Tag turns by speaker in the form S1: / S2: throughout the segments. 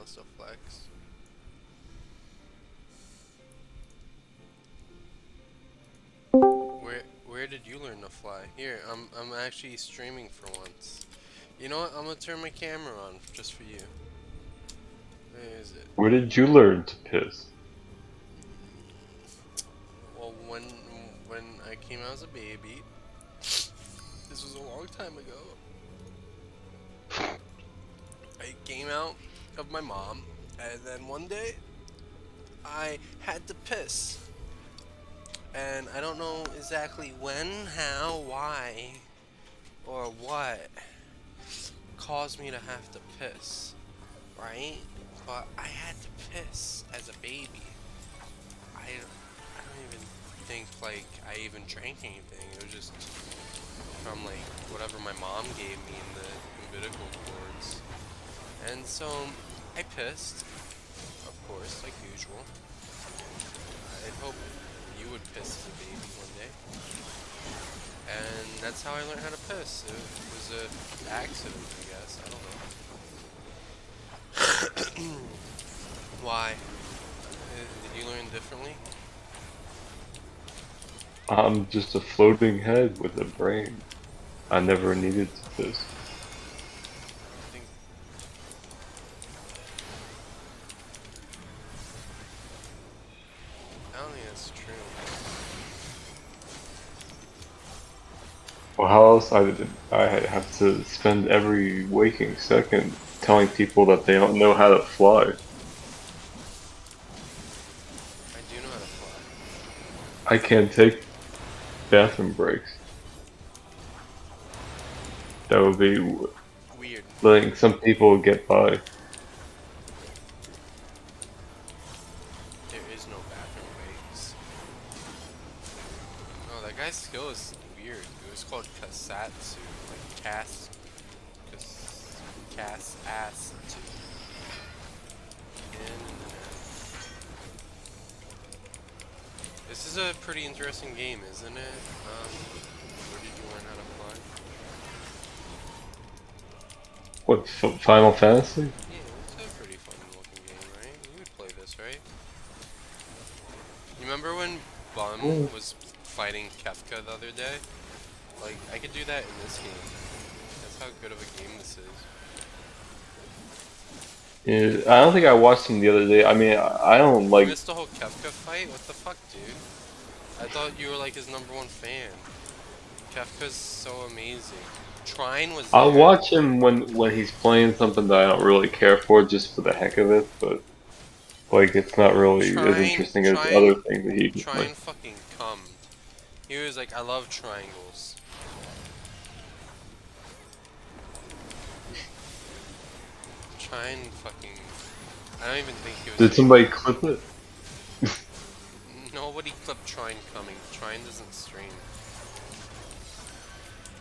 S1: wants to flex. Where did you learn to fly? Here, I'm actually streaming for once. You know what? I'm gonna turn my camera on just for you. Where is it?
S2: Where did you learn to piss?
S1: Well, when I came out as a baby, this was a long time ago. I came out of my mom, and then one day I had to piss. And I don't know exactly when, how, why, or what caused me to have to piss, right? But I had to piss as a baby. I don't even think like I even drank anything. It was just from like whatever my mom gave me in the umbilical cords. And so I pissed, of course, like usual. I hope you would piss as a baby one day. And that's how I learned how to piss. It was an accident, I guess. I don't know. Why? Did you learn differently?
S2: I'm just a floating head with a brain. I never needed to piss.
S1: I think I don't think that's true.
S2: Well, how else I have to spend every waking second telling people that they don't know how to fly?
S1: I do know how to fly.
S2: I can't take bathroom breaks. That would be
S1: Weird.
S2: letting some people get by.
S1: There is no bathroom breaks. Oh, that guy's skill is weird. It was called Kasatsu, like Cas ass to. This is a pretty interesting game, isn't it? Where did you learn how to fly?
S2: What, Final Fantasy?
S1: Yeah, it's a pretty fun looking game, right? You would play this, right? You remember when Bum
S2: Mm.
S1: was fighting Kefka the other day? Like, I could do that in this game. That's how good of a game this is.
S2: Yeah, I don't think I watched him the other day. I mean, I don't
S1: You
S2: like.
S1: missed the whole Kefka fight? What the fuck, dude? I thought you were like his #1 fan. Kefka's so amazing. Trine was
S2: I'll
S1: there.
S2: watch him when he's playing something that I don't really care for, just for the heck of it. But like, it's not really as
S1: Trine,
S2: interesting as other
S1: Trine,
S2: things that he can play.
S1: Trine fucking cummed. He was like, I love triangles. Trine fucking. I don't even think he was
S2: Did
S1: able.
S2: somebody clip it?
S1: Nobody clipped Trine coming. Trine doesn't stream.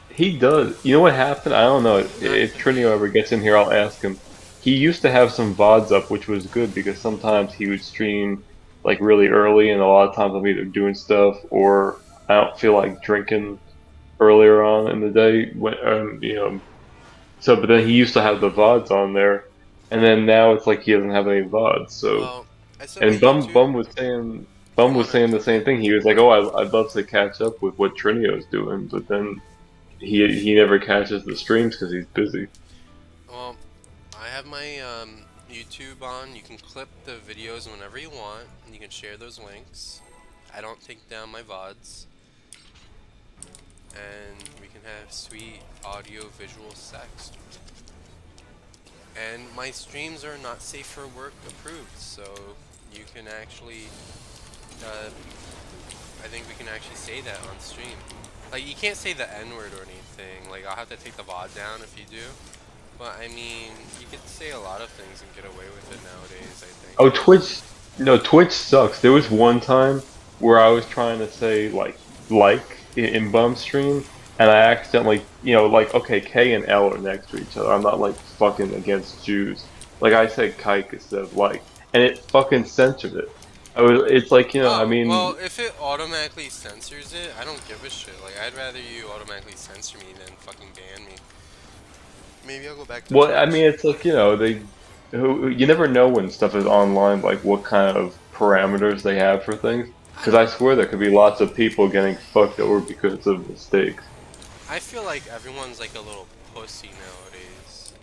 S2: He does. You know what happened? I don't know.
S1: Not
S2: If
S1: to
S2: Trinio
S1: me.
S2: ever gets in here, I'll ask him. He used to have some VODs up, which was good because sometimes he would stream like really early, and a lot of times I'm either doing stuff or I don't feel like drinking earlier on in the day. So, but then he used to have the VODs on there, and then now it's like he doesn't have any VODs. So,
S1: Well, I said my
S2: and
S1: YouTube. If you
S2: Bum was
S1: want to
S2: saying the
S1: clip
S2: same
S1: it,
S2: thing. He was like, "Oh, I'd love to catch up with what Trinio's doing," but then he never catches the streams because he's busy.
S1: well, I have my YouTube on. You can clip the videos whenever you want. And you can share those links. I don't take down my VODs. And we can have sweet audio visual sex. And my streams are not safe for work approved, so you can actually, uh, I think we can actually say that on stream. Like, you can't say the N-word or anything. Like, I'll have to take the VOD down if you do. But, I mean, you can say a lot of things and get away with it nowadays, I think.
S2: Oh, Twitch, no, Twitch sucks. There was one time where I was trying to say in Bum stream, and I accidentally, like okay, K and L are next to each other. I'm not like fucking against Jews. Like I said kike instead of like, and it fucking censored it. It's like I
S1: Oh, well,
S2: mean,
S1: if it automatically censors it, I don't give a shit. Like, I'd rather you automatically censor me than fucking ban me. Maybe I'll go back to
S2: well, I mean,
S1: Twitch.
S2: it's like You never know when stuff is online, like what kind of parameters they have for things.
S1: I
S2: Because
S1: don't
S2: I
S1: know.
S2: swear there could be lots of people getting fucked over because of mistakes.
S1: I feel like everyone's like a little pussy nowadays.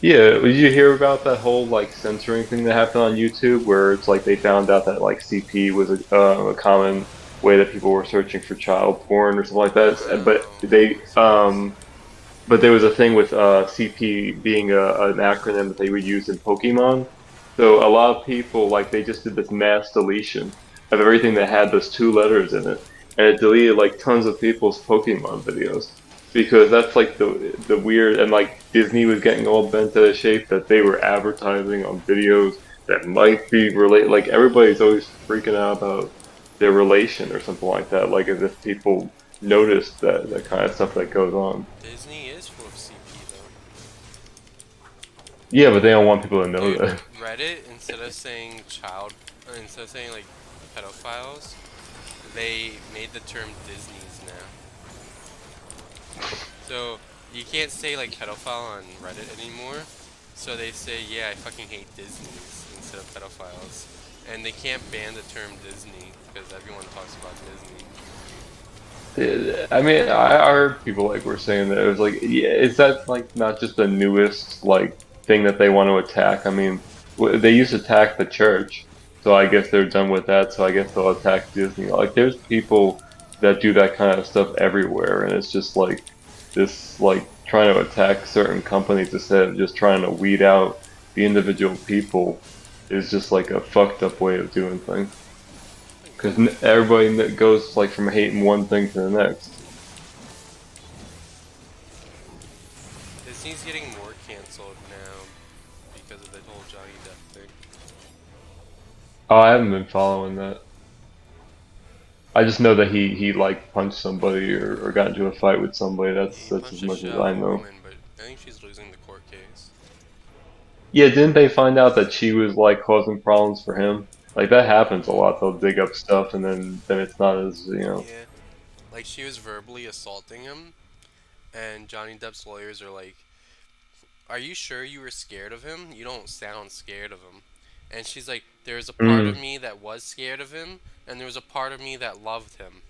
S2: Yeah, did you hear about that whole like censoring thing that happened on YouTube, where it's like they found out that like CP was a common way that people were searching for child porn or something like that.
S1: No, what's this?
S2: But there was a thing with CP being an acronym that they would use in Pokemon. So a lot of people like they just did this mass deletion of everything that had those two letters in it, and it deleted like tons of people's Pokemon videos because that's like the weird and like Disney was getting all bent out of shape that they were advertising on videos that might be related. Like everybody's always freaking out about their relation or something like that, like as if people notice that kind of stuff that goes on.
S1: Disney is full of CP though.
S2: Yeah, but they don't want people to know
S1: Dude,
S2: that.
S1: Reddit, instead of saying like pedophiles, they made the term Disney's now. So you can't say like pedophile on Reddit anymore. So they say, yeah, I fucking hate Disney's instead of pedophiles. And they can't ban the term Disney because everyone talks about Disney.
S2: I mean, I heard people like were saying that it was like, yeah, is that like not just the newest like thing that they want to attack? I mean, they used to attack the church, so I guess they're done with that. So I guess they'll attack Disney. Like, there's people that do that kind of stuff everywhere, and it's just like this, like trying to attack certain companies instead of just trying to weed out the individual people is just like a fucked up way of doing things.
S1: I
S2: Because
S1: guess.
S2: everybody goes like from hating one thing to the next.
S1: Disney's getting more canceled now because of the whole Johnny Depp thing.
S2: Oh, I haven't been following that. I just know that he like punched somebody or got into a fight with somebody.
S1: He
S2: That's as
S1: punched a
S2: much as
S1: shell of
S2: I
S1: a
S2: know.
S1: woman, but I think she's losing the court case.
S2: Yeah, didn't they find out that she was like causing problems for him? Like that happens a lot. They'll dig up stuff and then it's not as you know.
S1: Yeah. Like she was verbally assaulting him, and Johnny Depp's lawyers are like, "Are you sure you were scared of him? You don't sound scared of him." And she's like, "There's a part of
S2: Mm.
S1: me that was scared of him, and there was a part of me that loved him."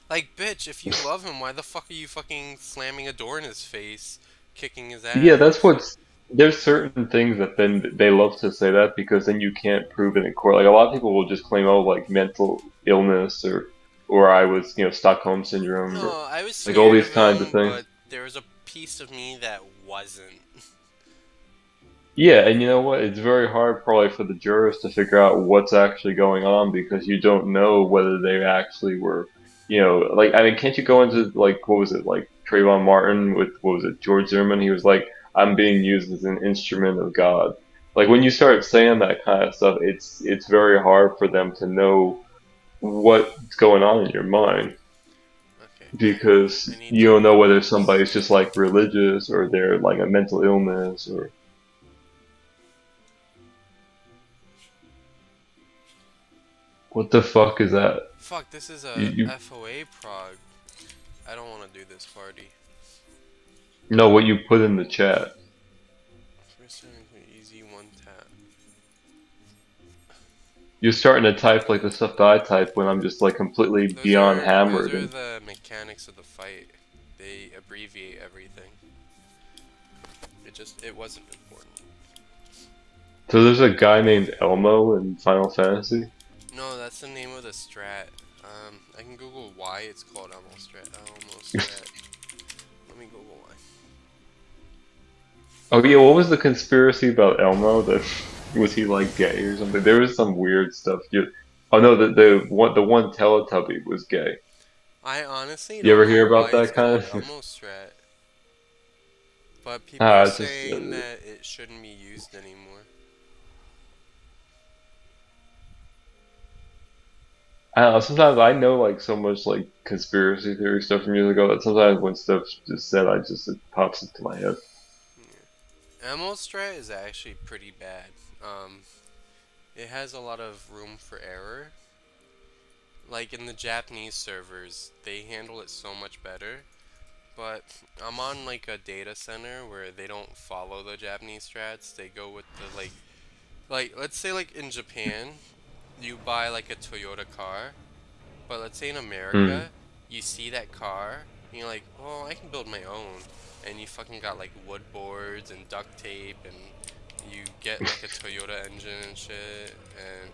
S1: Like, bitch, if you love him, why the fuck are you fucking slamming a door in his face, kicking his
S2: Yeah, that's
S1: ass?
S2: what's there's certain things that then they love to say that because then you can't prove it in court. Like a lot of people will just claim, oh, like mental illness or I was, Stockholm syndrome or
S1: No, I was
S2: like all
S1: scared
S2: these
S1: of
S2: kinds of
S1: him,
S2: things.
S1: but there was a piece of me that wasn't.
S2: Yeah, and you know what? It's very hard probably for the jurors to figure out what's actually going on because you don't know whether they actually were, like I mean, can't you go into like what was it like Trayvon Martin with what was it George Zimmerman? He was like, I'm being used as an instrument of God. Like when you start saying that kind of stuff, it's very hard for them to know what's going on in your mind
S1: Okay, I
S2: because
S1: need
S2: you
S1: to
S2: don't know
S1: read
S2: whether
S1: this.
S2: somebody's just like religious or they're like a mental illness or what the fuck is that?
S1: Fuck, this is
S2: You,
S1: a
S2: you
S1: FOA prog. I don't want to do this party.
S2: know what you put in the chat.
S1: First time, easy one tap.
S2: You're starting to type like the stuff that I type when I'm just like completely beyond
S1: Those
S2: hammered
S1: are
S2: and
S1: the mechanics of the fight. They abbreviate everything. It wasn't important.
S2: so there's a guy named Elmo in Final Fantasy.
S1: No, that's the name of the strat. I can Google why it's called Elmo strat. Elmo strat. Let me Google why.
S2: Oh yeah, what was the conspiracy about Elmo? That was he like gay or something? There was some weird stuff. Oh no, the one Teletubby was gay.
S1: I honestly
S2: You
S1: don't
S2: ever
S1: know
S2: hear
S1: why
S2: about
S1: it's
S2: that kind
S1: called
S2: of?
S1: Elmo strat, but people are
S2: Ah, it's just
S1: saying that it shouldn't be used anymore.
S2: I don't know. Sometimes I know like so much like conspiracy theory stuff from years ago that sometimes when stuff's just said, it pops into my head.
S1: Yeah. Elmo strat is actually pretty bad. Um, it has a lot of room for error. Like in the Japanese servers, they handle it so much better. but I'm on like a data center where they don't follow the Japanese strats. They go with the like let's say like in Japan, you buy like a Toyota car, but let's say in
S2: Hmm.
S1: America, you see that car, and you're like, well, I can build my own, and you fucking got like wood boards and duct tape, and you get like a Toyota engine and shit, and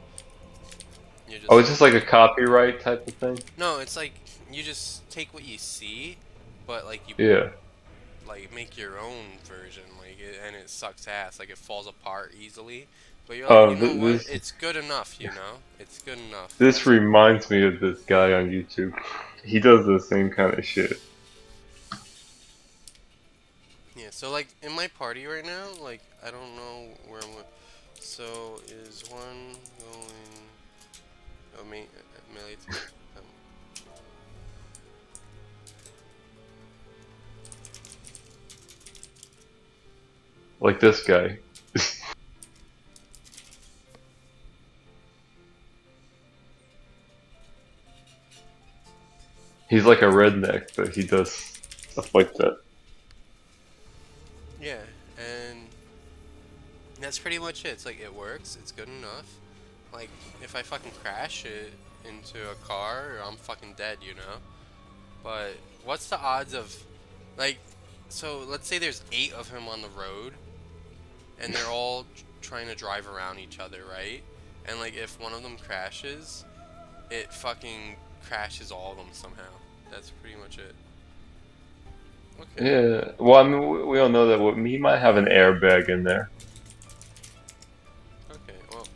S1: you're
S2: Oh,
S1: just
S2: it's just like a copyright type of thing.
S1: no, it's like you just take what you see, but like you
S2: Yeah.
S1: like make your own version, and it sucks ass, like it falls apart easily. But you're like, you
S2: Oh,
S1: know what?
S2: this
S1: It's good enough, you know? It's good enough.
S2: this reminds me of this guy on YouTube. He does the same kind of shit.
S1: Yeah, so like in my party right now, like I don't know where I'm. So is one going? Oh, melee attack.
S2: Like this guy. He's like a redneck, but he does stuff like that.
S1: Yeah, and that's pretty much it. It's like it works. It's good enough. Like if I fucking crash it into a car, I'm fucking dead, you know. But what's the odds of like? So let's say there's 8 of him on the road, and they're all trying to drive around each other, right? And like if one of them crashes, it fucking crashes all of them somehow. That's pretty much it. Okay.
S2: Yeah. Well, I mean, we all know that he might have an airbag in there.
S1: Okay. Well,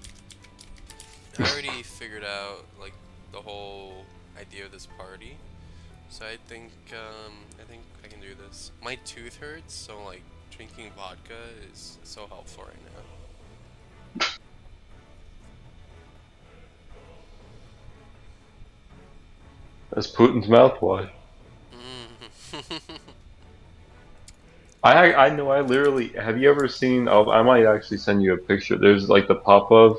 S1: I already figured out like the whole idea of this party, so I think I can do this. My tooth hurts, so like drinking vodka is so helpful right now.
S2: That's Putin's mouthwash.
S1: Mm.
S2: I know. I literally. Have you ever seen? I might actually send you a picture. There's like the Popov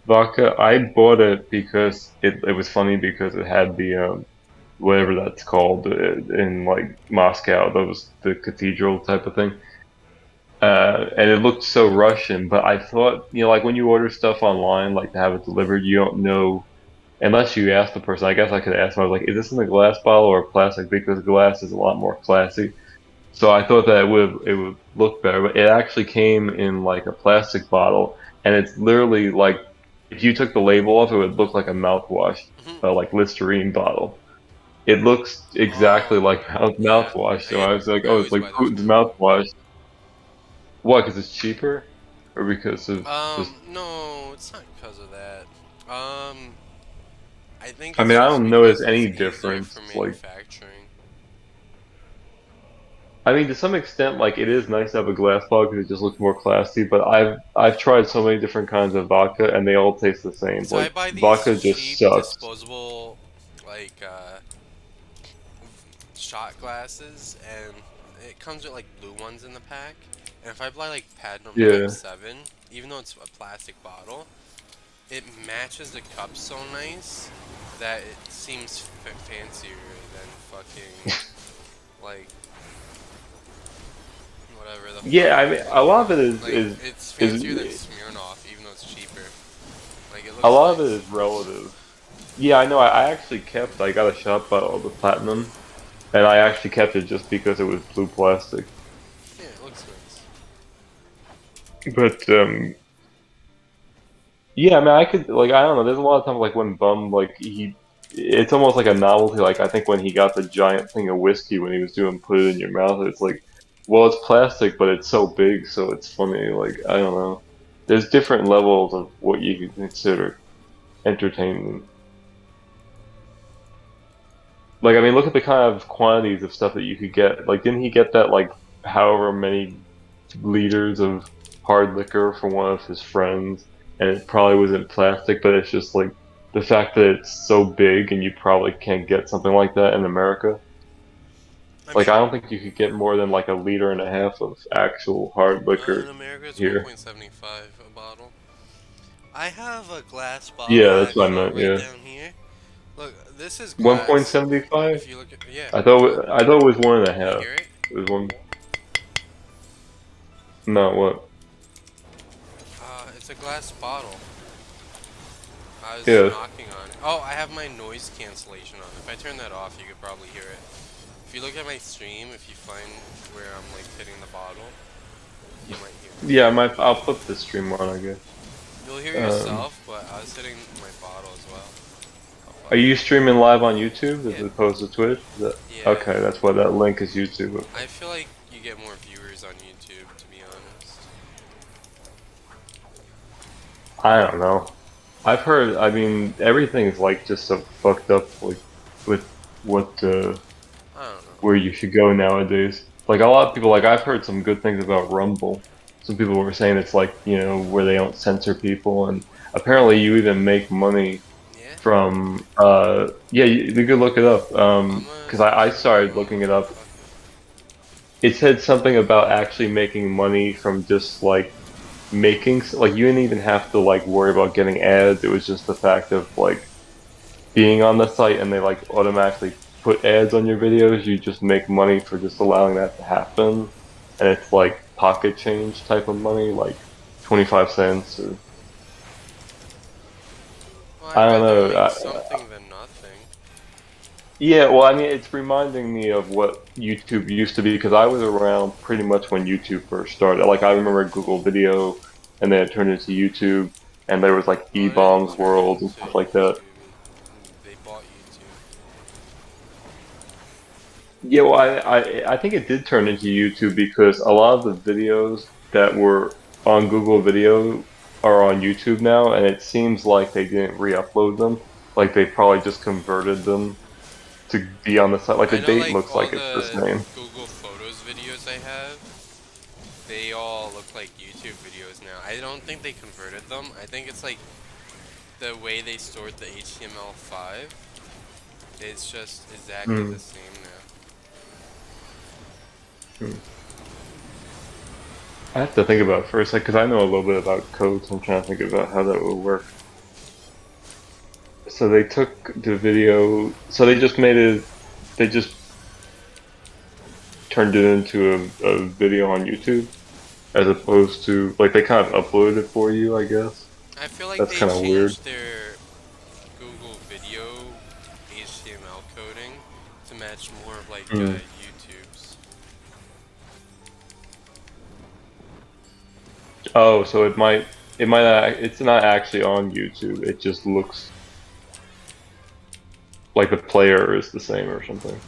S2: vodka. I bought it because it was funny because it had the whatever that's called in like Moscow. That was the cathedral type of thing. And it looked so Russian, but I thought, like when you order stuff online, like to have it delivered, you don't know unless you ask the person. I guess I could ask them. I was like, "Is this in a glass bottle or plastic?" Because glass is a lot more classy. So I thought that it would look better, but it actually came in like a plastic bottle, and it's literally like if you took the label off, it would look like a mouthwash, like Listerine bottle. It looks exactly
S1: Oh,
S2: like
S1: yeah.
S2: mouthwash. So I was like,
S1: I
S2: oh, it's
S1: always
S2: like
S1: buy those
S2: Putin's
S1: too.
S2: mouthwash. Why? Because it's cheaper, or because of just?
S1: No, it's not because of that. Um, I think
S2: I
S1: it's
S2: mean, I
S1: just
S2: don't
S1: because
S2: notice
S1: it's
S2: any
S1: easier
S2: difference.
S1: for
S2: Like,
S1: manufacturing.
S2: I mean, to some extent, like it is nice to have a glass bottle because it just looks more classy. But I've tried so many different kinds of vodka, and they all taste the same.
S1: So I
S2: Like
S1: buy these
S2: vodka just
S1: cheap
S2: sucks.
S1: disposable, like, shot glasses, and it comes with like blue ones in the pack. And if I buy like Platinum Type
S2: Yeah.
S1: 7, even though it's a plastic bottle, it matches the cup so nice that it seems fancier than fucking like whatever the fuck
S2: Yeah, I
S1: I'm
S2: mean, a
S1: thinking
S2: lot of it
S1: of.
S2: is
S1: Like
S2: is
S1: it's
S2: is
S1: fancier than Smirnoff, even though it's cheaper. Like it
S2: a
S1: looks
S2: lot of it
S1: nice.
S2: is relative. Yeah, I know. I actually kept. I got a shot bottle of the platinum, and I actually kept it just because it was blue plastic.
S1: Yeah, it looks nice.
S2: But yeah, I mean, I could like I don't know. There's a lot of times like when Bum like it's almost like a novelty. Like I think when he got the giant thing of whiskey when he was doing put it in your mouth, it's like, well, it's plastic, but it's so big, so it's funny. Like I don't know. There's different levels of what you can consider entertainment. Like I mean, look at the kind of quantities of stuff that you could get. Like, didn't he get that like however many liters of hard liquor for one of his friends, and it probably wasn't plastic, but it's just like the fact that it's so big and you probably can't get something like that in America.
S1: I
S2: Like, I
S1: mean,
S2: don't think you could get more than like a liter and a half of actual hard
S1: in
S2: liquor
S1: America it's
S2: here.
S1: 1.75 a bottle. I have a glass bottle
S2: Yeah, that's what I
S1: actually
S2: meant.
S1: right
S2: Yeah.
S1: down here. Look, this this is glass.
S2: 1.75?
S1: If you look at, yeah,
S2: I thought it was one and a
S1: can you
S2: half.
S1: hear it?
S2: It was one. No, what?
S1: It's a glass bottle. I was
S2: Yeah.
S1: knocking on it. Oh, I have my noise cancellation on. If I turn that off, you could probably hear it. If you look at my stream, if you find where I'm like hitting the bottle, you might hear it.
S2: Yeah, I'll put the stream on, I guess.
S1: You'll hear
S2: Um,
S1: yourself, but I was hitting my bottle as well. How
S2: are
S1: funny.
S2: you streaming live on YouTube as
S1: Yeah.
S2: opposed to Twitch?
S1: Yeah.
S2: Okay, that's why that link is YouTube.
S1: I feel like you get more viewers on YouTube, to be honest.
S2: I don't know. I've heard. I mean, everything's like just so fucked up, like with what
S1: I don't know.
S2: where you should go nowadays. Like a lot of people, like I've heard some good things about Rumble. Some people were saying it's like, where they don't censor people, and apparently you even make money
S1: Yeah?
S2: from yeah, you could look it up.
S1: I'm gonna
S2: Because I
S1: search
S2: started looking it
S1: Rumble.
S2: up. It said something about actually making money from just like like you didn't even have to like worry about getting ads. It was just the fact of like being on the site and they like automatically put ads on your videos. You just make money for just allowing that to happen, and it's like pocket change type of money, like 25 cents or
S1: Well,
S2: I
S1: I'd
S2: don't
S1: rather
S2: know.
S1: make something than nothing.
S2: Yeah, well, I mean, it's reminding me of what YouTube used to be because I was around pretty much when YouTube first started. Like, I remember Google Video, and then it turned into YouTube, and there was like
S1: Well, it didn't
S2: E-Bombs
S1: turn
S2: World and
S1: into
S2: stuff like that.
S1: YouTube. They bought YouTube.
S2: Yeah, well, I think it did turn into YouTube because a lot of the videos that were on Google Video are on YouTube now, and it seems like they didn't re-upload them. Like, they probably just converted them to be on the site. Like, the
S1: I know,
S2: date
S1: like,
S2: looks
S1: all
S2: like it's the
S1: the
S2: same.
S1: Google Photos videos I have, they all look like YouTube videos now. I don't think they converted them. I think it's like the way they stored the HTML5. It's just exactly
S2: Hmm.
S1: the same now.
S2: Hmm. I have to think about it for a sec because I know a little bit about code, so I'm trying to think about how that would work. So they took the video, so they just made it, they just turned it into a video on YouTube, as opposed to, like, they kind of uploaded it for you, I guess.
S1: I feel like
S2: That's
S1: they
S2: kind of weird.
S1: changed their Google Video HTML coding to match more of like
S2: Hmm.
S1: YouTube's.
S2: Oh, so it might not, it's not actually on YouTube, it just looks like the player is the same or something.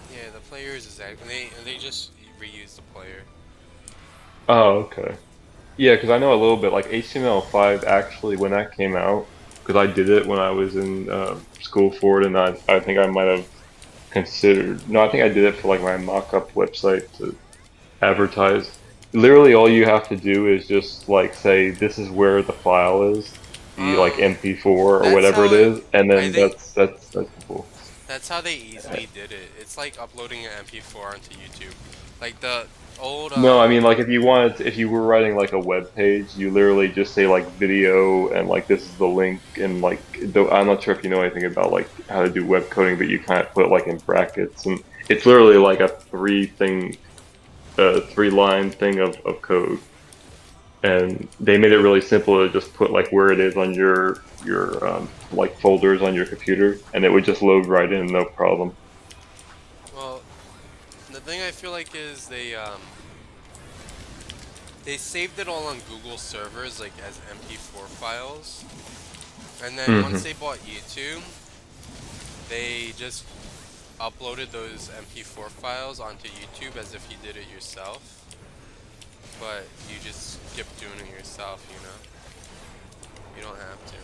S1: Yeah, the player is exactly. They just reuse the player.
S2: Oh, okay. Yeah, because I know a little bit. Like HTML5 actually, when that came out, because I did it when I was in school for it, and I think I might have considered. No, I think I did it for like my mock-up website to advertise. Literally, all you have to do is just like say this is where the file is, the like
S1: Um,
S2: MP4 or
S1: that's
S2: whatever
S1: how
S2: it
S1: it.
S2: is, and
S1: I
S2: then
S1: think
S2: that's cool.
S1: that's how they easily did it. It's like uploading an MP4 onto YouTube. Like the old
S2: No, I mean like if you were writing like a web page, you literally just say like video and like this is the link and like I'm not sure if you know anything about like how to do web coding, but you kind of put like in brackets and it's literally like a three line thing of code. And they made it really simple to just put like where it is on your like folders on your computer, and it would just load right in, no problem.
S1: well, the thing I feel like is they saved it all on Google servers like as MP4 files, and then
S2: Hmm.
S1: once they bought YouTube, they just uploaded those MP4 files onto YouTube as if you did it yourself, but you just skip doing it yourself, you know? You don't have to.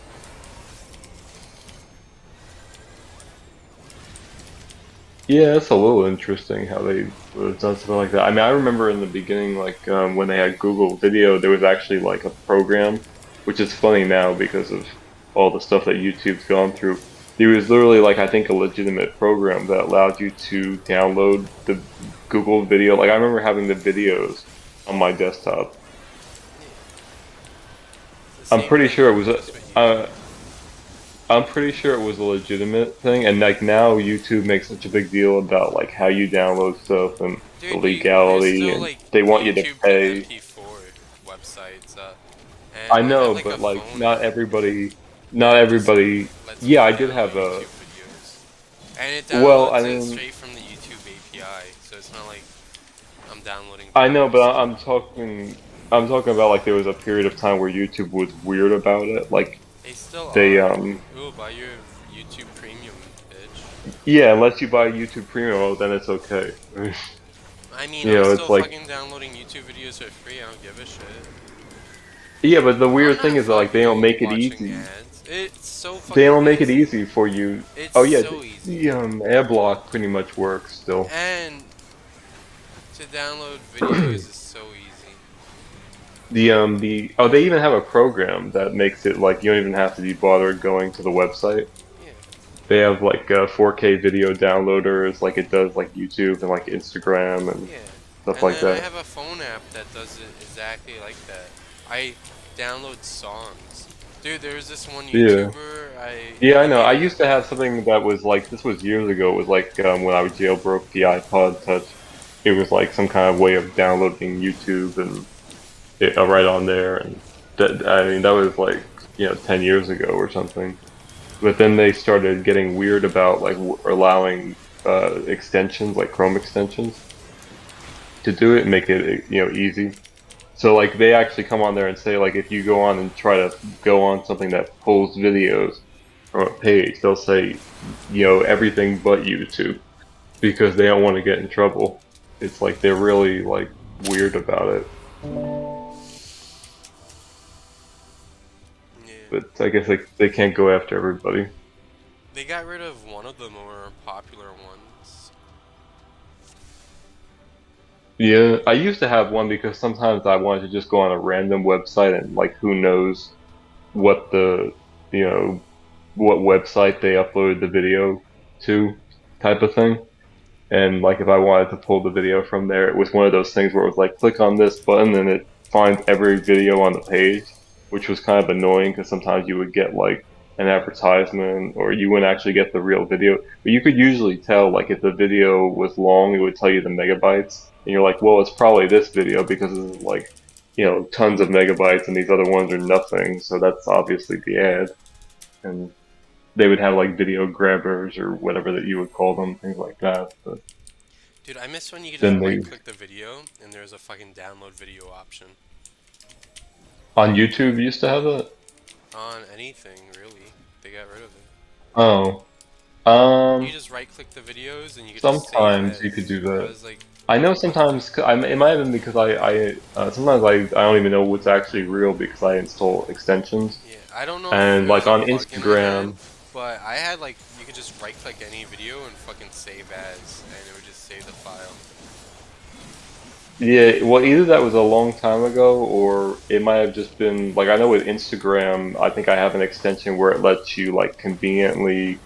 S2: Yeah, it's a little interesting how they would have done something like that. I mean, I remember in the beginning, like when they had Google Video, there was actually like a program, which is funny now because of all the stuff that YouTube's gone through. There was literally like I think a legitimate program that allowed you to download the Google Video. Like I remember having the videos on my desktop.
S1: Yeah. It's the
S2: I'm
S1: same
S2: pretty
S1: thing,
S2: sure it was
S1: just with YouTube.
S2: uh, I'm pretty sure it was a legitimate thing, and like now YouTube makes such a big deal about like how you download stuff and the
S1: Dude, there's
S2: legality,
S1: still
S2: and
S1: like
S2: they want you to
S1: YouTube to
S2: pay.
S1: MP4 websites,
S2: I
S1: and I have
S2: know,
S1: like a
S2: but like
S1: phone
S2: not everybody, not
S1: that just
S2: everybody.
S1: lets me
S2: Yeah, I did
S1: download
S2: have a.
S1: YouTube videos, and it
S2: Well, I
S1: downloads it
S2: mean,
S1: straight from the YouTube API, so it's not like I'm downloading
S2: I know,
S1: videos
S2: but
S1: through.
S2: I'm talking about like there was a period of time where YouTube was weird about it. Like
S1: They still
S2: they
S1: are. Ooh, buy your YouTube Premium, bitch.
S2: yeah, unless you buy YouTube Premium, well, then it's okay.
S1: I mean,
S2: You
S1: I'm
S2: know,
S1: still
S2: it's like
S1: fucking downloading YouTube videos for free. I don't give a shit.
S2: yeah, but the
S1: I'm
S2: weird thing
S1: not
S2: is that like they don't
S1: fucking
S2: make it
S1: watching
S2: easy.
S1: ads. It's so
S2: They
S1: fucking
S2: don't make it
S1: easy.
S2: easy for you.
S1: It's
S2: Oh yeah,
S1: so easy.
S2: the ad block pretty much works still.
S1: And to download videos is so easy.
S2: The oh they even have a program that makes it like you don't even have to be bothered going to the website.
S1: Yeah,
S2: They have like 4K video downloaders, like it does like YouTube and like Instagram and
S1: yeah.
S2: stuff
S1: And
S2: like
S1: then I
S2: that.
S1: have a phone app that does it exactly like that. I download songs. Dude, there's this one
S2: Yeah.
S1: YouTuber,
S2: Yeah, I
S1: he
S2: know.
S1: made
S2: I
S1: a,
S2: used to have something that was like this was years ago. It was like when I jailbroke the iPod Touch. It was like some kind of way of downloading YouTube and right on there. And that, I mean, that was like 10 years ago or something. But then they started getting weird about like allowing extensions, like Chrome extensions, to do it and make it easy. So like they actually come on there and say like if you go on and try to go on something that pulls videos from a page, they'll say everything but YouTube because they don't want to get in trouble. It's like they're really like weird about it.
S1: yeah.
S2: But I guess like they can't go after everybody.
S1: They got rid of one of the more popular ones.
S2: Yeah, I used to have one because sometimes I wanted to just go on a random website and like who knows what you know what website they uploaded the video to type of thing. And like if I wanted to pull the video from there, it was one of those things where it was like click on this button and it finds every video on the page, which was kind of annoying because sometimes you would get like an advertisement or you wouldn't actually get the real video. But you could usually tell like if the video was long, it would tell you the megabytes, and you're like, well, it's probably this video because it's like tons of megabytes and these other ones are nothing, so that's obviously the ad. And they would have like video grabbers or whatever that you would call them, things like that. But
S1: Dude, I miss when you could just
S2: then
S1: right
S2: they
S1: click the video and there's a fucking download video option.
S2: on YouTube used to have it.
S1: On anything, really. They got rid of it.
S2: Oh,
S1: You
S2: um,
S1: just right click the videos and you could just save
S2: sometimes you could
S1: as.
S2: do
S1: I
S2: that.
S1: was like,
S2: I know
S1: what the fuck?
S2: sometimes it might have been because sometimes I don't even know what's actually real because I install extensions
S1: Yeah, I don't know if
S2: and
S1: it was
S2: like
S1: a
S2: on
S1: bug in my head,
S2: Instagram.
S1: but I had like, you could just right click any video and fucking save as, and it would just save the file.
S2: Yeah, well, either that was a long time ago, or it might have just been like I know with Instagram, I think I have an extension where it lets you like conveniently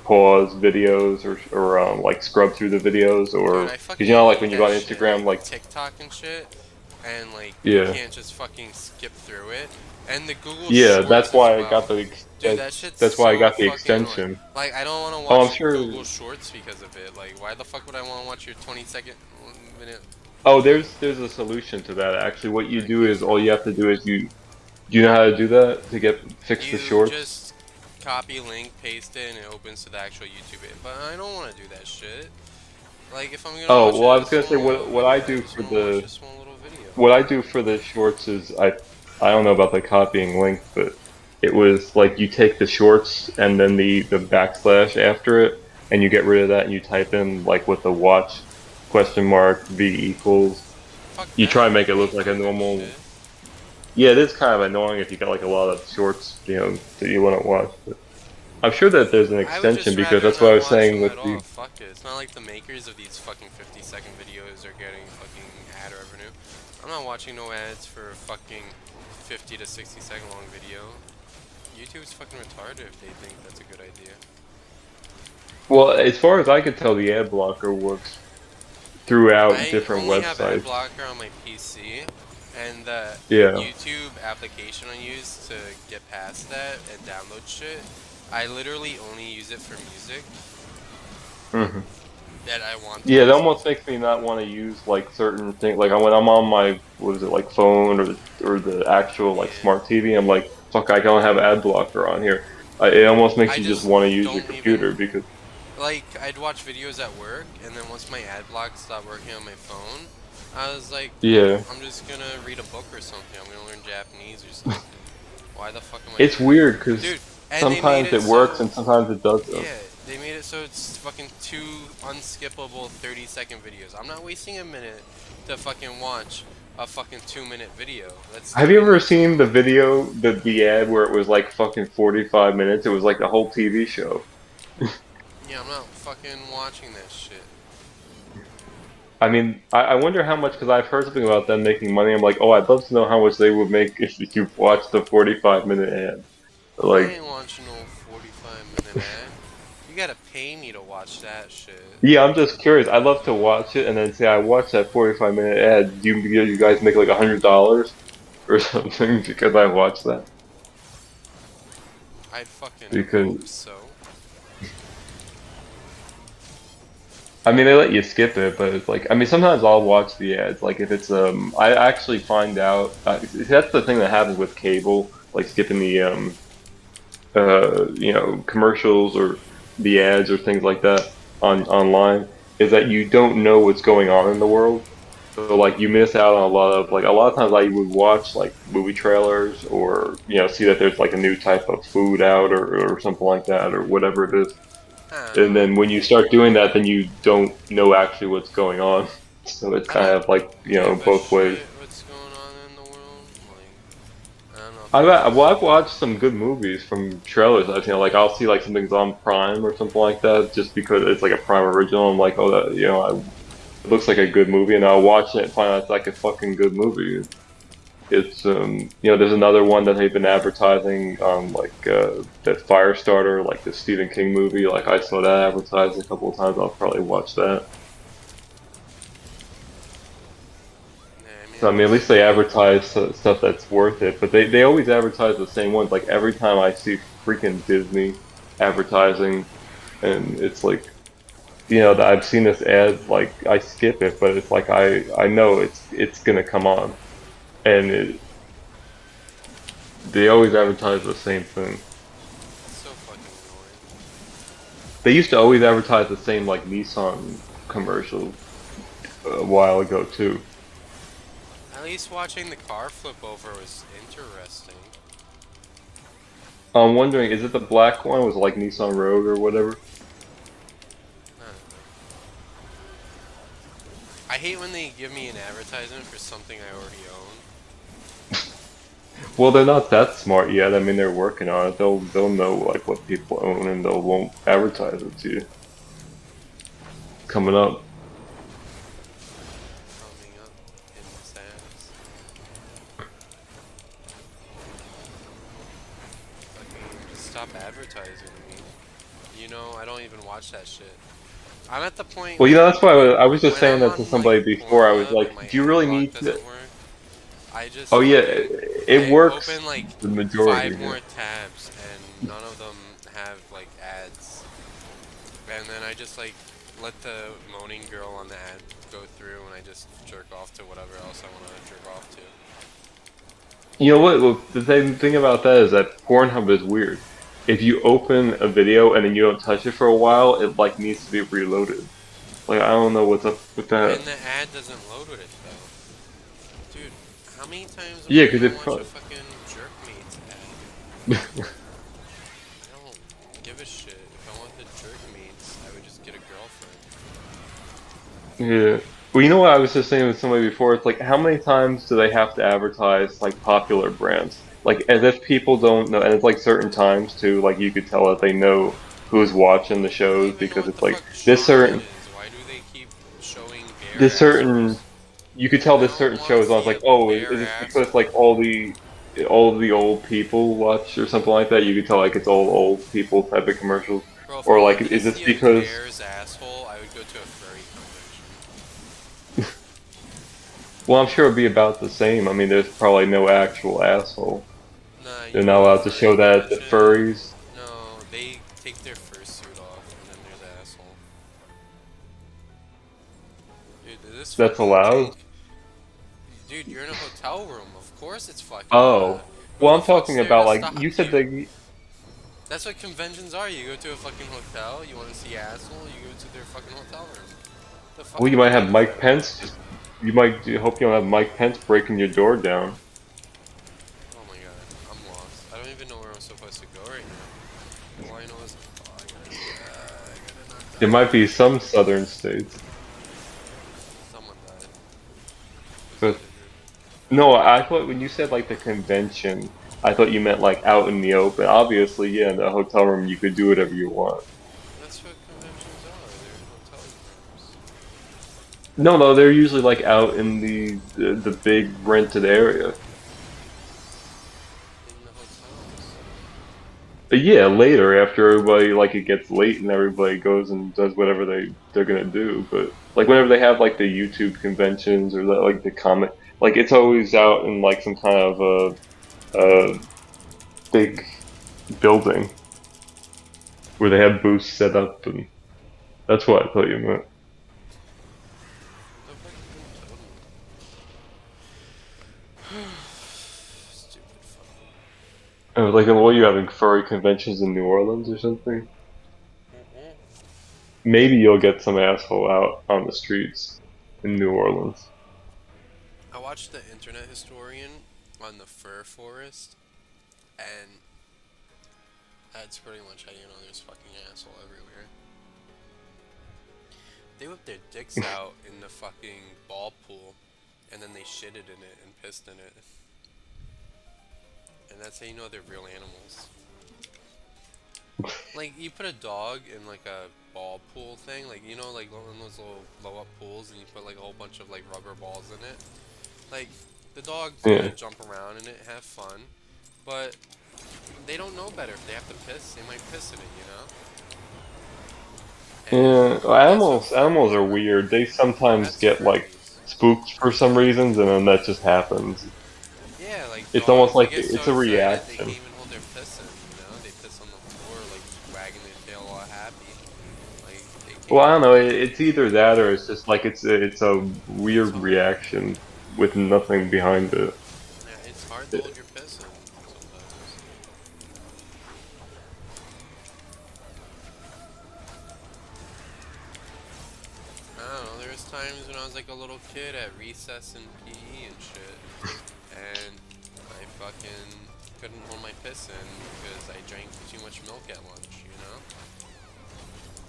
S2: pause videos or like scrub through the videos,
S1: Dude,
S2: or
S1: I
S2: because
S1: fucking
S2: like
S1: hate
S2: when you go
S1: that
S2: on
S1: shit.
S2: Instagram,
S1: Like
S2: like
S1: TikTok and shit. And like, you
S2: yeah,
S1: can't just fucking skip through it. And the Google
S2: yeah,
S1: Shorts as well. Dude, that shit's
S2: that's why I
S1: so
S2: got the
S1: fucking annoying.
S2: extension.
S1: Like, I don't want to
S2: Oh, I'm
S1: watch
S2: sure.
S1: Google Shorts because of it. Like, why the fuck would I want to watch your 20-second minute?
S2: Oh, there's a solution to that actually. What you
S1: Like,
S2: do is
S1: use
S2: all
S1: it.
S2: you have to do is do you know how to do that to get fix the
S1: You
S2: shorts?
S1: just copy link, paste it, and it opens to the actual YouTube. But I don't want to do that shit. Like, if I'm gonna
S2: Oh,
S1: watch
S2: well, I was
S1: this
S2: gonna
S1: one
S2: say
S1: little
S2: what I
S1: video, I
S2: do
S1: just
S2: for
S1: want to watch
S2: the
S1: this one little video.
S2: what I do for the shorts is I don't know about the copying link, but it was like you take the shorts and then the backslash after it, and you get rid of that, and you type in like with the watch question mark v equals.
S1: Fuck
S2: You try
S1: that.
S2: and make it
S1: I
S2: look
S1: ain't
S2: like a
S1: doing that
S2: normal.
S1: shit.
S2: Yeah, it is kind of annoying if you got like a lot of shorts, that you want to watch. But I'm sure that there's an
S1: I would
S2: extension
S1: just
S2: because
S1: rather
S2: that's what I
S1: not
S2: was
S1: watch
S2: saying
S1: them
S2: with
S1: at all.
S2: the.
S1: Fuck it. It's not like the makers of these fucking 50-second videos are getting fucking ad revenue. I'm not watching no ads for a fucking 50 to 60-second long video. YouTube's fucking retarded if they think that's a good idea.
S2: Well, as far as I could tell, the ad blocker works throughout
S1: I
S2: different
S1: only have ad
S2: websites.
S1: blocker on my PC, and the
S2: Yeah.
S1: YouTube application I use to get past that and download shit I literally only use it for music
S2: Hmm.
S1: that I want to
S2: Yeah, it
S1: listen
S2: almost makes me not want to use like certain things. Like when I'm on my what is it like phone or the actual
S1: to.
S2: like
S1: Yeah.
S2: smart TV, I'm like, fuck, I don't have ad blocker on here. It almost makes
S1: I
S2: you just
S1: just
S2: want to use your
S1: don't even
S2: computer because
S1: like. I'd watch videos at work, and then once my ad block stopped working on my phone, I was like,
S2: yeah,
S1: I'm just gonna read a book or something. I'm gonna learn Japanese or something. Why the fuck am I
S2: it's
S1: doing that?
S2: weird because
S1: Dude, and they made
S2: sometimes
S1: it
S2: it works
S1: so,
S2: and sometimes it doesn't.
S1: yeah, they made it so it's fucking two unskippable 30-second videos. I'm not wasting a minute to fucking watch a fucking 2-minute video. That's
S2: Have
S1: too
S2: you ever
S1: long.
S2: seen the video, the ad where it was like fucking 45 minutes? It was like the whole TV show.
S1: Yeah, I'm not fucking watching that shit.
S2: I mean, I wonder how much, because I've heard something about them making money. I'm like, oh, I'd love to know how much they would make if you watched the 45-minute ad.
S1: I
S2: Like,
S1: ain't watching no 45-minute ad. You gotta pay me to watch that shit.
S2: yeah, I'm just curious. I'd love to watch it and then say I watched that 45-minute ad. Do you guys make like $100 or something because I watched that?
S1: I'd fucking
S2: Because
S1: hope so.
S2: I mean, they let you skip it, but it's like, I mean, sometimes I'll watch the ads. Like if it's I actually find out that's the thing that happens with cable, like skipping the commercials or the ads or things like that online, is that you don't know what's going on in the world. So like you miss out on a lot of times I would watch like movie trailers or see that there's like a new type of food out or something like that or whatever it is.
S1: I don't
S2: And
S1: know.
S2: then when you start doing that, then you don't know actually what's going on. So it's
S1: I
S2: kind
S1: don't
S2: of like,
S1: give a
S2: both ways.
S1: shit what's going on in the world. Like, I don't know if I
S2: Well,
S1: give
S2: I've
S1: a.
S2: watched some good movies from trailers. I've like I'll see like something's on Prime or something like that, just because it's like a Prime original. I'm like, oh, that it looks like a good movie, and I'll watch it and find out it's like a fucking good movie. It's there's another one that they've been advertising, like that Firestarter, like the Stephen King movie. Like I saw that advertised a couple of times. I'll probably watch that.
S1: Yeah, I mean,
S2: So I
S1: I'm
S2: mean, at least
S1: just.
S2: they advertise stuff that's worth it, but they always advertise the same ones. Like every time I see freaking Disney advertising, and it's like, that I've seen this ad, like I skip it, but it's like I know it's gonna come on, and they always advertise the same thing.
S1: It's so fucking annoying.
S2: They used to always advertise the same like Nissan commercial a while ago too.
S1: At least watching the car flip over was interesting.
S2: I'm wondering, is it the black one? Was it like Nissan Rogue or whatever?
S1: I don't know. I hate when they give me an advertisement for something I already own.
S2: Well, they're not that smart yet. I mean, they're working on it. They'll know like what people own, and they'll won't advertise it to you. Coming up.
S1: Coming up in this ass. Fucking just stop advertising to me. I don't even watch that shit. I'm at the point
S2: Well,
S1: when
S2: that's why I was just
S1: when
S2: saying
S1: I'm
S2: that to
S1: on like
S2: somebody before. I was
S1: Pornhub and
S2: like,
S1: my
S2: do you
S1: ad
S2: really
S1: block
S2: need to?
S1: doesn't work, I just
S2: Oh yeah,
S1: fucking
S2: it
S1: I
S2: works
S1: open like
S2: the majority.
S1: 5 more tabs and none of them have like ads. And then I just like let the moaning girl on the ad go through and I just jerk off to whatever else I want to jerk off to.
S2: You know what? Well, the thing about that is that Pornhub is weird. If you open a video and then you don't touch it for a while, it like needs to be reloaded. Like I don't know what's up with that.
S1: And the ad doesn't load with it though. Dude, how many times am
S2: Yeah,
S1: I
S2: because
S1: gonna
S2: it
S1: watch a
S2: probably.
S1: fucking jerk mates ad? I don't give a shit. If I want the jerk mates, I would just get a girlfriend.
S2: Yeah. Well, you know what I was just saying with somebody before? It's like, how many times do they have to advertise like popular brands? Like, as if people don't know, and it's like certain times too. Like, you could tell that they know who's watching the
S1: I don't
S2: shows
S1: even know
S2: because
S1: what
S2: it's
S1: the
S2: like
S1: fuck
S2: this
S1: Charmin
S2: certain,
S1: is. Why do they keep showing bare
S2: this certain.
S1: assholes?
S2: You could tell
S1: I
S2: this
S1: don't
S2: certain
S1: want to
S2: shows on. It's
S1: see
S2: like,
S1: a
S2: oh,
S1: bare
S2: is it because
S1: asshole.
S2: like all of the old people watch or something like that? You could tell like it's all old people type of commercials,
S1: Bro, if I
S2: or like,
S1: wanted to
S2: is this
S1: see a
S2: because?
S1: bear's asshole, I would go to a furry convention.
S2: Well, I'm sure it'd be about the same. I mean, there's probably no actual asshole.
S1: Nah, you
S2: They're
S1: go
S2: not
S1: to a
S2: allowed to
S1: furry
S2: show that at the
S1: convention.
S2: furries.
S1: No, they take their first suit off and then they're the asshole. Dude, this
S2: That's
S1: fucking
S2: allowed?
S1: kink. Dude, you're in a hotel room. Of course it's fucking
S2: Oh.
S1: allowed. Who
S2: Well,
S1: the
S2: I'm
S1: fuck's
S2: talking
S1: there
S2: about
S1: to
S2: like
S1: stop
S2: you said
S1: you?
S2: they.
S1: That's what conventions are. You go to a fucking hotel, you want to see asshole, you go to their fucking hotel room. The
S2: Well,
S1: fuck
S2: you
S1: are we
S2: might have
S1: talking
S2: Mike
S1: about?
S2: Pence. You might hope you don't have Mike Pence breaking your door down.
S1: Oh my god, I'm lost. I don't even know where I'm supposed to go right now. All I know is, oh, I gotta not
S2: There
S1: die.
S2: might be some southern states,
S1: Someone died. Who
S2: but
S1: got injured?
S2: no, I thought when you said like the convention, I thought you meant like out in the open. Obviously, yeah, in the hotel room you could do whatever you want.
S1: That's what conventions are. They're in hotel rooms.
S2: No, no, they're usually like out in the big rented area.
S1: In the hotels.
S2: But yeah, later after everybody like it gets late and everybody goes and does whatever they're gonna do. But like whenever they have like the YouTube conventions or like the comic, like it's always out in like some kind of a big building where they have booths set up, and that's what I thought you meant.
S1: Who the fuck even told me? Stupid fuck.
S2: Oh, like, what are you having furry conventions in New Orleans or something?
S1: Mm-mm.
S2: Maybe you'll get some asshole out on the streets in New Orleans.
S1: I watched the Internet Historian on the fur forest, and that's pretty much how you know there's fucking asshole everywhere. They whip their dicks out in the fucking ball pool, and then they shitted in it and pissed in it. And that's how you know they're real animals. Like, you put a dog in, like, a ball pool thing, like, you know, like, one of those little blow-up pools, and you put, like, a whole bunch of, like, rubber balls in it. Like, the dog's
S2: Yeah.
S1: gonna jump around in it, have fun, but they don't know better. If they have to piss, they might piss in it, you know? And
S2: Yeah, well,
S1: that's what
S2: animals
S1: furries
S2: are
S1: are.
S2: weird. They sometimes
S1: That's
S2: get like
S1: furries.
S2: spooked for some reasons, and then that just happens.
S1: Yeah, like
S2: It's almost
S1: dogs, they
S2: like
S1: get
S2: it's
S1: so
S2: a
S1: excited they can't
S2: reaction.
S1: even hold their piss in, you know? They piss on the floor, like wagging their tail all happy. Like they can't
S2: Well, I
S1: even
S2: don't know.
S1: hold their
S2: It's either that or it's just like it's a
S1: it's
S2: weird
S1: hard.
S2: reaction with nothing behind it.
S1: Yeah, it's hard to hold your piss in sometimes. I don't know, there was times when I was like a little kid at recess and PE and shit, and I fucking couldn't hold my piss in because I drank too much milk at lunch, you know?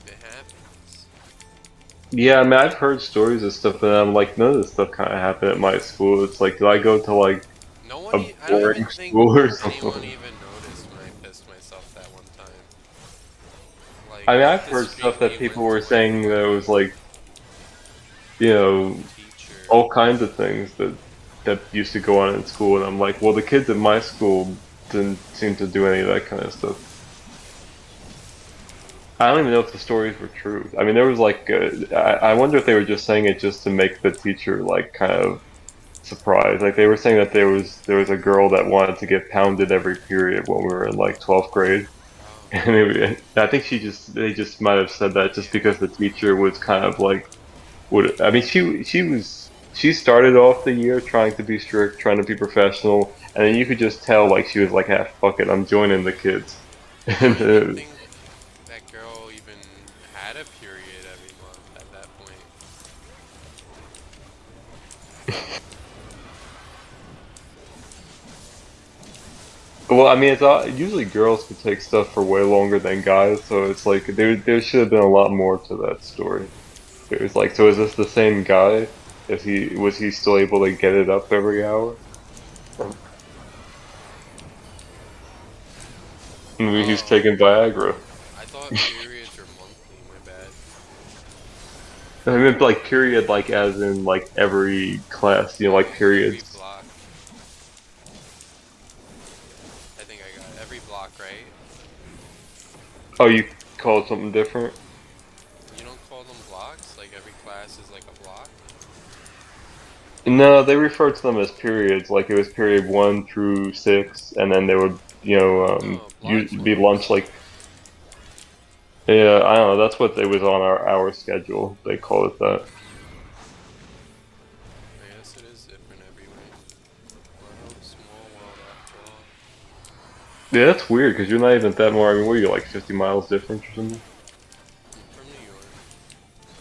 S1: It happens.
S2: Yeah, I mean, I've heard stories of stuff, and I'm like, none of this stuff kind of happened at my school. It's like, did I go to like
S1: No one,
S2: a
S1: I don't even
S2: boring
S1: think
S2: school or
S1: anyone
S2: something?
S1: even noticed when I pissed myself that one time. Like,
S2: I mean,
S1: I
S2: I've
S1: went
S2: heard stuff that
S1: discreetly,
S2: people
S1: went to
S2: were
S1: my
S2: saying that it was
S1: fucking
S2: like, you know,
S1: teacher.
S2: all kinds of things that used to go on in school, and I'm like, well, the kids at my school didn't seem to do any of that kind of stuff. I don't even know if the stories were true. I mean, there was like, I wonder if they were just saying it just to make the teacher like kind of surprised. Like they were saying that there was a girl that wanted to get pounded every period when we were in like 12th grade,
S1: Oh,
S2: and I think they just might have said that just
S1: damn.
S2: because the teacher was kind of like would I mean she started off the year trying to be strict, trying to be professional, and then you could just tell like she was like, ah, fuck it, I'm joining the kids.
S1: I
S2: And
S1: don't even think that girl even had a period every month at that point.
S2: well, I mean, usually girls could take stuff for way longer than guys, so it's like there should have been a lot more to that story. It was like, so is this the same guy? Is he was he still able to get it up every hour? Maybe he's
S1: Oh,
S2: taking Viagra.
S1: I thought periods were monthly, my bad.
S2: I meant like period, like as in like every class, like
S1: No, every
S2: periods.
S1: block. I think I got it. Every block, right?
S2: Oh, you call it something different?
S1: You don't call them blocks? Like every class is like a block?
S2: No, they refer to them as periods. Like it was period 1 through 6, and then they would,
S1: No,
S2: you
S1: blocks
S2: be lunch
S1: months.
S2: like. Yeah, I don't know. That's what it was on our schedule. They call it that.
S1: I guess it is different everywhere. What a small world after all.
S2: Yeah, that's weird because you're not even that more. I mean, what are you like 50 miles difference or something?
S1: I'm from New York.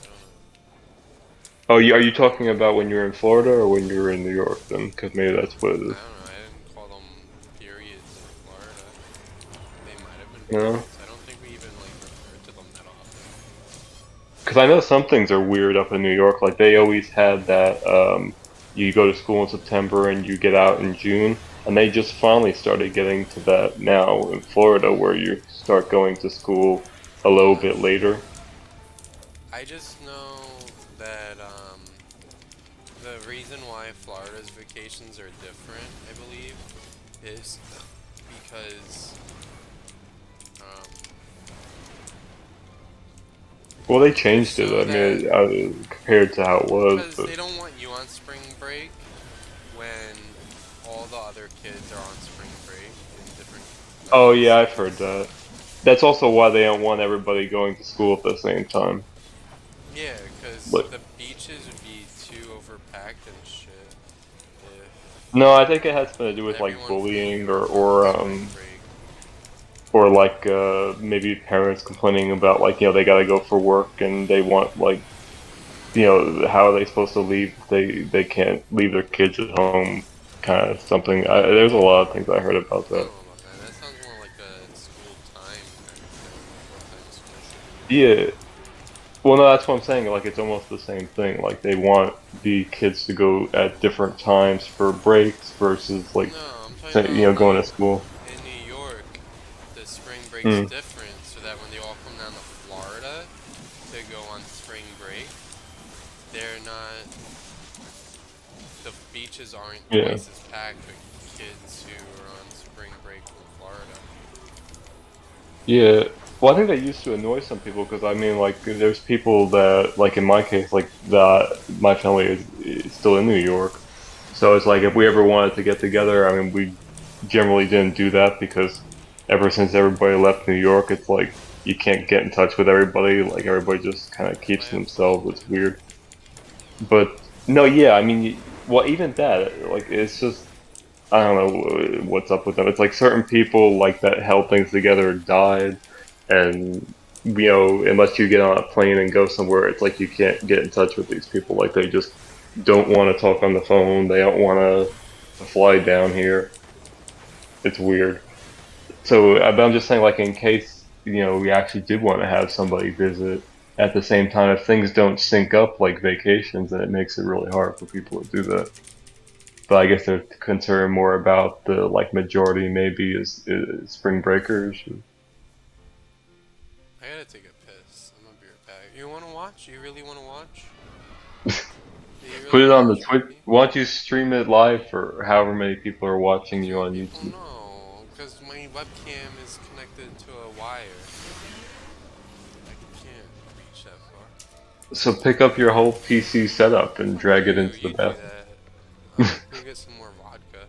S1: I don't know.
S2: Oh, are you talking about when you're in Florida or when you're in New York then? Because maybe that's what it
S1: I
S2: is.
S1: don't know. I didn't call them periods in Florida. They might have been
S2: You know?
S1: periods. I don't think we even like refer to them that often.
S2: Because I know some things are weird up in New York. Like they always had that you go to school in September and you get out in June, and they just finally started getting to that now in Florida where you start going to school a little bit later.
S1: I just know that the reason why Florida's vacations are different, I believe, is because um,
S2: Well, they changed it.
S1: so
S2: I
S1: that
S2: mean, compared to how it was,
S1: because
S2: but
S1: they don't want you on spring break when all the other kids are on spring break in different
S2: oh yeah, I've heard
S1: states.
S2: that. That's also why they don't want everybody going to school at the same time.
S1: Yeah, because
S2: Like,
S1: the beaches would be too overpacked and shit if
S2: no, I think it has something to do with like
S1: everyone from New
S2: bullying
S1: York went on spring break.
S2: or like maybe parents complaining about like they got to go for work and they want like how are they supposed to leave if they can't leave their kids at home kind of something. There's a lot of things I heard about
S1: I
S2: that.
S1: don't know about that. That sounds more like a school time kind of thing. What time school should be.
S2: Yeah, well, no, that's what I'm saying. Like it's almost the same thing. Like they want the kids to go at different times for breaks versus like
S1: No, I'm talking about
S2: going
S1: like
S2: to school.
S1: in New York, the spring break's
S2: Mm,
S1: different, so that when they all come down to Florida to go on spring break, they're not. The beaches aren't
S2: yeah.
S1: twice as packed with kids who are on spring break from Florida.
S2: Yeah. Well, I think that used to annoy some people because I mean, like, there's people that, like, in my case, like, my family is still in New York, so it's like if we ever wanted to get together, I mean, we generally didn't do that because ever since everybody left New York, it's like you can't get in touch with everybody. Like, everybody just kind of keeps to themselves. It's
S1: Absolutely.
S2: weird. But no, yeah, I mean, well, even that, like, it's just. I don't know what's up with them. It's like certain people like that held things together died, and unless you get on a plane and go somewhere, it's like you can't get in touch with these people. Like they just don't want to talk on the phone. They don't want to fly down here. It's weird. So, but I'm just saying, like in case we actually did want to have somebody visit at the same time, if things don't sync up like vacations, then it makes it really hard for people to do that. But I guess they're concerned more about the like majority maybe is spring breakers.
S1: I gotta take a piss. I'm gonna be right back. You wanna watch? You really wanna watch? Do you
S2: Put
S1: really
S2: it
S1: wanna
S2: on the
S1: watch a
S2: Twitch.
S1: movie?
S2: Why don't you stream it live for however many people are watching you
S1: Two
S2: on
S1: people?
S2: YouTube?
S1: No, because my webcam is connected to a wire. I can't reach that far.
S2: So pick up your whole PC setup and
S1: Fuck
S2: drag it
S1: you.
S2: into the
S1: You do
S2: bathroom.
S1: that. I'm gonna go get some more vodka.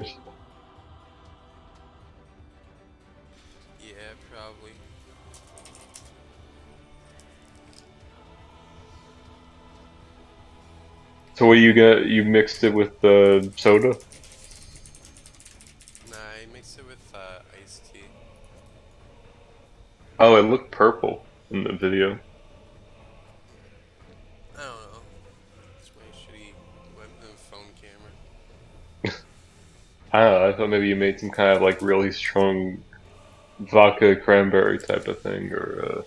S2: English.
S1: Yeah, probably.
S2: So what you got? You mixed it with the soda?
S1: Nah, I mix it with iced tea.
S2: Oh, it looked purple in the video.
S1: I don't know. It's my shitty phone camera.
S2: I don't know. I thought maybe you made some kind of like really strong vodka cranberry type of thing, or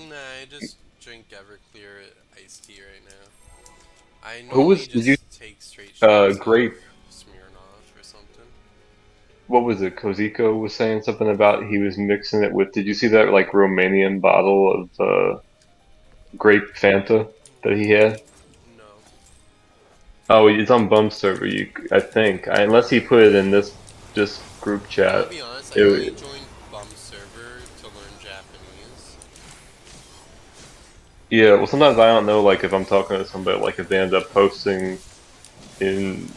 S1: Nah, I just drink Everclear iced tea right now. I
S2: who
S1: normally
S2: was? Did you?
S1: just take straight shots of
S2: Grape.
S1: Smirnoff or something.
S2: What was it? Koziko was saying something about he was mixing it with. Did you see that like Romanian bottle of grape Fanta that he had?
S1: No.
S2: Oh, it's on Bum server. I think, unless he put it in this group
S1: I'm gonna
S2: chat.
S1: be honest, I only
S2: It,
S1: joined Bum server to learn Japanese.
S2: yeah, well, sometimes I don't know, like if I'm talking to somebody, like if they end up posting in,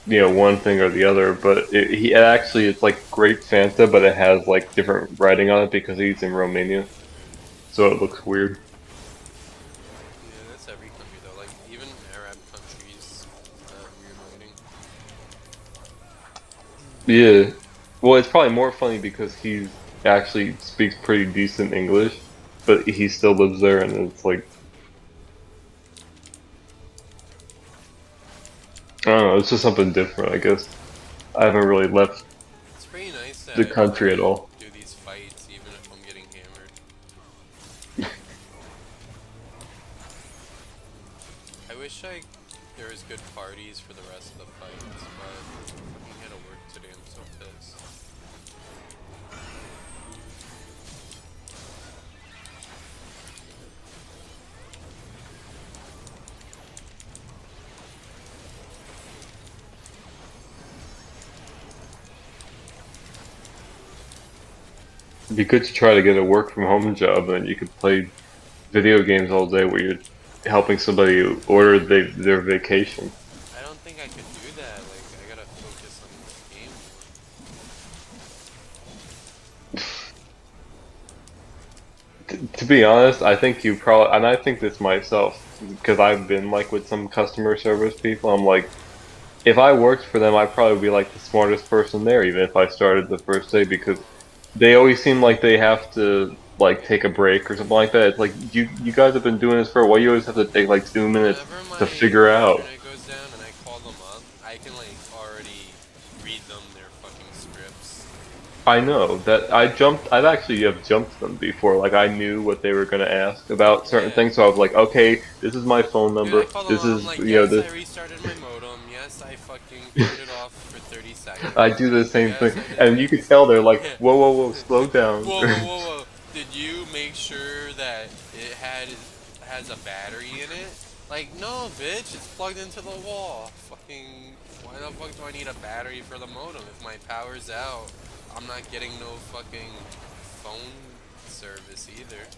S2: one thing or the other. But he actually, it's like grape Fanta, but it has like different writing on it because he's in Romania, so it looks weird.
S1: Yeah, that's every country though. Like even Arab countries, weird writing.
S2: Yeah. Well, it's probably more funny because he actually speaks pretty decent English, but he still lives there, and it's like, I don't know, it's just something different, I guess. I haven't really left
S1: It's pretty nice that
S2: the
S1: I don't have
S2: country at
S1: to
S2: all.
S1: do these fights even if I'm getting hammered. I wish there was good parties for the rest of the fights, but I fucking had to work today. I'm so pissed.
S2: It'd be good to try to get a work from home job, and you could play video games all day where you're helping somebody order their vacation.
S1: I don't think I could do that. Like I gotta focus on the game more.
S2: To be honest, I think you probably, and I think this myself, because I've been like with some customer service people, I'm like, if I worked for them, I'd probably be like the smartest person there, even if I started the first day, because they always seem like they have to like take a break or something like that. It's like you guys have been doing this for a while. You always have to take like 2 minutes
S1: Whenever
S2: to
S1: my
S2: figure out.
S1: internet goes down and I call them up, I can like already read them their fucking scripts.
S2: I know that I jumped. I've actually have jumped them before. Like I knew what they were gonna ask about certain
S1: Yeah.
S2: things, so I was like, okay, this is my phone
S1: Dude, I
S2: number.
S1: call them
S2: This
S1: up, I'm
S2: is
S1: like, yes, I
S2: this.
S1: restarted my modem. Yes, I fucking turned it off for 30
S2: I
S1: seconds.
S2: do the same thing,
S1: Yes, I did
S2: and you can
S1: this.
S2: tell they're like,
S1: Yeah.
S2: whoa, whoa, whoa, slow down.
S1: Whoa, whoa, whoa, whoa. Did you make sure that it has a battery in it? Like, no, bitch, it's plugged into the wall. Fucking, why the fuck do I need a battery for the modem? If my power's out, I'm not getting no fucking phone service either.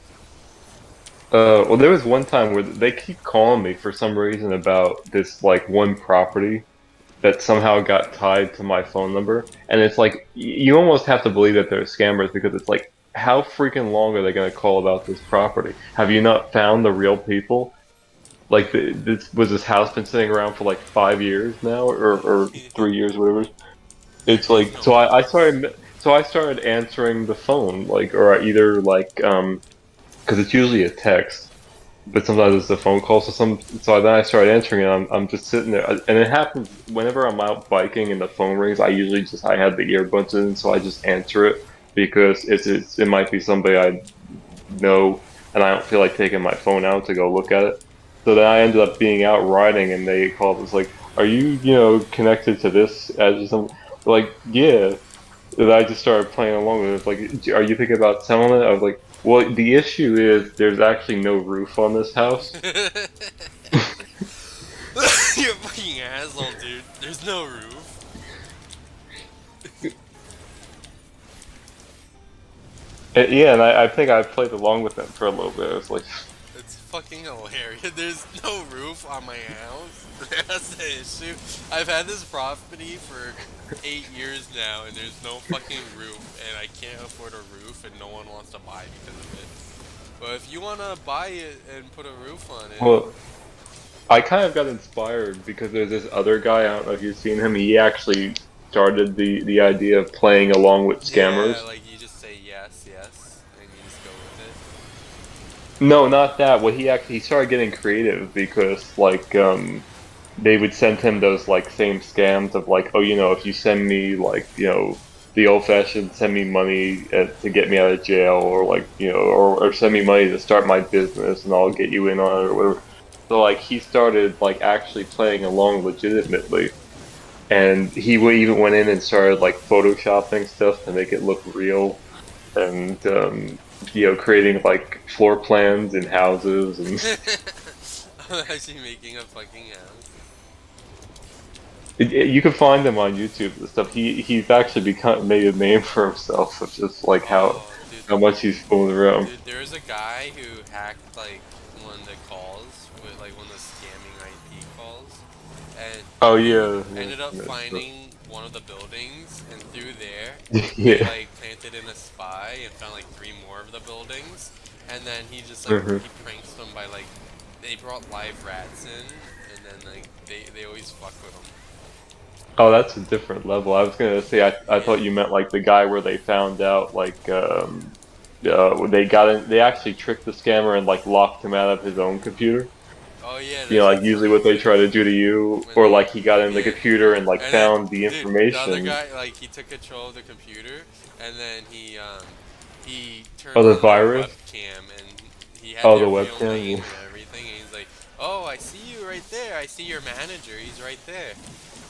S2: Well, there was one time where they keep calling me for some reason about this like one property that somehow got tied to my phone number, and it's like you almost have to believe that they're scammers because it's like, how freaking long are they gonna call about this property? Have you not found the real people? Like, this house been sitting around for like 5 years now, or 3 years, whatever. It's
S1: There's
S2: like,
S1: no
S2: so
S1: way.
S2: I started answering the phone, like, or I either like, because it's usually a text, but sometimes it's a phone call. So then I started answering it. I'm just sitting there, and it happens whenever I'm out biking and the phone rings. I have the earbuds in, so I just answer it because it might be somebody I know, and I don't feel like taking my phone out to go look at it. So then I ended up being out riding, and they called us like, "Are you, connected to this?" As some like, yeah. And I just started playing along with it. Like, are you thinking about selling it? I was like, well, the issue is there's actually no roof on this house.
S1: You're a fucking asshole, dude. There's no roof.
S2: Yeah, and I think I played along with them for a little bit. I was like,
S1: It's fucking hilarious. There's no roof on my house. That's the issue. I've had this property for 8 years now, and there's no fucking roof, and I can't afford a roof, and no one wants to buy because of it. But if you wanna buy it and put a roof on it,
S2: Well, I kind of got inspired because there's this other guy. I don't know if you've seen him. He actually started the idea of playing along with
S1: yeah,
S2: scammers.
S1: like you just say yes, yes, and you just go with
S2: No, not that. Well, he started getting creative because they would send him those like same scams of like, oh, if you send me like, the old-fashioned send me money to get me out of jail, or like, or send me money to start my business and I'll get you in on it or whatever. So like he started like actually playing along legitimately, and even went in and started like photoshopping stuff to make it look real, and creating like floor plans in houses and
S1: it. I'm actually making a fucking house.
S2: you can find him on YouTube and stuff. He's actually made a name for himself of just like
S1: Oh,
S2: how much he's fooling around.
S1: dude, there's a guy who hacked like one of the calls with like one of the scamming IP calls, and
S2: Oh
S1: he
S2: yeah,
S1: ended up
S2: yeah,
S1: finding one of the buildings, and through there, he
S2: yeah.
S1: like planted in a spy and found like 3 more of the buildings, and then he just like
S2: Mhm.
S1: he pranks them by like they brought live rats in, and then like they always fuck with them.
S2: Oh, that's a different level. I was gonna say I
S1: Yeah.
S2: thought you meant like the guy where they found out like they actually tricked the scammer and like locked him out of his own computer.
S1: Oh yeah,
S2: You
S1: that
S2: know, like
S1: shit's
S2: usually what they
S1: crazy.
S2: try to do to you,
S1: When
S2: or
S1: they,
S2: like he got in the
S1: yeah,
S2: computer and like
S1: and then,
S2: found the
S1: dude, the other
S2: information.
S1: guy, like, he took control of the computer, and then he
S2: Oh,
S1: turned
S2: the
S1: on the
S2: virus.
S1: webcam, and he had
S2: Oh, the
S1: their real name
S2: webcam.
S1: and everything, and he's like, "Oh, I see you right there. I see your manager. He's right there,"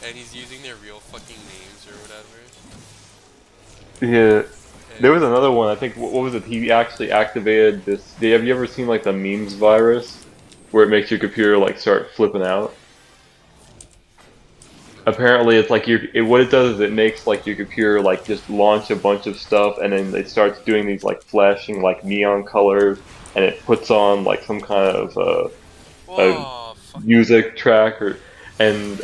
S1: and he's using their real fucking names or whatever,
S2: Yeah,
S1: and
S2: there was
S1: he's
S2: another one. I think what was it? He actually activated this. Have you ever seen like the memes virus, where it makes your computer like start flipping out? Apparently, it's like what it does is it makes like your computer like just launch a bunch of stuff, and then it starts doing these like flashing like neon colors, and it puts on like some kind of a
S1: whoa, fucking
S2: music track, and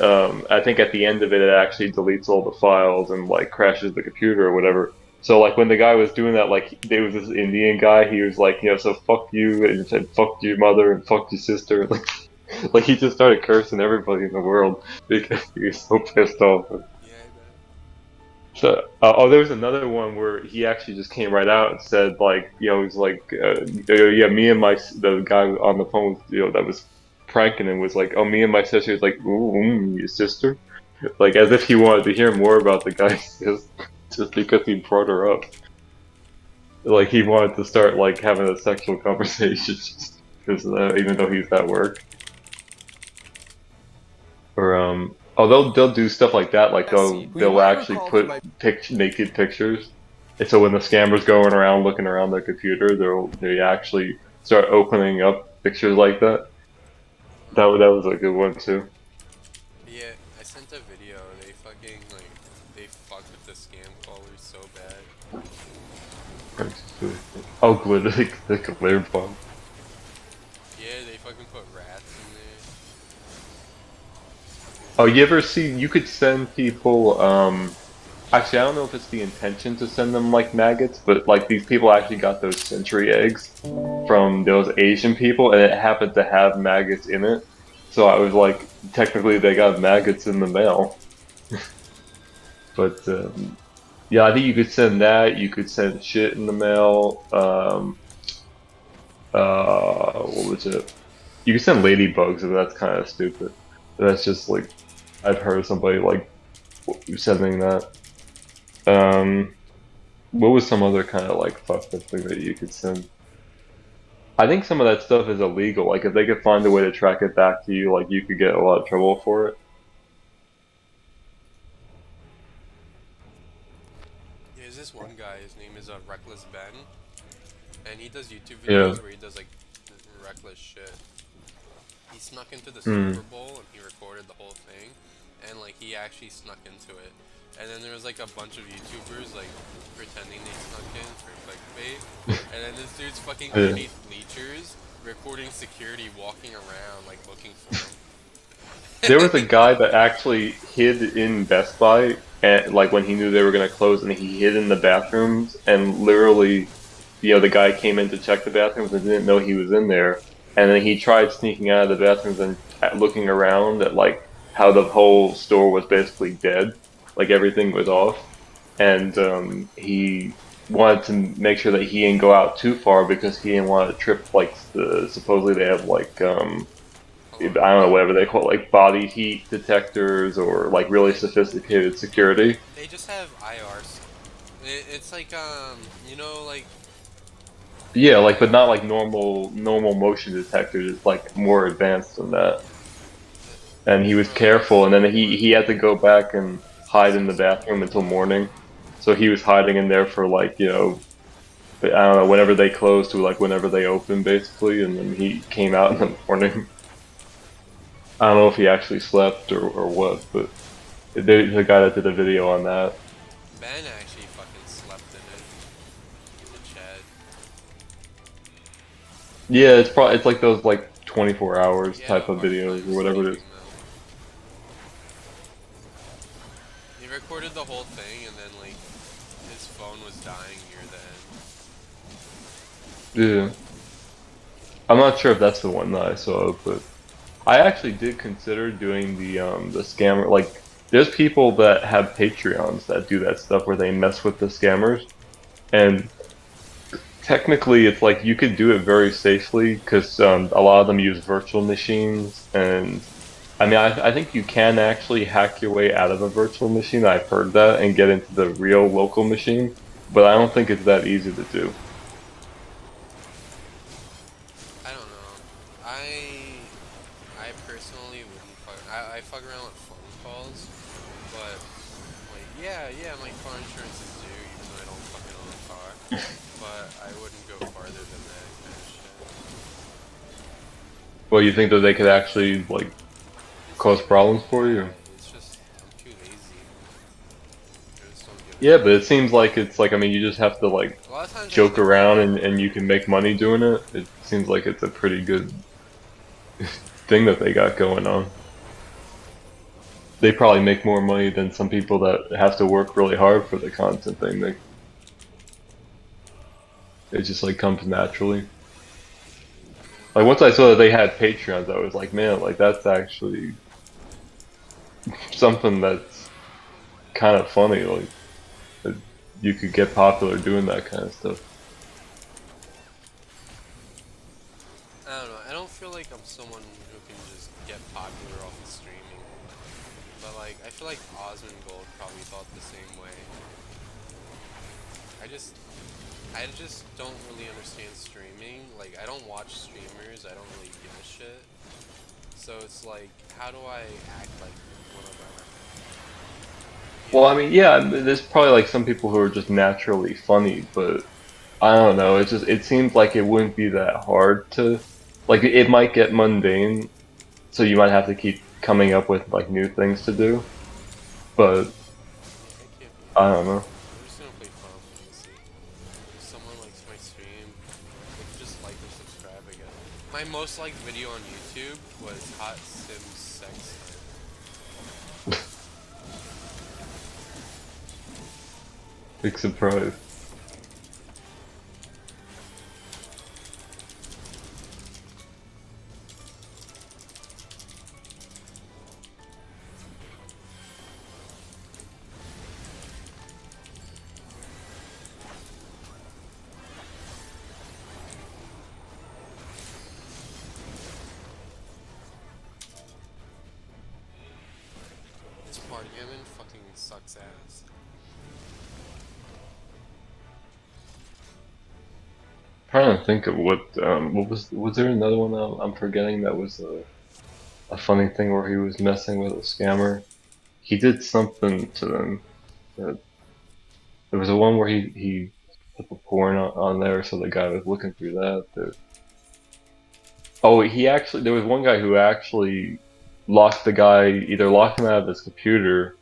S2: I think at the end of it, it actually deletes all the files and like crashes the computer or whatever. So like when the guy was doing that, like there was this Indian guy, he was like, so fuck you, and said fuck your mother and fuck your sister, like he just started cursing everybody in the world because he was so pissed off.
S1: yeah, I bet.
S2: So, there was another one where he actually just came right out and said, like, he's like, yeah, me and the guy on the phone, that was pranking him was like, oh, me and my sister. He's like, ooh, your sister, like as if he wanted to hear more about the guy just because he brought her up, like he wanted to start like having a sexual conversation, just because even though he's at work. Or they'll do stuff like that. Like
S1: Bessie, who you
S2: they'll
S1: might
S2: actually
S1: recall from
S2: put
S1: my
S2: naked pictures. And so when the scammer's going around looking around their computer, they actually start opening up pictures like that. That was a good one too.
S1: yeah, I sent a video. They fucking like they fucked with the scam callers so bad.
S2: Oh, glitter, the glitter bomb.
S1: Yeah, they fucking put rats in there.
S2: Oh, you ever see? You could send people. Actually, I don't know if it's the intention to send them like maggots, but like these people actually got those century eggs from those Asian people, and it happened to have maggots in it. So I was like, technically, they got maggots in the mail. But yeah, I think you could send that. You could send shit in the mail. What was it? You could send ladybugs, and that's kind of stupid. That's just like I've heard of somebody like sending that. Um, what was some other kind of like fucked up thing that you could send? I think some of that stuff is illegal. Like if they could find a way to track it back to you, like you could get a lot of trouble for it.
S1: There's this one guy. His name is Reckless Ben, and he does YouTube
S2: Yeah.
S1: videos where he does like reckless shit. He snuck into the
S2: Hmm.
S1: Super Bowl and he recorded the whole thing, and like he actually snuck into it. And then there was like a bunch of YouTubers like pretending they snuck in for clickbait, and then this dude's fucking
S2: Yeah.
S1: underneath bleachers recording security walking around like looking for
S2: There was a
S1: him.
S2: guy that actually hid in Best Buy, and like when he knew they were gonna close, and he hid in the bathrooms, and literally, the guy came in to check the bathrooms and didn't know he was in there, and then he tried sneaking out of the bathrooms and looking around at like how the whole store was basically dead, like everything was off, and he wanted to make sure that he didn't go out too far because he didn't want to trip like supposedly they have like I
S1: Alarm.
S2: don't know, whatever they call it, like body heat detectors or like really sophisticated security.
S1: They just have IRs. It's like like
S2: Yeah, like but not like normal motion detectors. It's like more advanced than that. And he was
S1: bro, like
S2: careful, and then
S1: what?
S2: he had to go back and
S1: Is
S2: hide
S1: this
S2: in the
S1: supposed to be
S2: bathroom until
S1: recorded?
S2: morning. So he was hiding in there for like I don't know, whenever they closed to like whenever they opened basically, and then he came out in the morning. I don't know if he actually slept or what, but there's a guy that did a video on that.
S1: Ben actually fucking slept in it. The Chad.
S2: Yeah, it's like those like 24 hours
S1: Yeah,
S2: type of
S1: hard
S2: videos
S1: time
S2: or whatever it
S1: sleeping
S2: is.
S1: though. He recorded the whole thing and then like his phone was dying near the end.
S2: Yeah. I'm not sure if that's the one that I saw, but I actually did consider doing the scammer like there's people that have Patreons that do that stuff where they mess with the scammers and technically it's like you could do it very safely because a lot of them use virtual machines and I mean I think you can actually hack your way out of a virtual machine. I've heard that and get into the real local machine, but I don't think it's that easy to do.
S1: I don't know. I personally wouldn't fuck. I fuck around with phone calls, but like yeah, my car insurance is due even though I don't fucking own a car. But I wouldn't go farther than that kind of shit.
S2: Well, you think that they could actually like
S1: It's not
S2: cause
S1: even
S2: problems for you?
S1: that. It's just I'm too lazy. I just don't give a
S2: Yeah, but
S1: shit.
S2: it seems like it's like I mean you just have to like
S1: A lot of times I
S2: joke
S1: end up
S2: around
S1: lying.
S2: and you can make money doing it. It seems like it's a pretty good thing that they got going on. They probably make more money than some people that have to work really hard for the content they make. It just like comes naturally. Like once I saw that they had Patreons, I was like, man, like that's actually something that's kind of funny. Like that you could get popular doing that kind of stuff.
S1: I don't know. I don't feel like I'm someone who can just get popular off of streaming. But like, I feel like Gold probably thought the same way. I just, I just don't really understand streaming. Like, I don't watch streamers. I don't really give a shit. So it's like, how do I act like one of them? You
S2: Well, I
S1: know?
S2: mean, yeah, there's probably like some people who are just naturally funny, but I don't know. It seems like it wouldn't be that hard to like it might get mundane, so you might have to keep coming up with like new things to do. But
S1: I can't be
S2: I don't
S1: bothered.
S2: know.
S1: I'm just gonna play Final Fantasy. If someone likes my stream, they can just like or subscribe, I guess. My most liked video on YouTube was Hot Sims Sex Time.
S2: Big surprise.
S1: This party I'm in fucking sucks ass.
S2: Trying to think of what was there another one I'm forgetting that was a funny thing where he was messing with a scammer. He did something to them. That, there was a one where he put the porn on there, so the guy was looking through that. Oh, he actually there was one guy who actually locked the guy either locked him out of his computer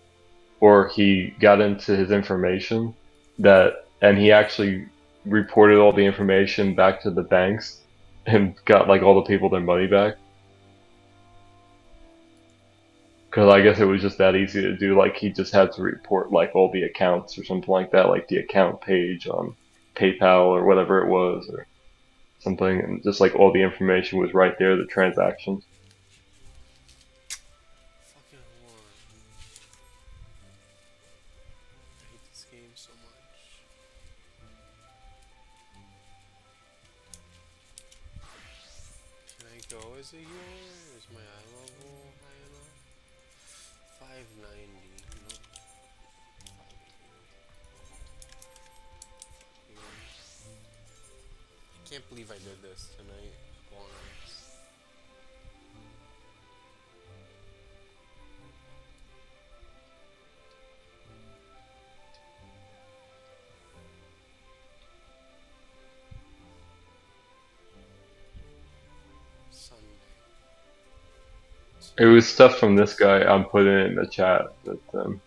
S2: or he got into his information that and he actually reported all the information back to the banks and got like all the people their money back. Because I guess it was just that easy to do. Like he just had to report like all the accounts or something like that, like the account page on PayPal or whatever it was or something, and just like all the information was right there, the transactions.
S1: Fucking horror. I hate this game so much. Can I go as a healer? Is my eye level high enough? 590. Nope. 580. I can't believe I did this tonight. Once. Sunday.
S2: It was stuff from this guy. I'm putting it in the chat. But
S1: The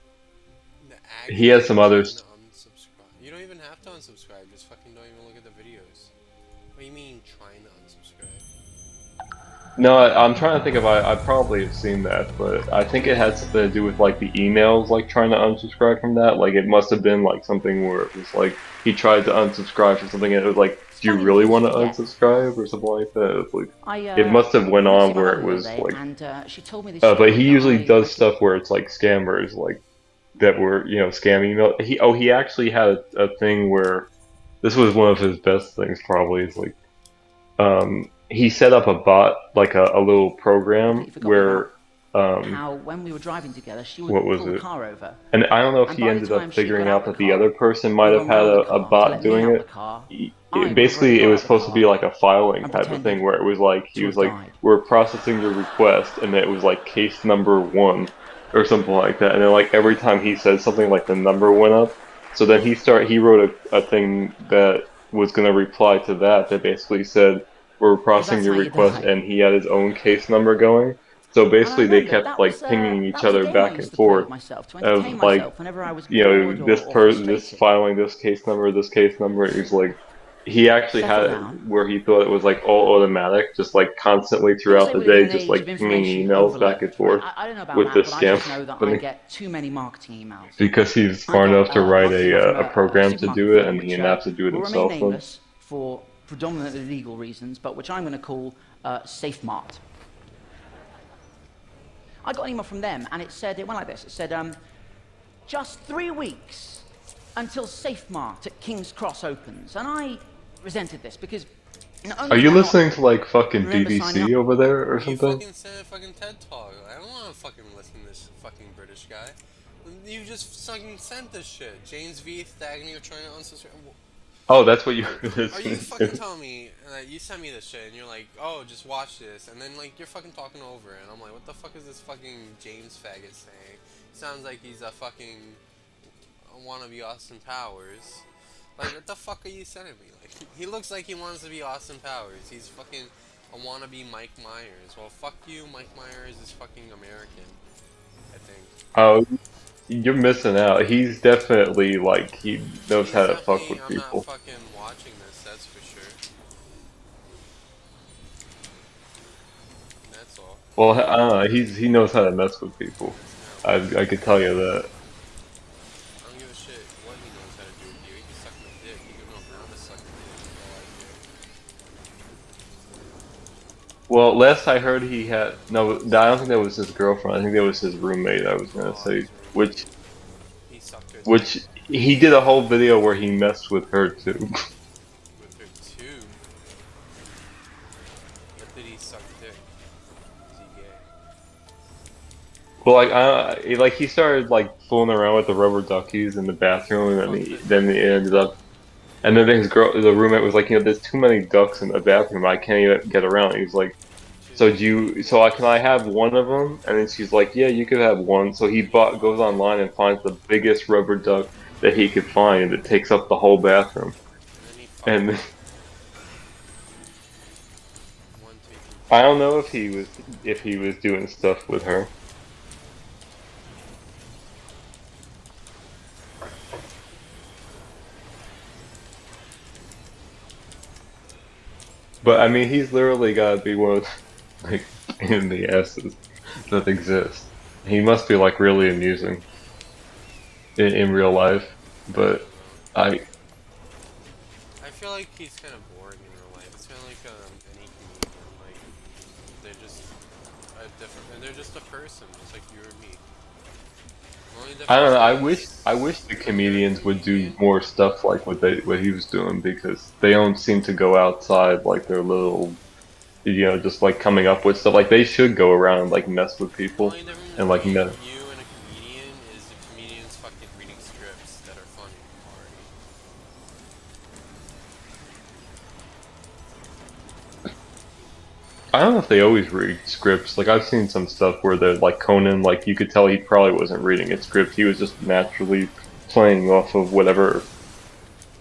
S2: he
S1: agony
S2: has
S1: of
S2: some
S1: trying to
S2: others.
S1: unsubscribe. You don't even have to unsubscribe. Just fucking don't even look at the videos. What do you mean trying to unsubscribe?
S2: No, I'm trying to think if I probably have seen that, but I think it had something to do with like the emails, like trying to unsubscribe from that. Like it must have been like something where it was like he tried to unsubscribe from something and it was like,
S3: It's
S2: do you
S3: funny
S2: really
S3: because
S2: want
S3: you
S2: to
S3: forget.
S2: unsubscribe or something like that? It was like it
S3: I
S2: must have went
S3: went to see
S2: on
S3: my
S2: where
S3: mum
S2: it
S3: the other
S2: was
S3: day,
S2: like,
S3: and she told me this
S2: but
S3: story
S2: he
S3: that
S2: usually
S3: I
S2: does
S3: could.
S2: stuff where it's like scammers, like that were scam email. He actually had a thing where this was one of his best things probably. Is like he set up a bot, like a little program
S3: Completely forgot all
S2: where
S3: about
S2: um,
S3: how when we were driving together, she would
S2: what was
S3: pull the
S2: it?
S3: car over,
S2: And I don't know if
S3: and
S2: he
S3: by the
S2: ended
S3: time
S2: up
S3: she got
S2: figuring
S3: out
S2: out
S3: the
S2: that the
S3: car
S2: other person
S3: or
S2: might have
S3: gone
S2: had
S3: round the
S2: a
S3: car to
S2: bot
S3: let me
S2: doing
S3: out the
S2: it.
S3: car, I, whenever I
S2: Basically, it
S3: got
S2: was
S3: out the
S2: supposed to be
S3: car
S2: like a filing
S3: and
S2: type of thing
S3: pretended
S2: where it was like he
S3: to
S2: was
S3: have
S2: like,
S3: died.
S2: "We're processing your request," and then it was like case number one or something like that. And then like every time he said something, like the number went up. So then he wrote a thing that was gonna reply to that basically said, "We're
S3: Because
S2: processing
S3: that's
S2: your
S3: how you
S2: request,"
S3: die.
S2: and he had his own case number going. So
S3: And I
S2: basically, they
S3: remembered
S2: kept like pinging each
S3: that was a
S2: other
S3: game I
S2: back and
S3: used to play
S2: forth
S3: with myself to entertain
S2: of like,
S3: myself whenever I was bored or
S2: this
S3: frustrated.
S2: filing, this case number. It was like he actually
S3: Settle
S2: had it
S3: down.
S2: where he thought it was like all automatic, just like constantly
S3: People
S2: throughout
S3: say
S2: the
S3: we live in
S2: day,
S3: an
S2: just
S3: age of
S2: like pinging
S3: information
S2: emails back and
S3: overload.
S2: forth
S3: I don't know about
S2: with
S3: that,
S2: this
S3: but I
S2: scam
S3: just know that I
S2: company
S3: get too many marketing emails.
S2: because he's
S3: I
S2: smart
S3: got
S2: enough to
S3: a
S2: write
S3: marketing email from
S2: a
S3: a
S2: program to
S3: supermarket
S2: do it,
S3: firm,
S2: and he
S3: which
S2: didn't have to do it
S3: will remain
S2: himself. Then
S3: nameless for predominantly legal reasons, but which I'm going to call SafeMart. I got an email from them, and it went like this. It said, just 3 weeks until SafeMart at King's Cross opens. And I resented this because not
S2: are
S3: only
S2: you
S3: did I not
S2: listening to like fucking
S3: remember signing up.
S2: BBC over there or
S1: You
S2: something?
S1: fucking sent a fucking TED talk. I don't want to fucking listen to this fucking British guy. You just fucking sent this shit. James V. Thagny, you're trying to unsubscribe.
S2: Oh, that's what you were
S1: Are you
S2: listening
S1: fucking
S2: to.
S1: telling me that you sent me this shit and you're like, oh, just watch this, and then like you're fucking talking over it, and I'm like, what the fuck is this fucking James faggot saying? Sounds like he's a fucking wannabe Austin Powers. Like, what the fuck are you sending me? Like, he looks like he wants to be Austin Powers. He's fucking a wannabe Mike Myers. Well, fuck you, Mike Myers is fucking American, I think.
S2: Oh, you're missing out. He's definitely like he knows
S1: He's
S2: how to fuck
S1: definitely,
S2: with
S1: I'm not
S2: people.
S1: fucking watching this, that's for sure. That's all.
S2: Well, I don't know. He knows how to mess with people.
S1: No,
S2: I could tell you that.
S1: I don't give a shit what he knows how to do with you. He can suck my dick. He can know how to suck my dick. That's all I care.
S2: Well, last I heard, he had no. I don't think that was his girlfriend. I think that was his roommate. I was gonna
S1: Oh,
S2: say,
S1: his roommate.
S2: which
S1: He sucked her dick
S2: which he did a whole video where he messed with her too.
S1: with her too. What did he suck dick? Is he gay?
S2: Well, like he started like fooling around with the rubber duckies in the bathroom, and
S1: Fuck the
S2: then he
S1: ducky.
S2: ended up. And then the roommate was like, there's too many ducks in the bathroom. I can't even get around. He's like, so
S1: She's
S2: do
S1: like,
S2: you? So can I have one of them? And then she's like, yeah, you could have one. So he goes online and finds the biggest rubber duck that he could find, and it takes up the whole bathroom.
S1: and then he fucked
S2: And
S1: her. 1, 2, 3, 4.
S2: I don't know if he was doing stuff with her. But I mean, he's literally got to be one of like in the asses that exist. He must be like really amusing in real life.
S1: I don't
S2: But
S1: know.
S2: I
S1: I feel like he's kind of boring in real life. It's kind of like any comedian. Like they're just a different, and they're just a person, just like you or me. The only
S2: I don't
S1: difference
S2: know. I
S1: is
S2: wish the
S1: when you're a
S2: comedians would do
S1: comedian.
S2: more stuff like what he was doing because they don't seem to go outside like their little just like coming up with stuff. Like they should go around and like mess with
S1: The
S2: people
S1: only difference
S2: and like
S1: between
S2: mess.
S1: you and a comedian is the comedian's fucking reading scripts that are funny already.
S2: I don't know if they always read scripts. Like I've seen some stuff where they're like Conan, like you could tell he probably wasn't reading a script. He was just naturally playing off of whatever.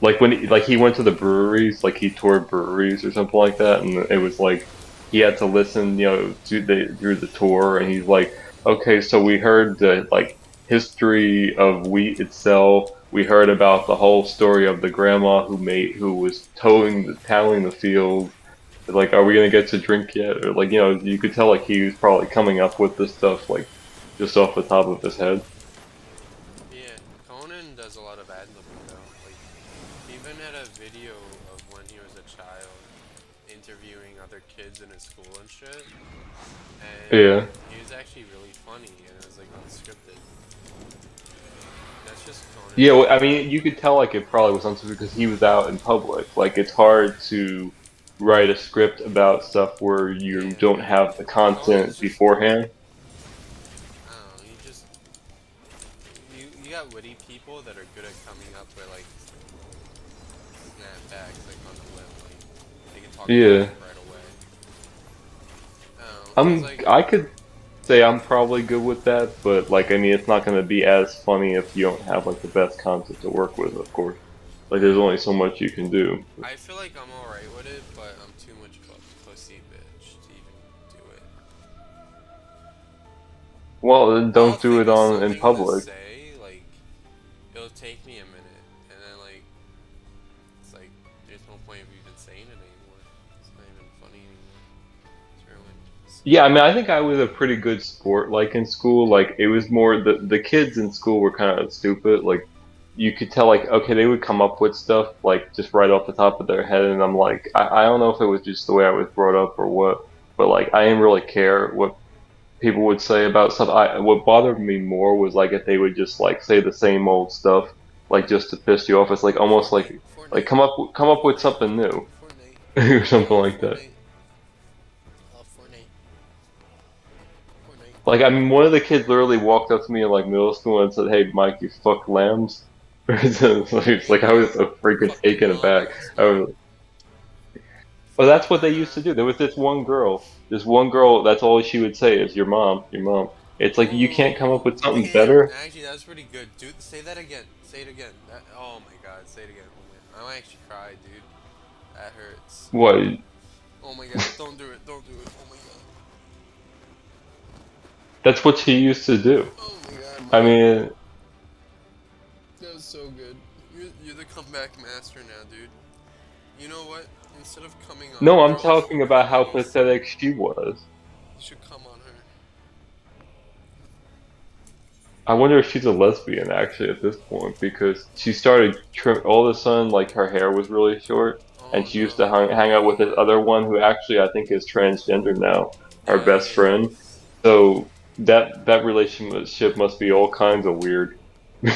S2: Like when like he went to the breweries, like he toured breweries or something like that, and it was like he had to listen, through the tour, and he's like, okay, so we heard the like history of wheat itself. We heard about the whole story of the grandma who was towing the field. Like, are we gonna get to drink yet? Or like, you could tell like he was probably coming up with this stuff like just off the top of his head.
S1: Yeah, Conan does a lot of ad-libbing though. Like, he even had a video of when he was a child interviewing other kids in his school and shit. And
S2: Yeah.
S1: he was actually really funny and it was like unscripted. That's just Conan
S2: Yeah, well,
S1: being
S2: I mean, you
S1: Conan.
S2: could tell like it probably was unscripted because he was out in public. Like it's hard to write a script about stuff where you
S1: Yeah,
S2: don't
S1: but
S2: have the
S1: Conan's
S2: content
S1: just,
S2: beforehand.
S1: I don't know, you got witty people that are good at coming up with like snapbacks like on the lip, like they can talk about
S2: Yeah,
S1: it right away. I don't know, cause like
S2: I could say I'm probably good with that, but like I mean, it's not gonna be as funny if you don't have like the best content to work with, of course. Like there's only so much you can do.
S1: I feel like I'm alright with it, but I'm too much of a pussy bitch to even do it.
S2: Well, then
S1: I'll
S2: don't do
S1: think
S2: it
S1: of
S2: on in
S1: something to
S2: public.
S1: say, like it'll take me a minute, and then like it's like there's no point of even saying it anymore. It's not even funny anymore. It's ruined.
S2: Yeah, I mean, I think I was a pretty good sport, like in school. Like it was more the kids in school were kind of stupid. Like you could tell, like okay, they would come up with stuff like just right off the top of their head, and I'm like, I don't know if it was just the way I was brought up or what, but like I didn't really care what people would say about stuff. What bothered me more was like if they would just like say the same old stuff, like just to piss you off. It's like almost
S1: Fortnite,
S2: like
S1: Fortnite,
S2: come up with
S1: Fortnite,
S2: something new
S1: Fortnite.
S2: or
S1: I
S2: something
S1: love
S2: like that.
S1: Fortnite. I love Fortnite. Fortnite.
S2: Like, I mean, one of the kids literally walked up to me in like middle school and said, "Hey, Mike, you fuck lambs." It's like I was so freaking
S1: Fuck your
S2: taken
S1: mom, I
S2: aback.
S1: guess
S2: I
S1: not.
S2: was, well,
S1: Fuck
S2: that's
S1: your
S2: what they used to do. There was this one girl. This one girl. That's all she would say is, "Your mom, your mom." It's like you can't come up
S1: Oh,
S2: with something
S1: damn.
S2: better.
S1: Actually, that was pretty good. Dude, say that again. Say it again. Oh my god, say it again. Oh my, I might actually cry, dude. That hurts.
S2: What?
S1: Oh my god, don't do it. Don't do it. Oh my god.
S2: That's what she used to do.
S1: Oh my god,
S2: I
S1: Mike.
S2: mean,
S1: That was so good. You're the comeback master now, dude. You know what? Instead of coming on
S2: no, I'm
S1: girls,
S2: talking about how
S1: you
S2: pathetic she was.
S1: should come on her.
S2: I wonder if she's a lesbian actually at this point because she started all of a sudden like her hair was really short
S1: Oh
S2: and she used to
S1: no.
S2: hang out with this other one who actually I think is transgender now, our best friend.
S1: Yikes.
S2: So that relationship must be all kinds of weird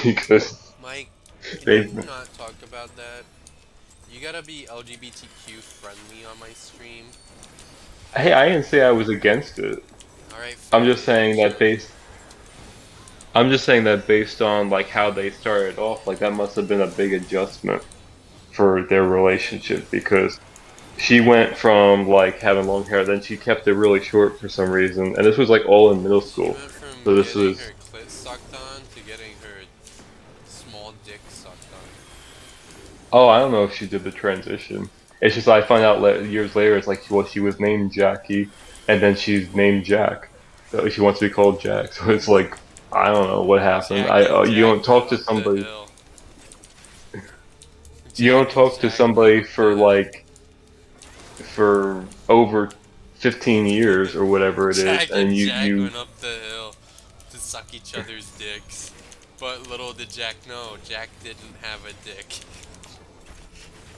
S2: because
S1: Mike, can
S2: they
S1: you not talk about that? You gotta be LGBTQ friendly on my stream.
S2: hey, I didn't say I was against it.
S1: Alright,
S2: I'm
S1: fine,
S2: just saying that
S1: actually.
S2: based on like how they started off, like that must have been a big adjustment for their
S1: Yeah.
S2: relationship because she went from like having long hair, then she kept it really short for some reason, and this was like all in middle
S1: She
S2: school.
S1: went from
S2: So this
S1: getting
S2: was,
S1: her clit sucked on to getting her small dick sucked on.
S2: oh, I don't know if she did the transition. It's just I find out years later, it's like, well, she was named Jackie, and then she's named Jack. So she wants to be called Jack. So it's like, I don't know what happened.
S1: Jack and
S2: You
S1: Jack
S2: don't
S1: went
S2: talk to
S1: up the
S2: somebody,
S1: hill.
S2: you don't
S1: Jack and
S2: talk to
S1: Jack went
S2: somebody
S1: up
S2: for
S1: the hill.
S2: like for over 15 years or whatever it is,
S1: Jack
S2: and
S1: and
S2: you
S1: Jack
S2: you
S1: went up the hill to suck each other's dicks. But little did Jack know, Jack didn't have a dick.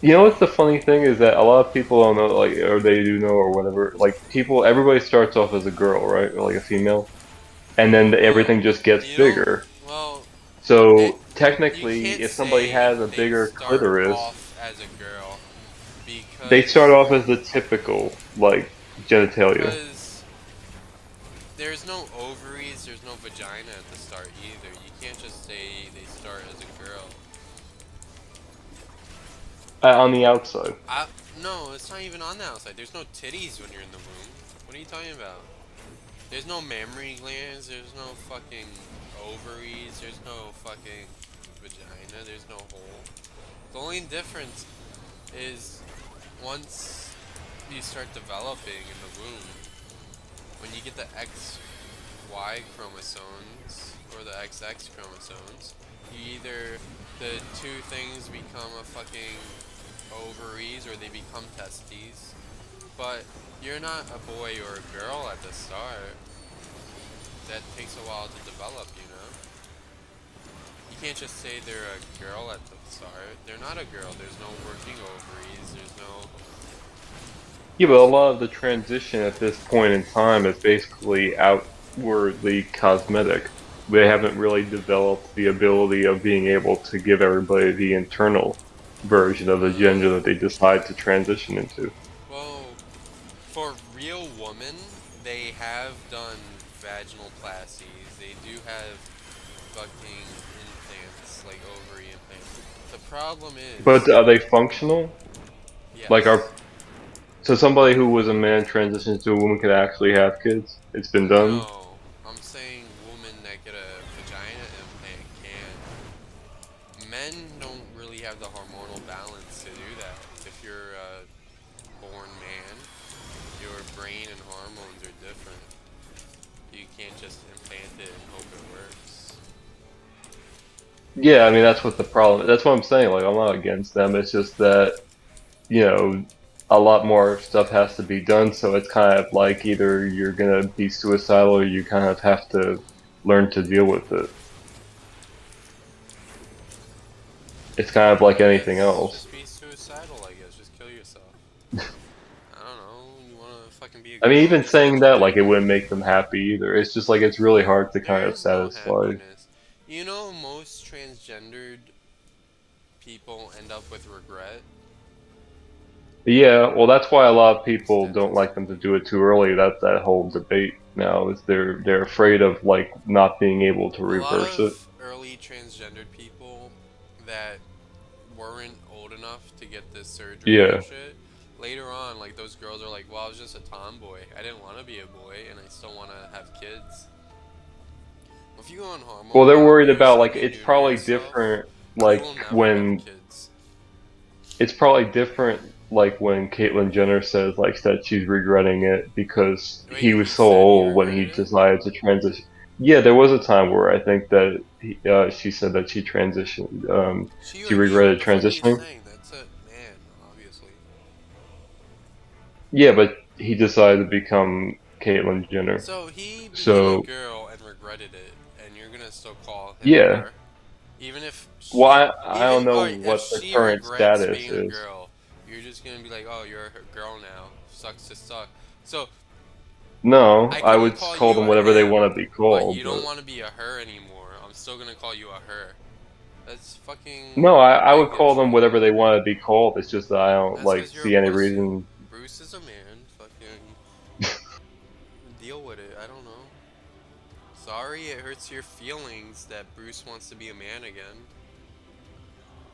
S2: you know what's the funny thing is that a lot of people don't know, like, or they do know or whatever. Like people, everybody starts off as a girl, right, or like a female, and then
S1: Well,
S2: everything just gets
S1: you don't.
S2: bigger.
S1: Well, it.
S2: So
S1: You
S2: technically,
S1: can't
S2: if somebody
S1: say
S2: has a
S1: they
S2: bigger
S1: start
S2: clitoris,
S1: off as a girl
S2: they start
S1: because
S2: off as the typical like genitalia.
S1: because there's no ovaries, there's no vagina at the start either. You can't just say they start as a girl.
S2: On the outside.
S1: I no, it's not even on the outside. There's no titties when you're in the womb. What are you talking about? There's no mammary glands. There's no fucking ovaries. There's no fucking vagina. There's no hole. The only difference is once you start developing in the womb, when you get the XY chromosomes or the XX chromosomes, you either the two things become a fucking ovaries or they become testes. But you're not a boy or a girl at the start. That takes a while to develop, you know? You can't just say they're a girl at the start. They're not a girl. There's no working ovaries. There's no...
S2: Yeah, but a lot of the transition at this point in time is basically outwardly cosmetic. They haven't really developed the ability of being able to give everybody the internal version of the gender that they decide to transition into.
S1: Well, for real women, they have done vaginal plasties. They do have fucking implants, like ovary implants. The problem is...
S2: But are they functional? Like,
S1: Yes.
S2: so somebody who was a man transitions to a woman could actually have kids? It's been done?
S1: No, I'm saying women that get a vagina implant can. Men don't really have the hormonal balance to do that. If you're a born man, your brain and hormones are different. You can't just implant it and hope it works.
S2: Yeah, I mean, that's what the problem is. That's what I'm saying. Like, I'm not against them. It's just that, a lot more stuff has to be done. So it's kind of like either you're going to be suicidal or you kind of have to learn to deal with it. It's kind of like anything else.
S1: Just be suicidal, I guess. Just kill yourself. I don't know. You wanna fucking be a
S2: I
S1: girl?
S2: mean, even
S1: Just get
S2: saying
S1: your
S2: that, like,
S1: dick.
S2: it wouldn't make them happy either. It's just like, it's really hard to kind
S1: There
S2: of
S1: is no
S2: satisfy.
S1: happiness. You know, most transgendered people end up with regret.
S2: Yeah, well, that's why a lot of people don't like them to
S1: Statistically.
S2: do it too early. That's that whole debate now is they're afraid of like not being able to
S1: A lot
S2: reverse it.
S1: of early transgendered people that weren't old enough to get this surgery
S2: Yeah.
S1: and shit, later on, like, those girls are like, well, I was just a tomboy. I didn't want to be a boy, and I still want to have kids. If you go on
S2: Well,
S1: hormone
S2: they're worried
S1: therapy or
S2: about like
S1: something,
S2: it's
S1: neuter
S2: probably
S1: yourself,
S2: different
S1: you
S2: like
S1: will never
S2: when
S1: have kids.
S2: it's probably different like when Caitlyn Jenner says like that she's regretting it because
S1: Wait,
S2: he
S1: he
S2: was so
S1: said he
S2: old when he
S1: regretted it?
S2: decided to transition. Yeah, there was a time where I think that she said that she transitioned.
S1: She
S2: She
S1: or he? What
S2: regretted
S1: the fuck are you
S2: transitioning.
S1: saying? That's a man, obviously.
S2: Yeah, but he decided to become Caitlyn Jenner.
S1: So he became a
S2: So
S1: girl and regretted it, and you're gonna still call him
S2: yeah.
S1: her, even if
S2: Well,
S1: she,
S2: I don't know
S1: or if
S2: what the
S1: she
S2: current
S1: regrets
S2: status
S1: being a
S2: is.
S1: girl, you're just gonna be like, oh, you're a girl now. Sucks to suck. So
S2: No,
S1: I
S2: I
S1: couldn't
S2: would
S1: call
S2: call
S1: you
S2: them
S1: a
S2: whatever they
S1: him,
S2: want to be
S1: but
S2: called,
S1: you don't
S2: but
S1: want to be a her anymore. I'm still gonna call you a her. That's fucking
S2: no, I would call them
S1: bigotry.
S2: whatever they want to be called. It's just that I don't
S1: That's
S2: like
S1: because you're a
S2: see any
S1: pussy.
S2: reason.
S1: Bruce is a man. Fucking deal with it. I don't know. Sorry, it hurts your feelings that Bruce wants to be a man again.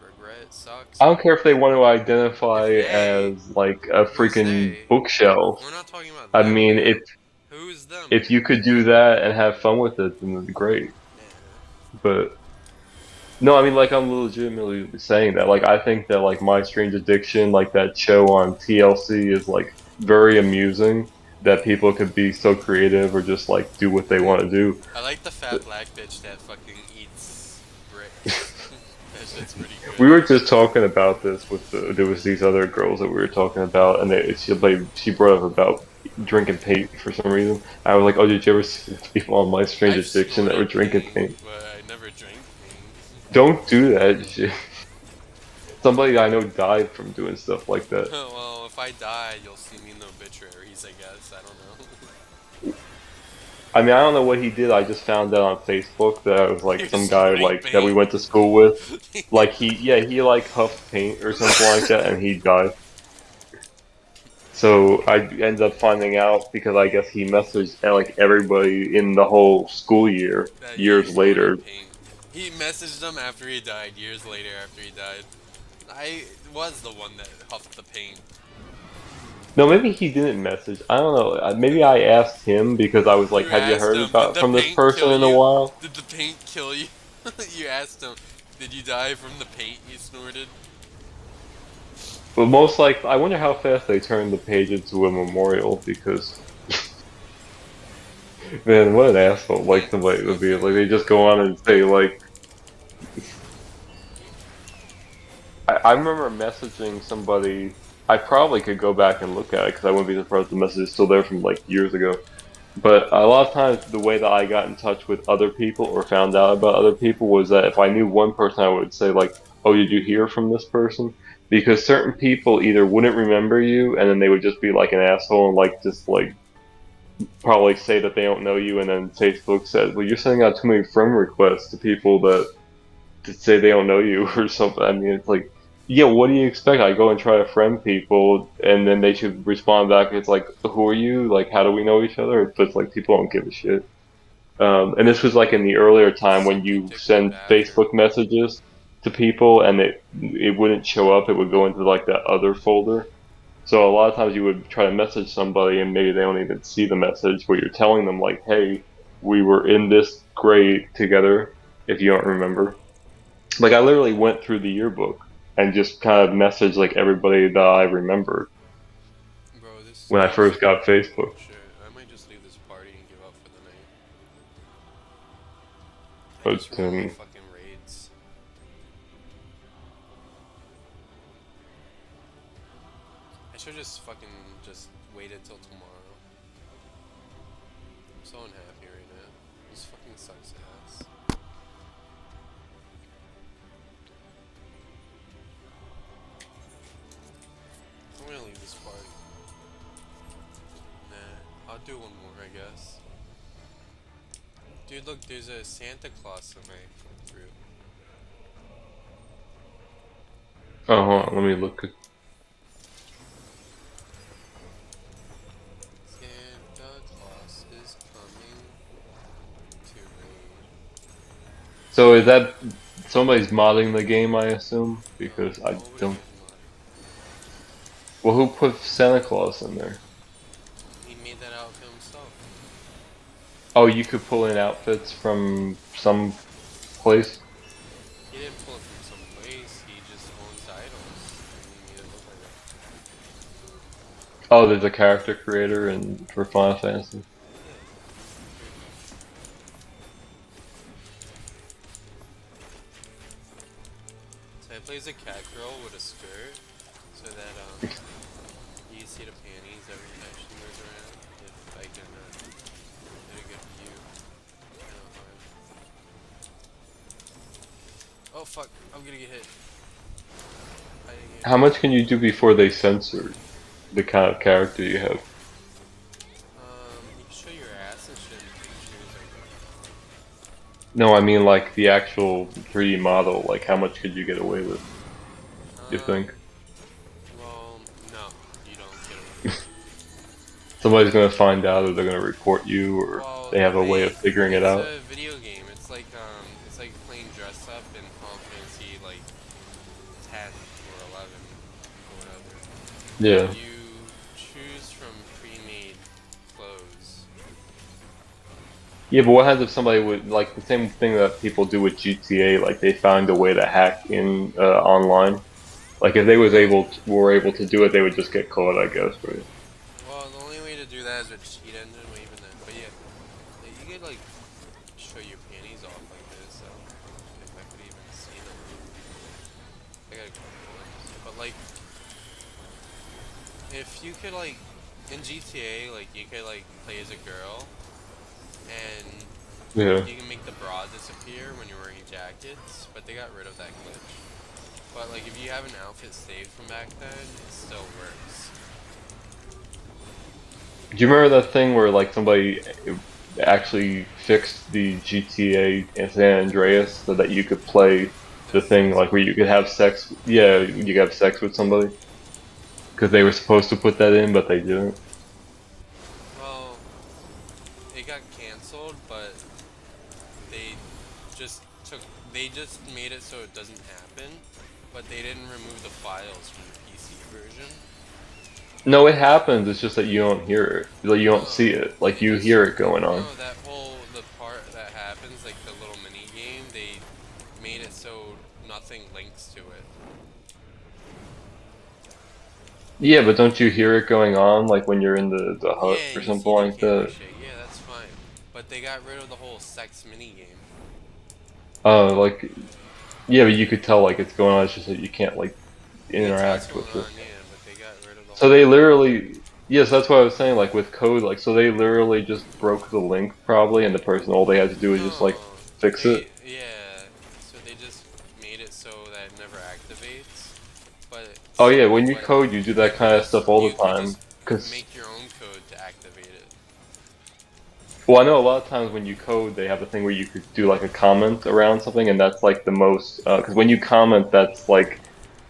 S1: Regret sucks,
S2: I don't
S1: man.
S2: care if they want to
S1: If
S2: identify
S1: they,
S2: as like a
S1: who's
S2: freaking
S1: they?
S2: bookshelf.
S1: We're not talking about
S2: I
S1: them,
S2: mean,
S1: man. Who's them?
S2: if you could do that and have fun with it, then it's great.
S1: Nah.
S2: But no, I mean, like I'm legitimately saying that. Like I think that like My Strange Addiction, like that show on TLC, is like very amusing. That people could be so creative or just like do what they want to do.
S1: I like the fat black bitch that fucking eats bricks. That shit's pretty
S2: We
S1: good.
S2: were just talking about this with there was these other girls that we were talking about, and she brought up about drinking paint for some reason. I was like, oh, did you ever see the people on My Strange
S1: I've
S2: Addiction that were
S1: snorted
S2: drinking
S1: paint,
S2: paint?
S1: but I never drank paint.
S2: Don't do that shit. Somebody I know died from doing stuff like that.
S1: Well, if I die, you'll see me in the obituaries, I guess. I don't know.
S2: I mean, I don't know what he did. I just found out on Facebook that it was
S1: He
S2: like
S1: was
S2: some guy
S1: spraying
S2: like that we
S1: paint.
S2: went to school with. Like he like huffed paint or something like that, and he died. So I ended up finding out because I guess he messaged like everybody in the whole school year
S1: That he
S2: years
S1: snorted
S2: later.
S1: paint. He messaged them after he died, years later after he died. I was the one that huffed the paint.
S2: No, maybe he didn't message. I don't know. Maybe I asked him because I was like,
S1: You
S2: "Have you
S1: asked
S2: heard
S1: him, did
S2: about
S1: the
S2: from this
S1: paint
S2: person
S1: kill
S2: in a
S1: you?
S2: while?"
S1: Did the paint kill you? You asked him, did you die from the paint you snorted?
S2: But most like, I wonder how fast they turned the page into a memorial because, man, what an asshole! Like somebody would be like, they just go on and say like, I remember messaging somebody. I probably could go back and look at it because I wouldn't be surprised the message is still there from like years ago. But a lot of times, the way that I got in touch with other people or found out about other people was that if I knew one person, I would say like, "Oh, did you hear from this person?" Because certain people either wouldn't remember you, and then they would just be like an asshole and like just like probably say that they don't know you, and then Facebook says, "Well, you're sending out too many friend requests to people that to say they don't know you or something." I mean, it's like, yeah, what do you expect? I go and try to friend people, and then they should respond back. It's like, who are you? Like, how do we know each other? But it's like people don't give a shit. And this was like in the earlier time when
S1: Some
S2: you
S1: people come
S2: send
S1: after.
S2: Facebook messages to people and it wouldn't show up. It would go into like that other folder. So a lot of times you would try to message somebody and maybe they don't even see the message where you're telling them like, hey, we were in this grade together, if you don't remember. Like I literally went through the yearbook and just kind of messaged like everybody that I remembered
S1: Bro, this
S2: when I
S1: game's
S2: first got Facebook.
S1: shit. I might just leave this party and give up for the night. I just
S2: But
S1: want my fucking raids. I should just fucking just waited till tomorrow. I'm so unhappy right now. This fucking sucks ass. I'm gonna leave this party. Nah, I'll do one more, I guess. Dude, look, there's a Santa Claus tonight coming through.
S2: oh, hold on, let me look.
S1: Santa Claus is coming to me.
S2: So is that somebody's modding the game, I assume? Because I
S1: Nobody
S2: don't.
S1: is mine.
S2: Well, who put Santa Claus in there?
S1: He made that out to himself.
S2: Oh, you could pull in outfits from some place.
S1: He didn't pull it from some place, he just owns idols. And he made it look like that.
S2: Oh, there's a character creator in for Final Fantasy.
S1: Yeah, pretty much. So he plays a cat girl with a skirt, so that you can see the panties every time she moves around. If I can get a good view. Kinda hard. Oh fuck, I'm gonna get hit. I didn't get
S2: How much can you do before they censor the kind of character you have?
S1: You can show your ass and shit in pictures, I think.
S2: No, I mean like the actual 3D model. Like, how much could you get away with? You think
S1: Well, no, you don't get away with
S2: somebody's gonna find out, or they're gonna report you,
S1: it.
S2: or
S1: Well,
S2: they have a way of figuring it
S1: it's
S2: out?
S1: a video game. It's like playing dress up in Final Fantasy like 10 or 11 or whatever.
S2: Yeah.
S1: You choose from pre-made clothes.
S2: Yeah, but what happens if somebody would like the same thing that people do with GTA? Like they found a way to hack in online. Like if they were able to do it, they would just get caught, I guess, right?
S1: Well, the only way to do that is with cheat engine, but even then. But yeah, you could like show your panties off like this, so if I could like, if you could, like, in GTA, like, you could, like, play as a girl, and
S2: Yeah.
S1: you can make the bra disappear when you're wearing jackets, but they got rid of that glitch. But, like, if you have an outfit saved from back then, it still works.
S2: Do you remember that thing where like somebody actually fixed the GTA in San Andreas so that you could play
S1: The
S2: the thing
S1: sex
S2: like where
S1: mode?
S2: you could have sex? Yeah, you could have sex with somebody because they were supposed to put that in, but they didn't.
S1: Well, it got canceled, but they just took, they just made it so it doesn't happen, but they didn't remove the files from the PC version.
S2: No, it happens. It's just that you don't hear it. Like you don't
S1: No,
S2: see it. Like
S1: they
S2: you
S1: just,
S2: hear it going on.
S1: no, the part that happens, like the little mini game, they made it so nothing links to it.
S2: Yeah, but don't you hear it going on like when you're in the hut
S1: Yeah,
S2: or
S1: you
S2: something
S1: see the
S2: like
S1: camera
S2: that?
S1: shake, yeah, that's fine. But they got rid of the whole sex mini game.
S2: Like yeah, but you could tell like it's going on. It's just that you can't like
S1: You can tell what's
S2: interact
S1: going
S2: with it.
S1: on, yeah, but they got rid of the
S2: So
S1: whole
S2: they
S1: thing.
S2: literally, yes, that's what I was saying. Like with code, like so they literally just broke the link probably, and the person all they had to do was just like
S1: No,
S2: fix it.
S1: yeah, so they just made it so that it never activates. But
S2: Oh
S1: some,
S2: yeah, when you
S1: but
S2: code, you do that kind of stuff all
S1: you
S2: the
S1: could
S2: time.
S1: just
S2: Cause
S1: make your own code to activate it.
S2: well, I know a lot of times when you code, they have a thing where you could do like a comment around something, and that's like the most. Because when you comment, that's like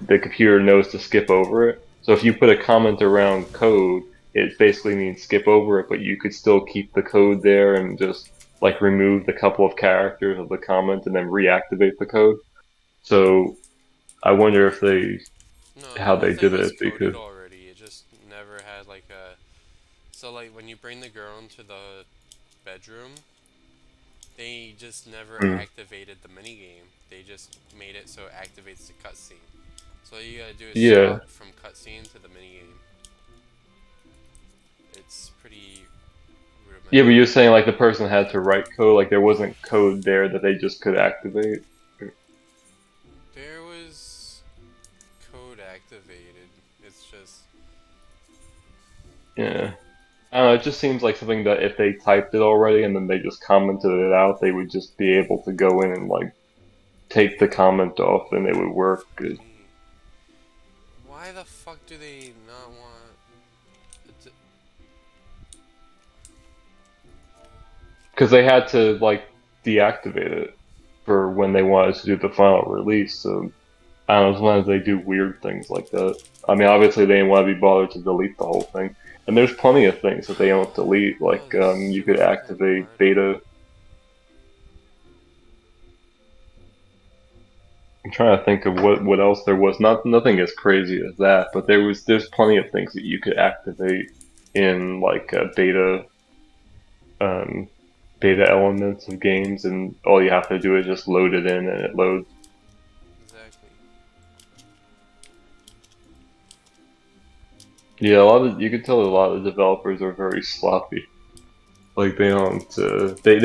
S2: the computer knows to skip over it. So if you put a comment around code, it basically means skip over it, but you could still keep the code there and just like remove the couple of characters of the comment and then reactivate the code. So I wonder if they
S1: No, the
S2: how
S1: whole
S2: they
S1: thing
S2: did
S1: was
S2: it
S1: coded
S2: because
S1: already. It just never had like a. So like when you bring the girl into the bedroom, they just never
S2: mm,
S1: activated the minigame. They just made it so it activates the cutscene. So all you gotta do is
S2: yeah.
S1: swap from cutscene to the minigame. It's pretty
S2: Yeah, but
S1: rudimentary.
S2: you're saying like the person had to write code, like there wasn't code there that they just could activate.
S1: There was code activated. It's just
S2: Yeah. I don't know, it just seems like something that if they typed it already and then they just commented it out, they would just be able to go in and like take the comment off and it would work good.
S1: me. Why the fuck do they not want? It
S2: Because they had to like deactivate it for when they wanted to do the final release. So I don't know, sometimes they do weird things like that. I mean, obviously they didn't want to be bothered to delete the whole thing. And there's plenty of things that they don't delete,
S1: oh,
S2: like
S1: this is
S2: you
S1: super
S2: could
S1: fucking
S2: activate
S1: hard.
S2: beta. I'm trying to think of what else there was. Nothing as crazy as that, but there's plenty of things that you could activate in like um, beta elements of games, and all you have to do is just load it in, and it loads.
S1: Exactly.
S2: Yeah, a lot of you can tell a lot of developers are very sloppy. Like they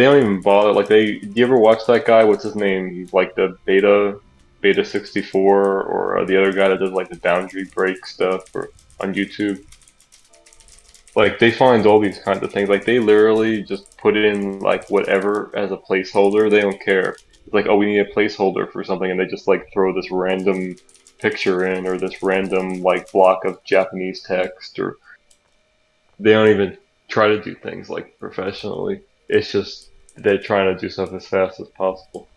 S2: don't even bother. Like do you ever watch that guy? What's his name? He's like the beta 64, or the other guy that does like the boundary break stuff or on YouTube. Like they find all these kinds of things. Like they literally just put in like whatever as a placeholder. They don't care. It's like, oh, we need a placeholder for something, and they just like throw this random picture in or this random like block of Japanese text, or they don't even try to do things like professionally. It's just they're trying to do stuff as fast as possible.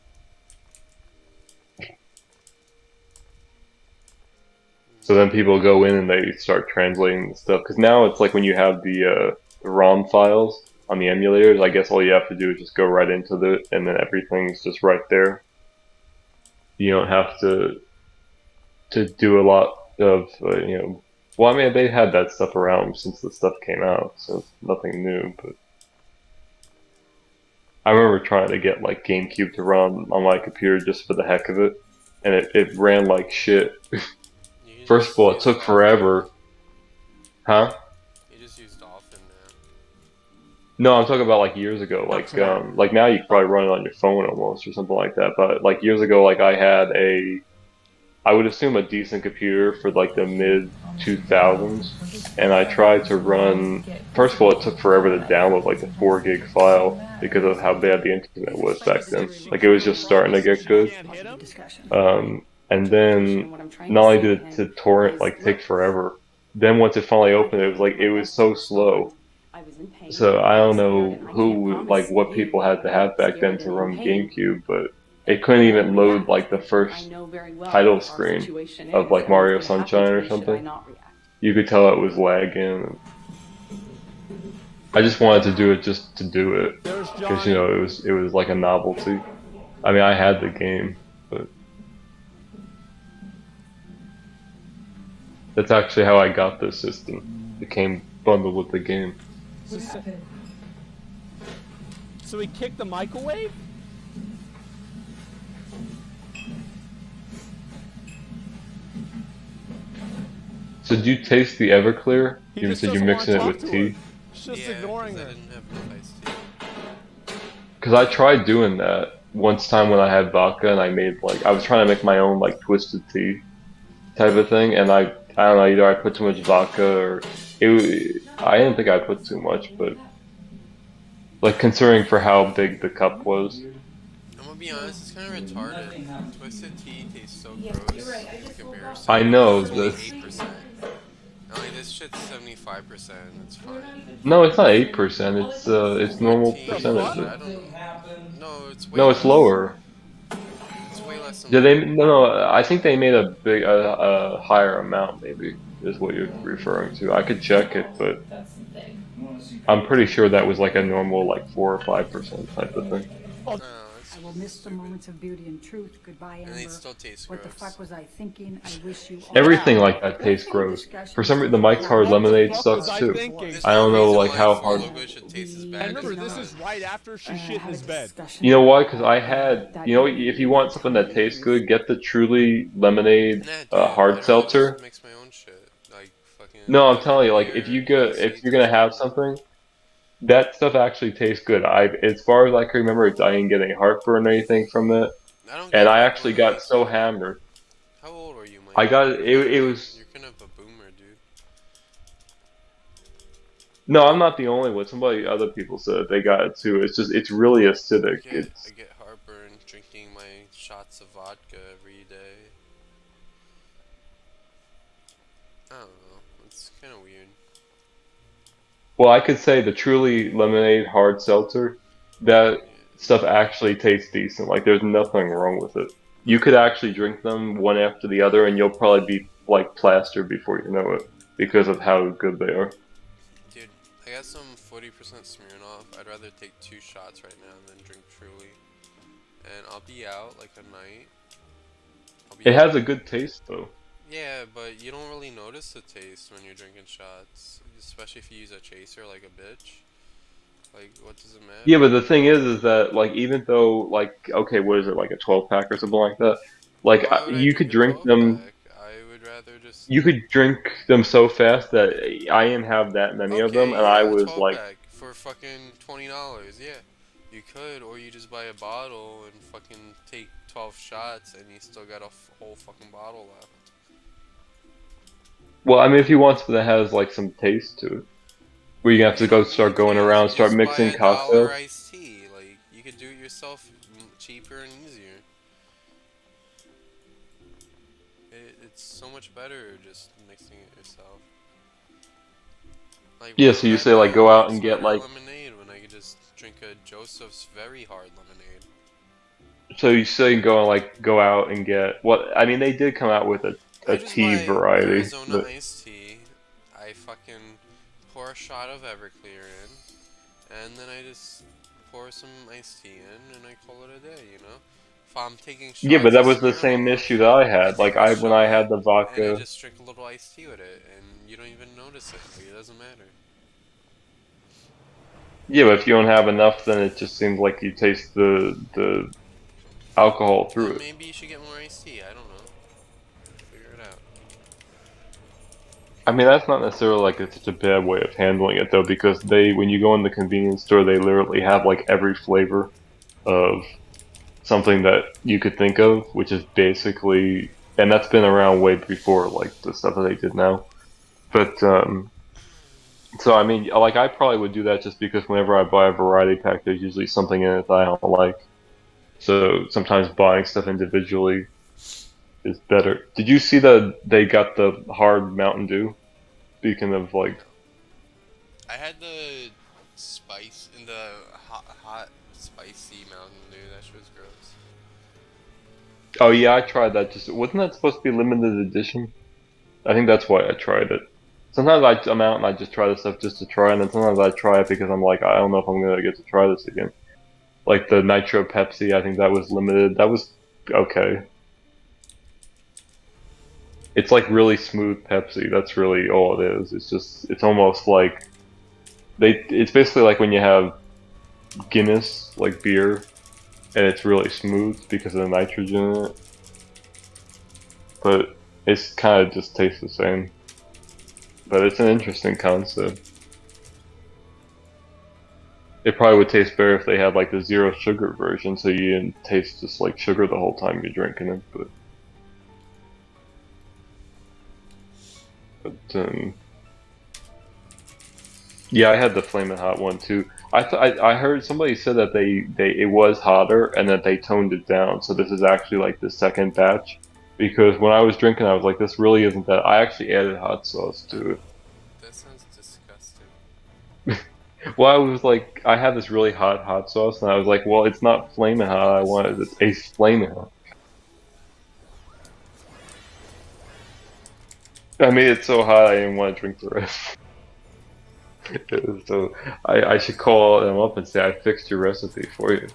S2: So then people go in and they start translating the stuff. Because now it's like when you have the ROM files on the emulators, I guess all you have to do is just go right into it, and then everything's just right there. You don't have to do a lot of Well, I mean, they had that stuff around since the stuff came out, so it's nothing new. But I remember trying to get like GameCube to run on my computer just for the heck of it, and it ran like shit.
S1: You can
S2: First of
S1: just
S2: all, it
S1: use
S2: took
S1: Dolphin now.
S2: forever. Huh?
S1: You just use Dolphin now.
S2: No, I'm talking about like years ago.
S3: Up to that.
S2: Like now you can probably run it on your phone almost or something like that. But like years ago, like I had I would assume a decent computer for like the mid 2000s, and I tried to run. First of all, it took forever to download like the 4 gig file because of how bad the internet was back then. Like it was just starting to get good. And then not only did it to torrent like take forever, then once it finally opened, it was so slow. So I don't know who like what people had to have back then to run GameCube, but it couldn't even load like the first title screen of like Mario Sunshine or something. You could tell it was lagging. I just wanted to do it just to do it because you know it was like a novelty. I mean, I had the game, but that's actually how I got this system. It came bundled with the game.
S4: So he kicked the microwave?
S2: So did you taste the Everclear? You said you're mixing it with tea?
S4: Just
S1: Yeah,
S4: ignoring
S1: 'cause I
S4: her.
S1: didn't have enough iced tea.
S2: Because I tried doing that once time when I had vodka and I made like I was trying to make my own like twisted tea type of thing, and I don't know, either I put too much vodka or I didn't think I put too much, but like considering for how big the cup was.
S1: I'm gonna be honest, it's kind of retarded. Twisted tea tastes so gross in comparison.
S2: I know
S1: It's only
S2: that.
S1: 8%. Only this shit's 75%. It's fine.
S2: No, it's not 8%. It's normal
S1: 14,
S2: percentage.
S1: I don't know. No, it's way
S2: No, it's
S1: less.
S2: lower.
S1: It's way less than
S2: Did they? No. I think they made a higher amount. Maybe is what you're referring to. I could check it, but I'm pretty sure that was like a normal like 4 or 5% type of thing.
S1: No, it's
S5: I will miss the
S1: stupid.
S5: moments of beauty and truth. Goodbye,
S1: And
S5: Amber.
S1: they still taste
S5: What the
S1: gross.
S5: fuck was I thinking? I wish you all
S2: Everything like that tastes gross. For some reason, the Mike's Hard Lemonade sucks too.
S1: There's
S2: I
S1: no
S2: don't know
S1: reason
S2: like
S1: why
S2: how
S1: Four
S2: hard.
S1: Loko should taste as
S5: And
S1: bad
S4: And
S1: as
S4: remember, this
S1: mine.
S4: is right after she shit in his bed.
S2: You know why? Because I had, you know, if you want something that tastes good, get the Truly Lemonade
S1: Nah, dude, I'd
S2: hard
S1: rather
S2: seltzer.
S1: just mix my own shit. Like fucking.
S2: No, I'm telling you, like
S1: beer,
S2: if you're gonna have something, that stuff actually tastes good. As far as I can remember, I didn't get any heartburn or anything from it,
S1: I don't
S2: and
S1: get
S2: I
S1: heartburn
S2: actually
S1: or
S2: got so
S1: anything.
S2: hammered.
S1: How old are you, Mike?
S2: I got it. It was
S1: You're kind of a boomer, dude.
S2: no, I'm not the only one. Other people said they got it too. It's really acidic.
S1: I get heartburn drinking my shots of vodka every day. I don't know. It's kind of weird.
S2: Well, I could say the Truly Lemonade hard seltzer, that stuff actually tastes decent. Like there's nothing wrong with it. You could actually drink them one after the other, and you'll probably be like plastered before you know it because of how good they are.
S1: Dude, I got some 40% Smirnoff. I'd rather take 2 shots right now than drink Truly. And I'll be out like a night.
S2: It has a good taste though.
S1: Yeah, but you don't really notice the taste when you're drinking shots, especially if you use a chaser like a bitch. Like, what does it matter?
S2: Yeah, but the thing is that like even though like okay, what is it like a 12 pack or something like that? Like
S1: Why would I
S2: you could drink
S1: 12
S2: them.
S1: pack? I would rather just.
S2: You could drink them so fast that I didn't have that many of them, and I was
S1: 12
S2: like,
S1: pack for fucking $20. Yeah, you could, or you just buy a bottle and fucking take 12 shots, and you still got a whole fucking bottle left.
S2: well, I mean, if you want something that has like some taste to it, where you have to go start going around, start mixing
S1: Just buy
S2: cocktails.
S1: $1 iced tea. Like, you could do it yourself cheaper and easier. It's so much better just mixing it yourself. Like,
S2: Yeah,
S1: why
S2: so
S1: would
S2: you
S1: I
S2: say
S1: buy
S2: like
S1: a
S2: go out
S1: Mike's
S2: and get
S1: Hard
S2: like,
S1: lemonade when I could just drink a Joseph's very hard lemonade.
S2: so you say go out and get what? I mean, they did come out with
S1: I
S2: a
S1: just
S2: tea
S1: buy
S2: variety,
S1: Arizona
S2: but
S1: iced tea. I fucking pour a shot of Everclear in, and then I just pour some iced tea in, and I call it a day. You know, if I'm taking shots
S2: yeah, but that
S1: of
S2: was the same
S1: Smirnoff,
S2: issue that I had.
S1: take
S2: Like
S1: a
S2: when I
S1: shot,
S2: had the
S1: and I
S2: vodka.
S1: just drink a little iced tea with it, and you don't even notice it. Like, it doesn't matter.
S2: Yeah, but if you don't have enough, then it just seems like you taste the alcohol through
S1: Then
S2: it.
S1: maybe you should get more iced tea. I don't know. Figure it out.
S2: I mean, that's not necessarily like it's such a bad way of handling it though, because when you go in the convenience store, they literally have like every flavor of something that you could think of, which is basically and that's been around way before like the stuff that they did now. But so I mean, like I probably would do that just because whenever I buy a variety pack, there's usually something in it that I don't like. So sometimes buying stuff individually is better. Did you see that they got the hard Mountain Dew? Speaking of like,
S1: I had the spice in the hot spicy Mountain Dew. That shit was gross.
S2: oh yeah, I tried that. Just wasn't that supposed to be limited edition? I think that's why I tried it. Sometimes I'm out and I just try this stuff just to try, and then sometimes I try it because I'm like, I don't know if I'm gonna get to try this again. Like the Nitro Pepsi, I think that was limited. That was okay. It's like really smooth Pepsi. That's really all it is. It's just, it's almost like it's basically like when you have Guinness, like beer, and it's really smooth because of the nitrogen in it. But it's kind of just tastes the same. But it's an interesting concept. It probably would taste better if they had like the zero sugar version, so you didn't taste just like sugar the whole time you're drinking it. But yeah, I had the flaming hot one too. I heard somebody said that it was hotter and that they toned it down. So this is actually like the second batch, because when I was drinking, I was like, this really isn't that. I actually added hot sauce to it.
S1: That sounds disgusting.
S2: Well, I was like, I had this really hot sauce, and I was like, well, it's not flaming hot. I wanted it to taste flaming hot. I made it so hot I didn't want to drink the rest. So I should call them up and say I fixed your recipe for you.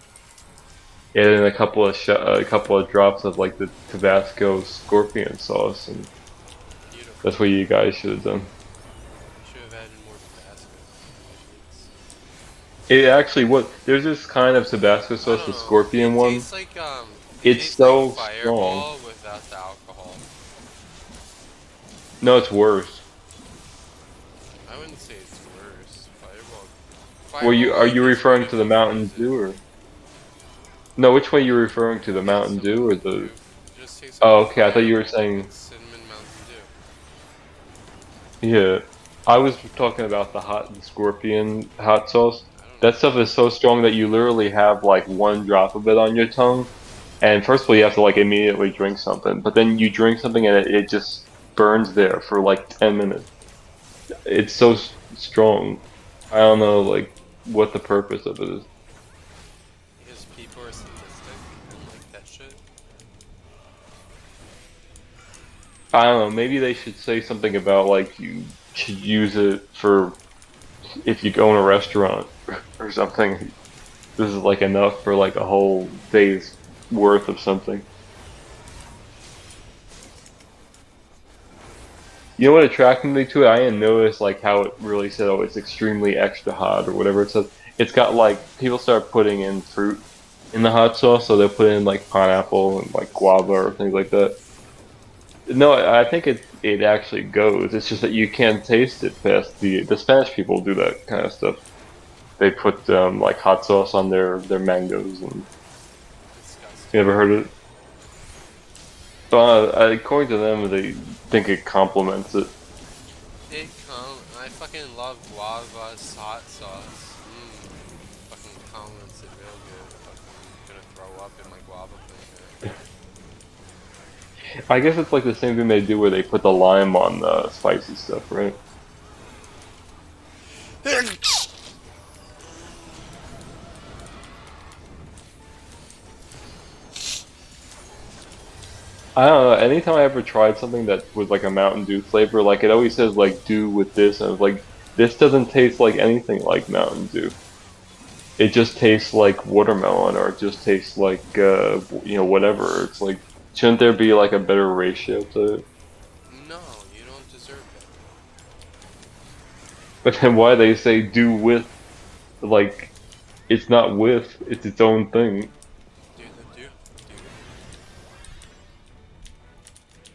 S2: Add in a couple of drops of like the Tabasco scorpion sauce, and
S1: Beautiful.
S2: that's what you guys should have done.
S1: You should have added more Tabasco.
S2: It actually was. There's this kind of Tabasco
S1: I
S2: sauce,
S1: don't
S2: the
S1: know.
S2: scorpion
S1: It
S2: one.
S1: tastes like
S2: It's
S1: tastes
S2: so
S1: like Fireball
S2: strong.
S1: without the alcohol.
S2: No, it's worse.
S1: I wouldn't say it's worse.
S2: Are you
S1: Fireball is
S2: referring to the
S1: really
S2: Mountain
S1: expensive.
S2: Dew or? No, which way you referring to, the
S1: Yes,
S2: Mountain
S1: the
S2: Dew or
S1: Mountain
S2: the?
S1: Dew. It just tastes
S2: Oh,
S1: like
S2: okay. I thought you were
S1: Fireball
S2: saying.
S1: with cinnamon Mountain Dew.
S2: Yeah, I was talking about the scorpion hot sauce.
S1: I don't
S2: That
S1: know.
S2: stuff is so strong that you literally have like one drop of it on your tongue, and first of all you have to like immediately drink something, but then you drink something and it just burns there for like 10 minutes. It's so strong. I don't know like what the purpose of it is.
S1: Because people are sadistic and like that shit.
S2: I don't know. Maybe they should say something about like you should use it for if you go in a restaurant or something. This is like enough for like a whole day's worth of something. You know what attracted me to it? I didn't notice like how it really said, oh, it's extremely extra hot or whatever it says. It's got like people start putting in fruit in the hot sauce, so they'll put in like pineapple and like guava or things like that. No, I think it actually goes. It's just that you can't taste it past the Spanish people do that kind of stuff. They put like hot sauce on their mangoes, and
S1: Disgusting.
S2: you ever heard of it? According to them, they think it complements it.
S1: I fucking love guava's hot sauce. Fucking compliments it real good. Fucking gonna throw up in my guava flavor.
S2: I guess it's like the same thing they do where they put the lime on the spicy stuff, right? I don't know. Anytime I ever tried something that was like a Mountain Dew flavor, like it always says like "Dew with this," and I was like, this doesn't taste like anything like Mountain Dew. It just tastes like watermelon, or it just tastes like whatever. It's like, shouldn't there be like a better ratio to it?
S1: No, you don't deserve it.
S2: But then why they say "do with," like it's not with, it's its own thing.
S1: Do.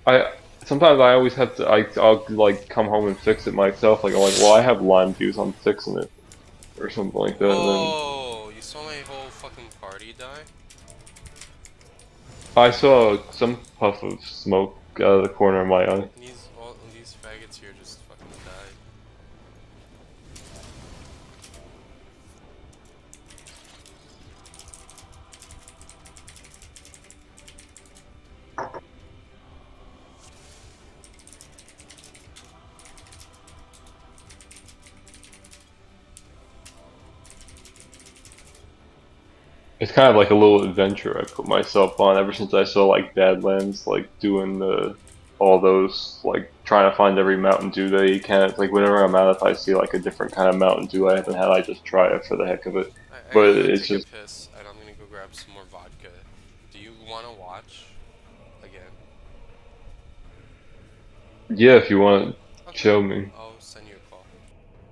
S2: I sometimes I always have to I'll like come home and fix it myself. Like I'm like, well, I have lime juice, I'm fixing it, or something like that. And then,
S1: Oh, you saw my whole fucking party die?
S2: I saw some puff of smoke out of the corner of my eye.
S1: These faggots here just fucking died.
S2: It's kind of like a little adventure I put myself on ever since I saw like Badlands, like doing all those, like trying to find every Mountain Dew that you can. It's like whenever I'm out, if I see like a different kind of Mountain Dew I haven't had, I just try it for the heck of it.
S1: I
S2: But
S1: gotta
S2: it's
S1: take a
S2: just,
S1: piss, and I'm gonna go grab some more vodka. Do you want to watch again?
S2: yeah, if you want to
S1: Okay.
S2: show me.
S1: I'll send you a call.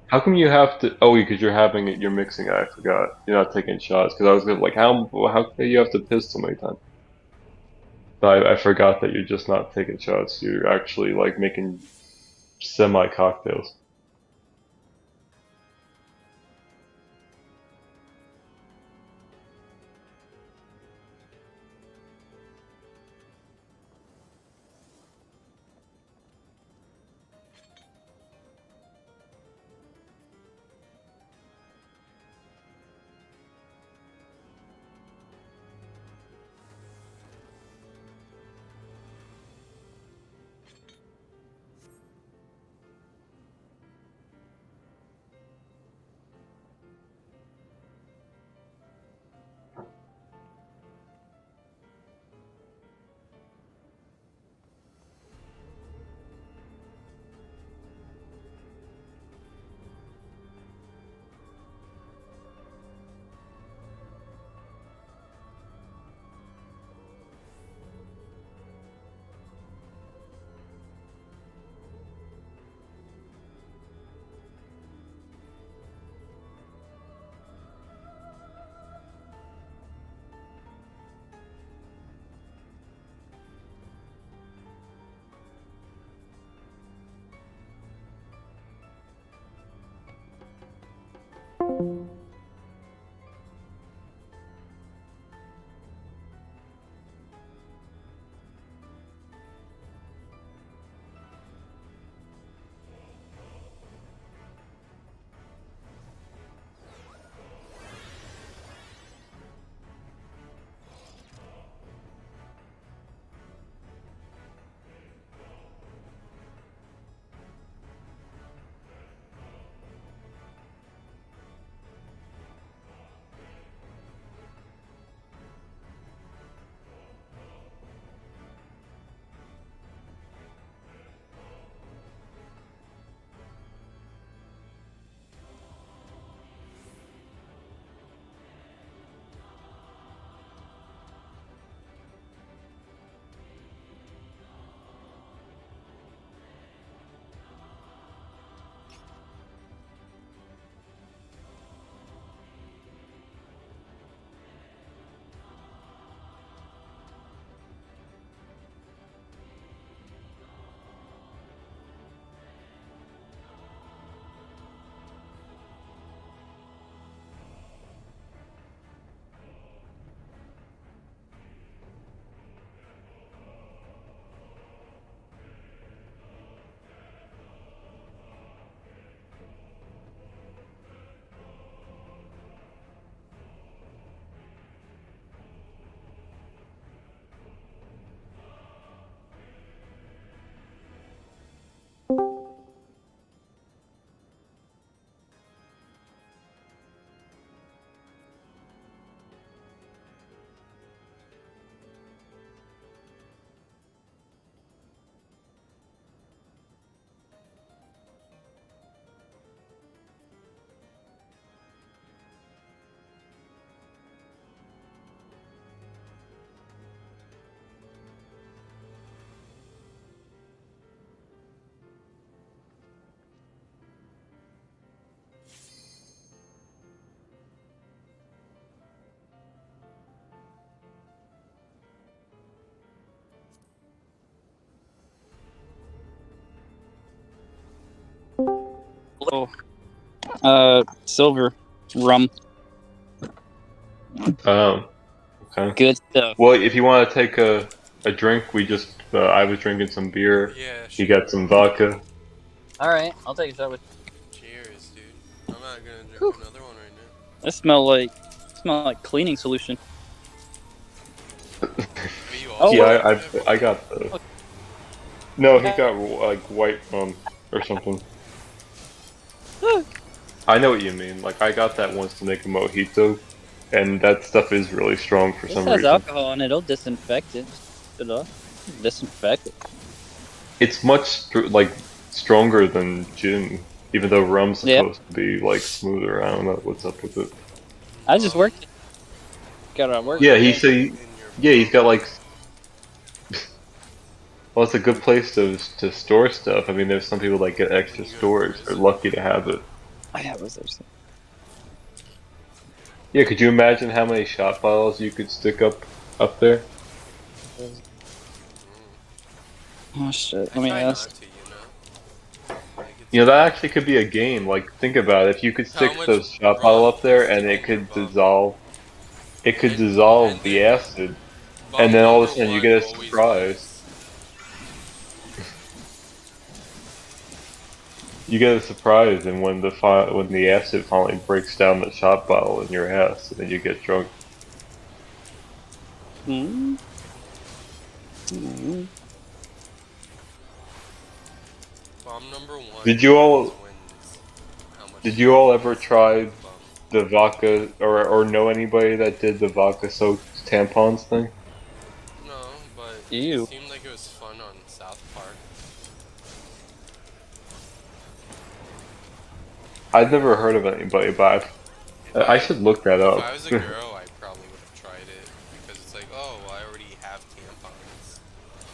S2: How come you have to? Oh, because you're having it, you're mixing it. I forgot. You're not taking shots. Because I was gonna like, how come you have to piss so many times? But I forgot that you're just not taking shots. You're actually like making semi cocktails.
S6: Oh, silver rum.
S2: Um, Okay.
S6: Good stuff.
S2: Well, if you want to take a drink, I was drinking some beer.
S1: Yeah,
S2: You
S1: sure.
S2: got some vodka.
S6: All right, I'll take a shot with.
S1: Cheers, dude. I'm not gonna drink
S6: Whew.
S1: another one right now.
S6: That smell like cleaning solution.
S1: Are you
S6: Oh,
S1: also
S2: Yeah,
S1: drinking that,
S2: I
S1: bro?
S2: got the. No, he got like white rum or something. I know what you mean. Like I got that once to make a mojito, and that stuff is really strong for
S6: This
S2: some
S6: has
S2: reason.
S6: alcohol in it. It'll disinfect it. It off. Disinfect it.
S2: It's like stronger than gin, even though rum's
S6: Yeah.
S2: supposed to be like smoother. I don't know what's up with it.
S6: I just worked it. Got it at work.
S2: Yeah,
S1: In your
S2: he's got like. Well, it's a good place to store stuff. I mean, there's some people that get extra
S1: When you go to
S2: storage. They're
S1: prison.
S2: lucky to have it.
S6: Oh, yeah, was there?
S2: Yeah, could you imagine how many shot bottles you could stick up there?
S6: Oh shit.
S1: I
S6: Let me
S1: try
S6: ask.
S1: not to, you know. Like, it's
S2: You know, that actually could be a game. Like, think about it. If you could
S1: How
S2: stick
S1: much
S2: the shot
S1: rum
S2: bottle up there
S1: is
S2: and
S1: in
S2: it could
S1: your bum?
S2: dissolve,
S1: And
S2: the
S1: then
S2: acid,
S1: bum
S2: and then all of a
S1: number
S2: sudden you
S1: one
S2: get a
S1: always
S2: surprise.
S1: wins.
S2: You get a surprise, and when the acid finally breaks down the shot bottle in your ass, and then you get drunk.
S6: Hmm. Hmm.
S1: Bomb number one
S2: Did you all-
S1: always wins. How much
S2: Did you all ever try
S1: bum?
S2: the vodka, or know anybody that did the vodka soaked tampons thing?
S1: No, but
S6: Ew.
S1: it seemed like it was fun on South Park.
S2: I've never heard of anybody, but I should look that
S1: If
S2: up.
S1: I was a girl, I probably would have tried it because it's like, oh, well, I already have tampons.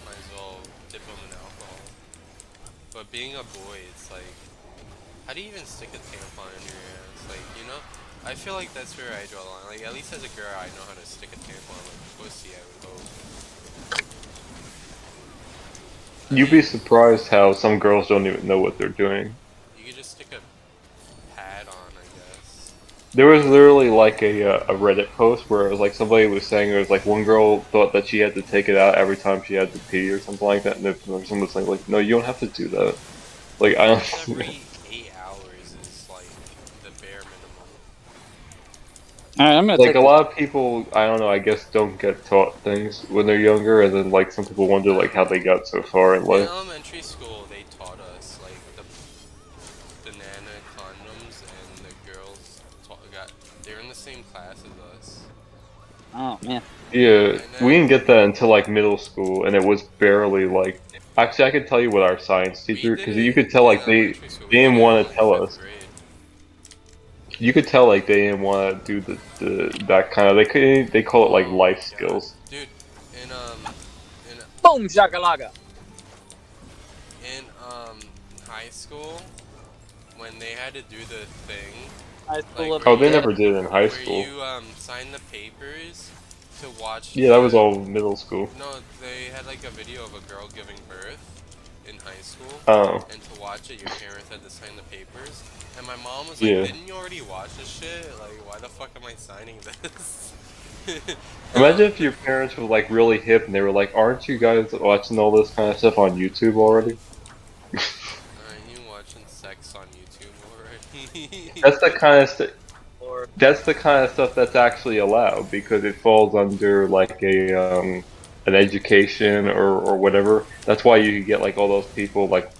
S1: Might as well dip them in alcohol. But being a boy, it's like, how do you even stick a tampon in your ass? Like, you know, I feel like that's where I draw the line. Like, at least as a girl, I know how to stick a tampon like pussy. I would hope.
S2: You'd be surprised how some girls don't even know what they're doing.
S1: You could just stick a pad on, I guess.
S2: There was literally like a Reddit post where it was like somebody was saying it was like one girl thought that she had to take it out every time she had to pee or something like that, and then someone was saying like, no, you don't have to do that. Like I
S1: Once
S2: don't.
S1: every 8 hours is like the bare minimum.
S6: All right, I'm gonna
S2: Like
S6: take.
S2: a lot of people, I don't know, I guess don't get taught things when they're younger, and then like some people wonder like how they got so far in
S1: In
S2: life.
S1: elementary school, they taught us like the banana condoms, and the girls they're in the same class as us.
S6: Oh man.
S2: Yeah, we didn't get that until like middle school, and it was barely like. Actually, I could tell you what our science
S1: We
S2: teacher,
S1: did
S2: because
S1: it
S2: you could tell
S1: in
S2: like they
S1: elementary school. We
S2: didn't
S1: did it
S2: want
S1: in
S2: to
S1: like
S2: tell
S1: 5th
S2: us.
S1: grade.
S2: You could tell like they didn't want to do that kind of they call it like
S1: Oh
S2: life
S1: my
S2: skills.
S1: God. Dude, in
S6: Boom shakalaka.
S1: in high school, when they had to do the thing
S6: High school
S1: Like,
S6: of
S2: Oh, they
S6: the
S2: never did in high
S1: where
S2: school.
S1: you sign the papers to watch.
S2: Yeah, that was all middle school.
S1: No, they had like a video of a girl giving birth in high school,
S2: Oh,
S1: and to watch it, your parents had to sign the papers. And my mom was like,
S2: Yeah.
S1: "Didn't you already watch this shit? Like, why the fuck am I signing this?"
S2: imagine if your parents were like really hip and they were like, "Aren't you guys watching all this kind of stuff on YouTube already?"
S1: Aren't you watching sex on YouTube already?
S2: That's the kind of
S6: or
S2: that's the kind of stuff that's actually allowed because it falls under like an education or whatever. That's why you get like all those people like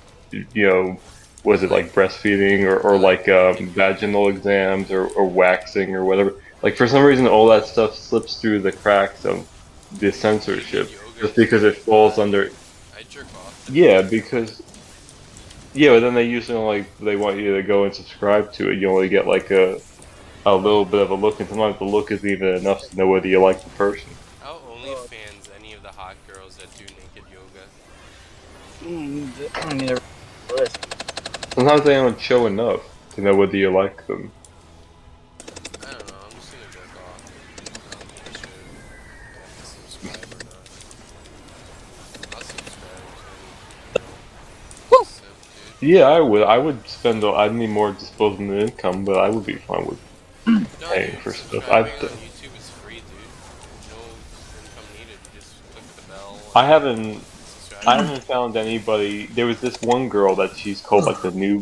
S2: was it like breastfeeding or like vaginal exams or waxing or whatever. Like for some reason all that stuff slips through the cracks of the censorship just because it falls under.
S1: I jerk off.
S2: Yeah, because but then they usually they want you to go and subscribe to it. You only get like a little bit of a look, and sometimes the look isn't even enough to know whether you like the person.
S1: How OnlyFans any of the hot girls that do naked yoga?
S6: I don't need a list.
S2: Sometimes they don't show enough to know whether you like them.
S1: I don't know. I'm just gonna jerk off. I don't give a shit. I have to subscribe or not. I'll subscribe.
S6: Woo!
S1: Simp, dude.
S2: Yeah, I would spend. I'd need more disposable income, but I would be fine with
S1: No,
S2: paying
S1: dude,
S2: for stuff.
S1: subscribing on YouTube is free, dude. No
S2: I haven't I
S1: subscribe.
S2: haven't found anybody. There was this one girl that she's called like the new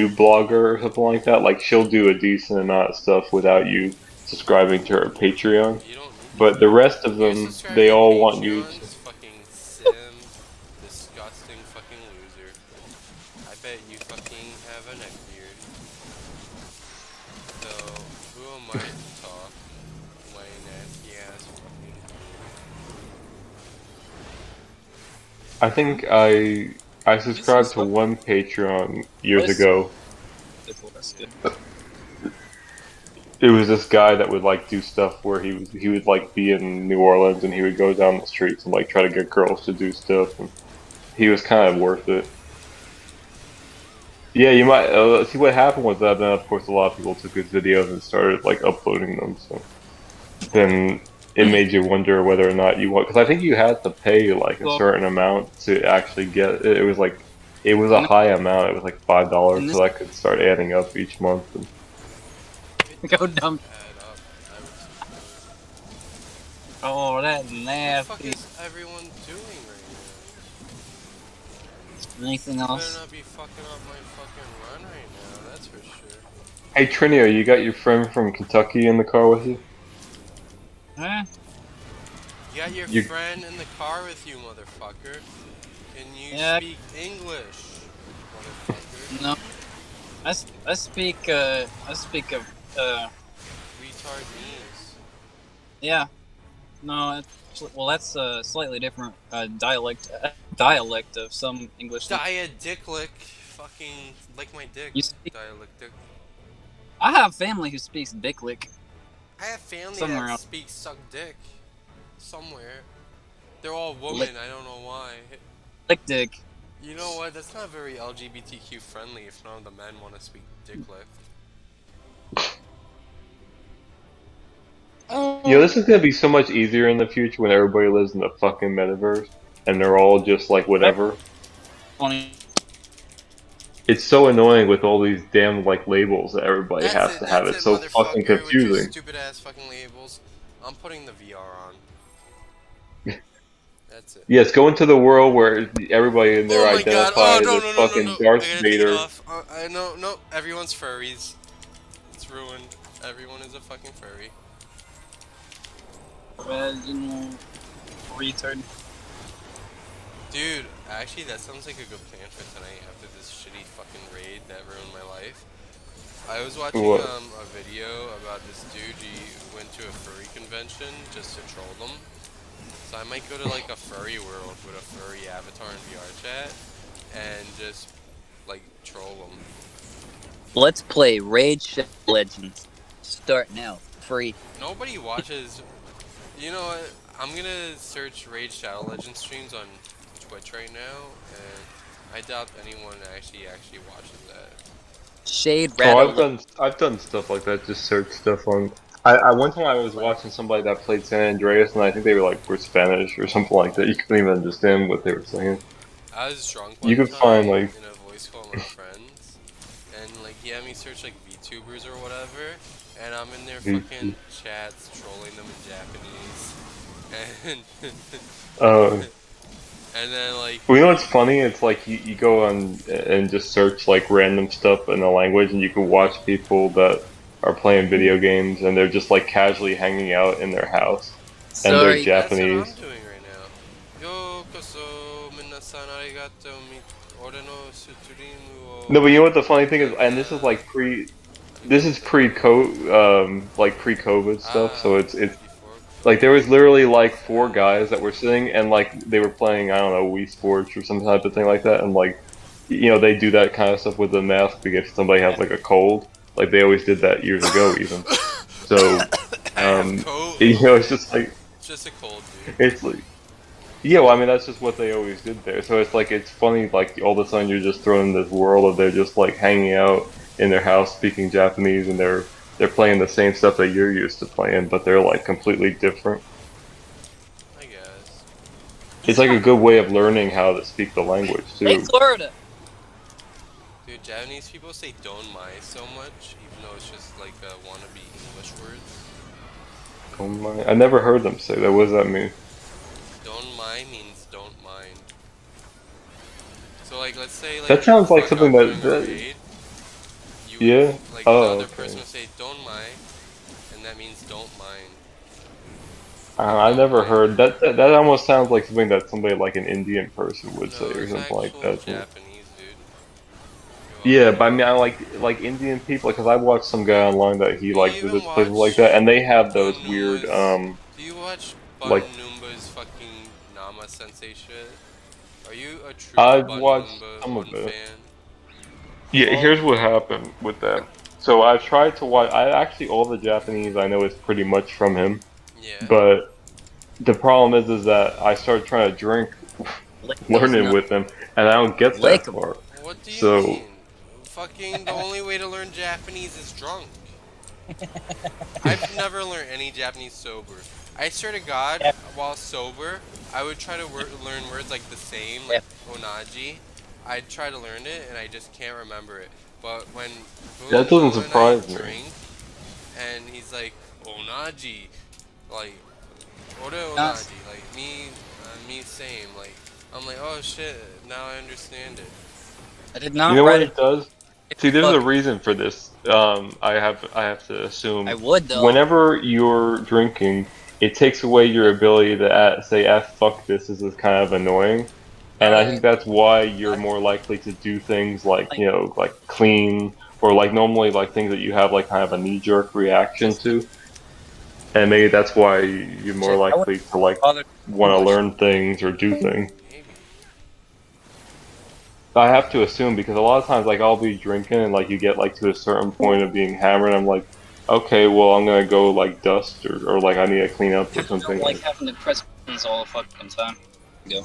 S2: blogger or something like that. Like she'll do a decent amount of stuff without you subscribing to her Patreon.
S1: You don't need
S2: But the
S1: to.
S2: rest of
S1: You're
S2: them, they
S1: subscribing
S2: all want you to.
S1: Patreons, fucking sim, disgusting fucking loser. I bet you fucking have a neck beard. So, who am I to talk? My nasty ass fucking
S2: I think I subscribed to
S6: stuff?
S2: one Patreon years
S6: What is-
S2: ago.
S6: That's good.
S2: It was this guy that would like do stuff where he would like be in New Orleans and he would go down the streets and like try to get girls to do stuff. And he was kind of worth it. Yeah, you might see what happened with that. Then of course a lot of people took his videos and started like uploading them. So then it made you wonder whether or not you want, because I think you had to pay like a
S6: Well,
S2: certain amount to actually get it. It was like it was a
S6: in
S2: high amount. It was like $5,
S6: this
S2: so that could start adding up each month. And
S6: go dumb.
S1: add up. I would suppose.
S6: Oh, that's
S1: What the fuck
S6: nasty.
S1: is everyone doing right now?
S6: Anything
S1: You better
S6: else?
S1: not be fucking up my fucking run right now, that's for sure.
S2: hey Trinio, you got your friend from Kentucky in the car with you?
S6: Huh?
S1: You got your
S2: You-
S1: friend in the car with you, motherfucker. Can you
S6: Yeah.
S1: speak English, motherfucker?
S6: No. I speak of
S1: Retardese.
S6: yeah. No, well that's a slightly different dialect of some English.
S1: Diadiclic. Fucking like my dick.
S6: You speak-
S1: Dialectic.
S6: I have family who speaks Bicklick.
S1: I have family
S6: Somewhere
S1: that
S6: else.
S1: speaks suck dick. Somewhere. They're all women, I don't know why.
S6: Lick dick.
S1: You know what? That's not very LGBTQ friendly if none of the men want to speak dick lick.
S2: You know, this is gonna be so much easier in the future when everybody lives in the fucking metaverse and they're all just like whatever.
S6: Funny.
S2: It's so annoying with all these damn like labels that everybody
S1: That's
S2: has
S1: it,
S2: to have.
S1: that's
S2: It's
S1: it,
S2: so fucking
S1: motherfucker, with your
S2: confusing.
S1: stupid ass fucking labels. I'm putting the VR on. That's it.
S2: Yes, go into the world where everybody in there
S1: Oh my god! Oh
S2: identifies
S1: no
S2: as
S1: no no no
S2: fucking
S1: no!
S2: Darth
S1: I gotta take it
S2: Vader.
S1: off. I no. Everyone's furries. It's ruined. Everyone is a fucking furry.
S6: Vaginal retard.
S1: Dude, actually, that sounds like a good plan for tonight after this shitty fucking raid that ruined my life. I was watching
S2: What?
S1: a video about this dude. He went to a furry convention just to troll them. So I might go to like a furry world with a furry avatar in VR chat and just like troll them.
S6: Let's play Raid Shadow Legends. Start now. Free.
S1: Nobody watches. You know what? I'm gonna search Raid Shadow Legends streams on Twitch right now, and I doubt anyone actually watches that.
S6: Shade
S2: Oh,
S6: Rattle.
S2: I've done stuff like that. Just search stuff on. I one time I was watching somebody that played San Andreas, and I think they were Spanish or something like that. You couldn't even understand what they were saying.
S1: I was drunk
S2: You
S1: one
S2: could
S1: time
S2: find, like-
S1: in a voice call with my friends, and like he had me search like VTubers or whatever, and I'm in their fucking chats trolling them in Japanese, and and then like
S2: Well, you know what's funny? It's like you go on and just search like random stuff in a language, and you can watch people that are playing video games, and they're just like casually hanging out in their house, and they're
S6: Sorry.
S2: Japanese.
S1: that's what I'm doing right now. Yokoso minasan arigato mi ore no suturinu
S2: No, but you know what the funny thing is, and this is like pre-COVID stuff, so it's like there was literally like 4 guys that were sitting and like they were playing, I don't know, Wii Sports or some type of thing like that, and like you know they do that kind of stuff with the mask if somebody has like a cold, like they always did that years ago even. So
S1: I have cold.
S2: you know it's just like
S1: It's just a cold, dude.
S2: it's like yeah, well I mean that's just what they always did there. So it's like it's funny like all of a sudden you're just thrown in this world of they're just like hanging out in their house speaking Japanese and they're playing the same stuff that you're used to playing, but they're like completely different.
S1: I guess.
S2: It's like a good way of learning how to speak the language
S6: Hey,
S2: too.
S6: Florida.
S1: Dude, Japanese people say "don't mai" so much, even though it's just like wannabe English words.
S2: Oh my! I never heard them say that. What does that mean?
S1: Donmai means don't mind. So like, let's say like
S2: That
S1: you
S2: sounds like
S1: fuck
S2: something
S1: up during
S2: that,
S1: a raid, you would,
S2: yeah.
S1: like the
S2: Oh,
S1: other
S2: okay.
S1: person would say Donmai, and that means don't mind.
S2: I
S1: Don't
S2: never
S1: mind.
S2: heard that, that. Almost sounds like something that somebody like an Indian person would say
S1: No,
S2: or
S1: it's
S2: something like
S1: actual
S2: that.
S1: Japanese, dude. You're
S2: Yeah,
S1: welcome.
S2: but I mean, I like Indian people because I watched some guy online that he
S1: Do you
S2: like
S1: even
S2: visits places like
S1: watch
S2: that, and they have those weird
S1: Bunumba's? Do you watch
S2: like
S1: Bunumba's fucking Nama Sensei shit? Are you a true
S2: I've watched
S1: Bunumba
S2: some of
S1: one
S2: it.
S1: fan?
S2: Yeah,
S6: Well,
S2: here's what happened with that. So I tried to watch. I actually all the Japanese I know is pretty much from him,
S1: Yeah.
S2: but the problem is that I started trying to drink,
S6: lick those
S2: learning
S6: nuts.
S2: with them, and I don't get
S6: Lick
S2: that
S6: 'em.
S2: far.
S1: What do you
S2: So
S1: mean? Fucking the only way to learn Japanese is drunk. I've never learned any Japanese sober. I swear to God, while sober, I would try to learn words like the same, like onaji. I'd try to learn it, and I just can't remember it. But when
S2: that
S1: Boomba
S2: doesn't
S1: and I
S2: surprise me.
S1: drink, and he's like, onaji, like, ore
S6: Nuts.
S1: onaji, like, me same, like, I'm like, oh shit, now I understand it.
S6: I did
S2: You
S6: not
S2: know what
S6: write
S2: it
S6: it.
S2: does? See, there's a
S6: Fuck.
S2: reason for this. I have to assume
S6: I would though.
S2: whenever you're drinking, it takes away your ability to say "f fuck this." This is kind of annoying, and I think
S6: Alright.
S2: that's why you're more likely to do things like like clean or like normally like things that you have like kind of a knee jerk reaction to, and maybe that's why you're more
S6: Shit, I
S2: likely
S6: wouldn't
S2: to like
S6: bother
S2: want to
S6: English.
S2: learn things or do things.
S1: Maybe.
S2: I have to assume because a lot of times, like I'll be drinking and like you get like to a certain point of being hammered, I'm like, okay, well I'm gonna go like dust or like I need to clean up or
S6: I
S2: something.
S6: don't like having to press buttons all the fucking time. Go.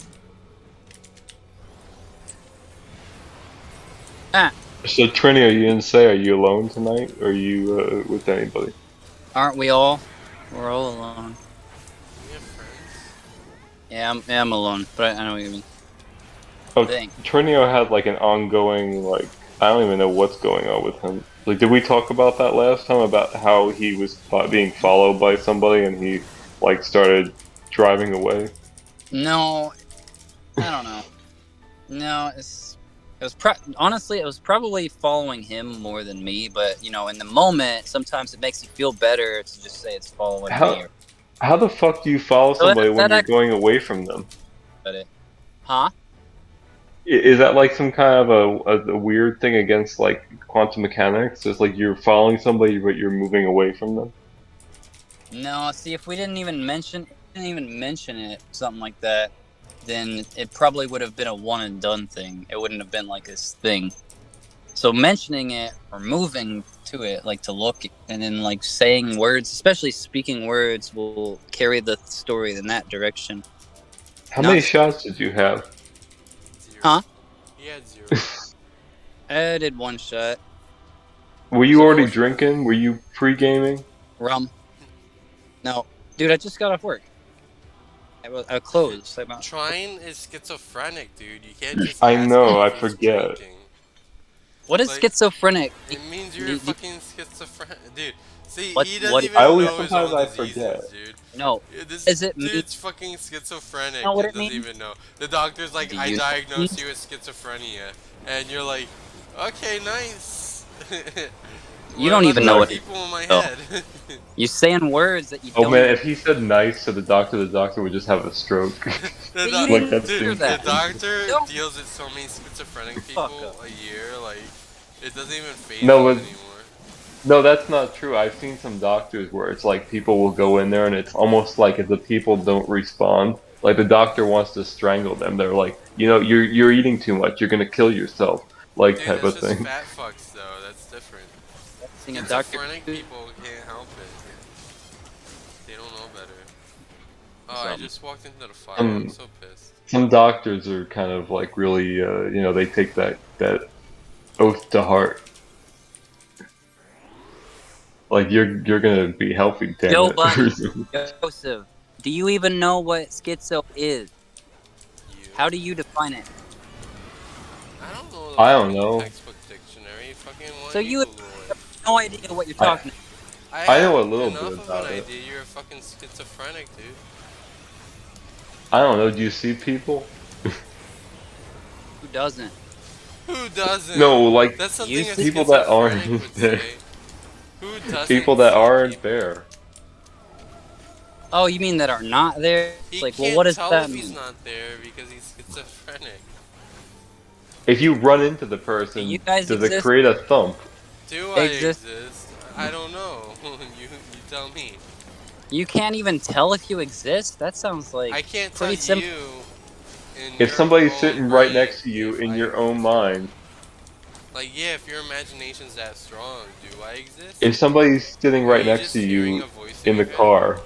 S6: Ah,
S2: So Trini, are you in say? Are you alone tonight? Or are you with anybody?
S6: aren't we all? We're all alone.
S1: We have friends.
S6: Yeah, I'm alone, but I know what you mean.
S2: Oh,
S6: Dang.
S2: Trinio had like an ongoing like I don't even know what's going on with him. Like, did we talk about that last time about how he was being followed by somebody and he like started driving away?
S6: No, I don't know. No, honestly, it was probably following him more than me. But you know, in the moment, sometimes it makes you feel better to just say it's following me.
S2: How the fuck do you follow
S6: So
S2: somebody
S6: that
S2: when you're
S6: actually-
S2: going away from them?
S6: Huh?
S2: Is that like some kind of a weird thing against like quantum mechanics? It's like you're following somebody but you're moving away from them?
S6: No, see, if we didn't even mention it, something like that, then it probably would have been a one and done thing. It wouldn't have been like this thing. So mentioning it or moving to it, like to look and then like saying words, especially speaking words, will carry the story in that direction.
S2: How
S6: Not-
S2: many shots did you have?
S1: 0.
S6: Huh?
S1: He had 0.
S6: I did one shot.
S2: Were you
S6: So-
S2: already drinking? Were you pre-gaming?
S6: Rum. No, dude, I just got off work. I closed.
S1: Trine is schizophrenic, dude. You can't just.
S2: I
S1: ask
S2: know,
S1: him
S2: I
S1: if he's
S2: forget.
S1: drinking.
S6: What is
S1: Like,
S6: schizophrenic?
S1: It means you're
S6: Do-
S1: fucking schizophrenic, dude. See,
S6: What-
S1: he doesn't
S6: what-
S1: even
S2: I always-
S1: know his
S2: sometimes
S1: own
S2: I
S1: diseases,
S2: forget.
S1: dude.
S6: No.
S1: Yeah, this
S6: Is it me?
S1: dude's fucking schizophrenic.
S6: Know what
S1: and
S6: it
S1: doesn't
S6: means?
S1: even know. The doctor's like,
S6: Do
S1: I
S6: you-
S1: diagnosed you with schizophrenia, and you're like, okay, nice.
S6: You don't even
S2: know
S1: what
S6: what-
S1: people in my
S6: Oh.
S1: head.
S6: You're saying words that you
S2: Oh
S6: don't.
S2: man,
S6: even-
S2: if he said nice to the doctor would just have a stroke.
S1: The
S6: You
S1: doc-
S6: didn't
S2: that's
S1: dude,
S6: hear
S1: the
S6: that.
S1: doctor
S6: Don't-
S1: deals with so many schizophrenic
S6: Fuck
S1: people
S6: up.
S1: a year, like, it doesn't even phase
S2: No,
S1: him
S2: but-
S1: anymore.
S2: No, that's not true. I've seen some doctors where it's like people will go in there and it's almost like if the people don't respond, like the doctor wants to strangle them. They're like, you know, you're eating too much. You're gonna kill yourself, like
S1: Dude,
S2: type
S1: that's
S2: of
S1: just
S2: thing.
S1: fat fucks, though. That's different.
S6: Seeing a doctor.
S1: Schizophrenic people can't help it. They don't know better. Oh, I
S2: Some-
S1: just walked into the fire. I'm so pissed.
S2: Some doctors are kind of like really, you know, they take that oath to heart. Like you're gonna be healthy, damn
S6: Joe
S2: it.
S6: Budden. Joseph, do you even know what schizo is?
S1: You.
S6: How do you define it?
S1: I don't know.
S2: I don't
S1: fucking
S2: know.
S1: Textbook dictionary. Fucking why
S6: So
S1: do
S6: you-
S1: Google it?
S6: No idea what you're talking about.
S2: I know
S1: have
S2: a little
S1: enough
S2: bit
S1: of
S2: about
S1: an
S2: it.
S1: idea. You're a fucking schizophrenic, dude.
S2: I don't know. Do you see people?
S6: Who doesn't?
S1: Who doesn't?
S2: No, like
S1: That's
S6: You
S1: something a
S6: see-
S2: people that
S1: schizophrenic
S2: aren't
S1: would
S2: there.
S1: say. Who doesn't
S2: People that
S1: see
S2: aren't
S1: people?
S2: there.
S6: Oh, you mean that are not there? It's
S1: He
S6: like, well,
S1: can't
S6: what does
S1: tell
S6: that
S1: if he's
S6: mean?
S1: not there because he's schizophrenic.
S2: If you run into the
S6: Do you
S2: person,
S6: guys
S2: does it
S6: exist?
S2: create a thump?
S1: Do I
S6: Exist?
S1: exist? I don't know. you tell me.
S6: You can't even tell if you exist? That sounds like
S1: I can't tell
S6: pretty simple.
S1: you in
S2: If
S1: your
S2: somebody's
S1: own
S2: sitting right
S1: brain
S2: next to you
S1: if
S2: in
S1: I
S2: your own
S1: exist or not.
S2: mind,
S1: Like, yeah, if your imagination's that strong, do I exist?
S2: if somebody's sitting
S1: Are
S2: right
S1: you
S2: next
S1: just
S2: to
S1: hearing
S2: you
S1: a voice in
S2: in the
S1: your head?
S2: car,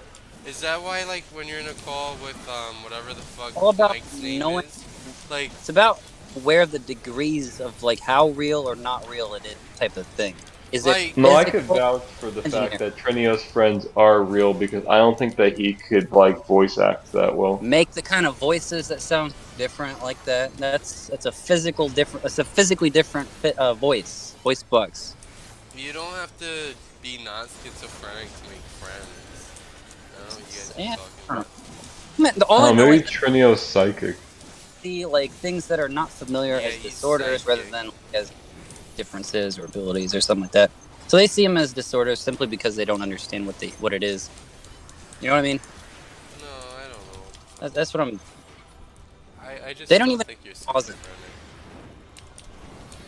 S1: Is that why, like, when you're in a call with, whatever the fuck
S6: All about
S1: Mike's name
S6: knowing.
S1: is? Like,
S6: It's about where the degrees of like how real or not real it is type of thing. Is it
S1: Like-
S2: no, I could
S6: physical?
S2: vouch for the
S6: Engineer.
S2: fact that Trenio's friends are real because I don't think that he could like voice act that well.
S6: Make the kind of voices that sound different like that. That's a physical different. It's a physically different voice box.
S1: you don't have to be not schizophrenic to make friends. I don't know what you guys
S6: Yeah.
S1: are talking about.
S6: Man, all
S2: Oh,
S6: I know
S2: maybe
S6: is
S2: Trenio's psychic.
S6: see like things that are not familiar
S1: Yeah,
S6: as
S1: he's
S6: disorders rather
S1: psychic.
S6: than as differences or abilities or something like that. So they see them as disorders simply because they don't understand what it is. You know what I mean?
S1: No, I don't know.
S6: That's what I'm.
S1: I just
S6: They don't
S1: still
S6: even
S1: think you're
S6: pause it.
S1: schizophrenic.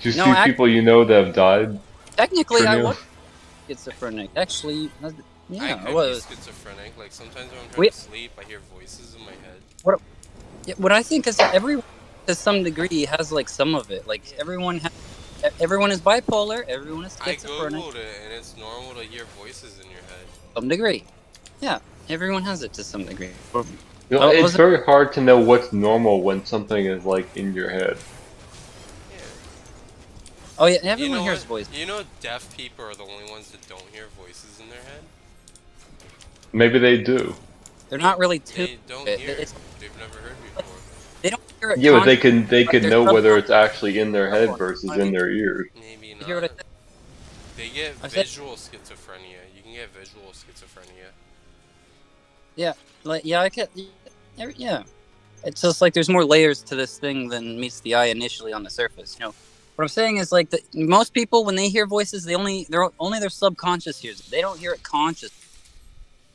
S2: Do you
S6: No,
S2: see people you know that have died?
S6: Technically, I
S2: Trenio?
S6: was schizophrenic. Actually,
S1: I
S6: yeah,
S1: could
S6: I was.
S1: be schizophrenic. Like, sometimes when I'm trying
S6: We-
S1: to sleep, I hear voices in my head.
S6: What I think is that everyone, to some degree, has like some of it. Like everyone is bipolar. Everyone is
S1: I
S6: schizophrenic.
S1: googled it, and it's normal to hear voices in your head.
S6: To some degree. Yeah, everyone has it to some degree.
S2: You know,
S6: Oh,
S2: it's
S6: was it-
S2: very hard to know what's normal when something is like in your head.
S1: Yeah.
S6: Oh yeah,
S1: You
S6: everyone
S1: know
S6: hears
S1: what?
S6: voices.
S1: You know, deaf people are the only ones that don't hear voices in their head.
S2: Maybe they do.
S6: They're not really too.
S1: They don't
S6: it.
S1: hear it.
S6: It's,
S1: They've never heard before.
S6: they don't hear it.
S2: Yeah, but they
S6: consciously,
S2: can
S6: their
S2: know whether
S6: subconscious-
S2: it's actually in their head versus in their ears.
S1: Maybe
S6: You hear what I
S1: not.
S6: said?
S1: They get
S6: I said-
S1: visual schizophrenia. You can get visual schizophrenia.
S6: Like yeah, I get. Yeah, it's just like there's more layers to this thing than meets the eye initially on the surface. You know, what I'm saying is like most people when they hear voices, only their subconscious hears it. They don't hear it conscious.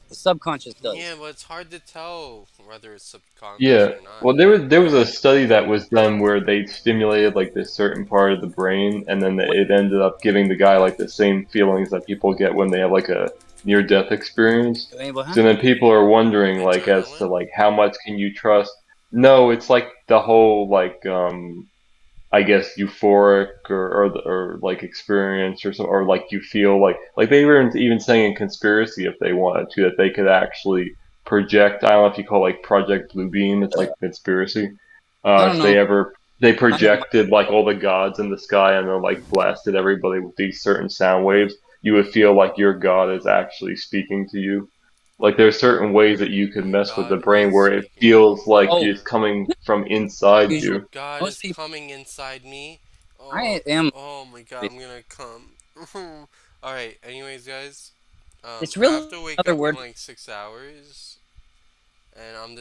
S6: The subconscious does.
S1: Yeah, but it's hard to tell whether it's subconscious
S2: Yeah.
S1: or not.
S2: Well, there was a study that was done where they stimulated like this certain part of the brain, and then it ended up giving the guy like the same feelings that people get when they have like a near-death experience. So then people are wondering like as to like how much can you trust? No, it's like the whole like I guess euphoric or like experience or like you feel like they were even saying in Conspiracy if they wanted to that they could actually project. I don't know if you call it, like Project Bluebeam. It's like Conspiracy.
S6: I don't
S2: If they
S6: know.
S2: ever they projected like all the gods in the sky and then like blasted everybody with these certain sound waves, you would feel like your god is actually speaking to you. Like there's certain ways that you can mess with the
S1: God
S2: brain
S1: is
S2: where it
S1: speaking.
S2: feels like
S6: Oh.
S2: it's coming from inside
S6: Usually-
S2: you.
S1: God
S6: Most
S1: is
S6: people-
S1: coming inside me. Oh,
S6: I am.
S1: Oh my God, I'm gonna come. All right. Anyways, guys,
S6: It's
S1: I
S6: really
S1: have to wake
S6: another
S1: up
S6: word.
S1: in like 6 hours, and I'm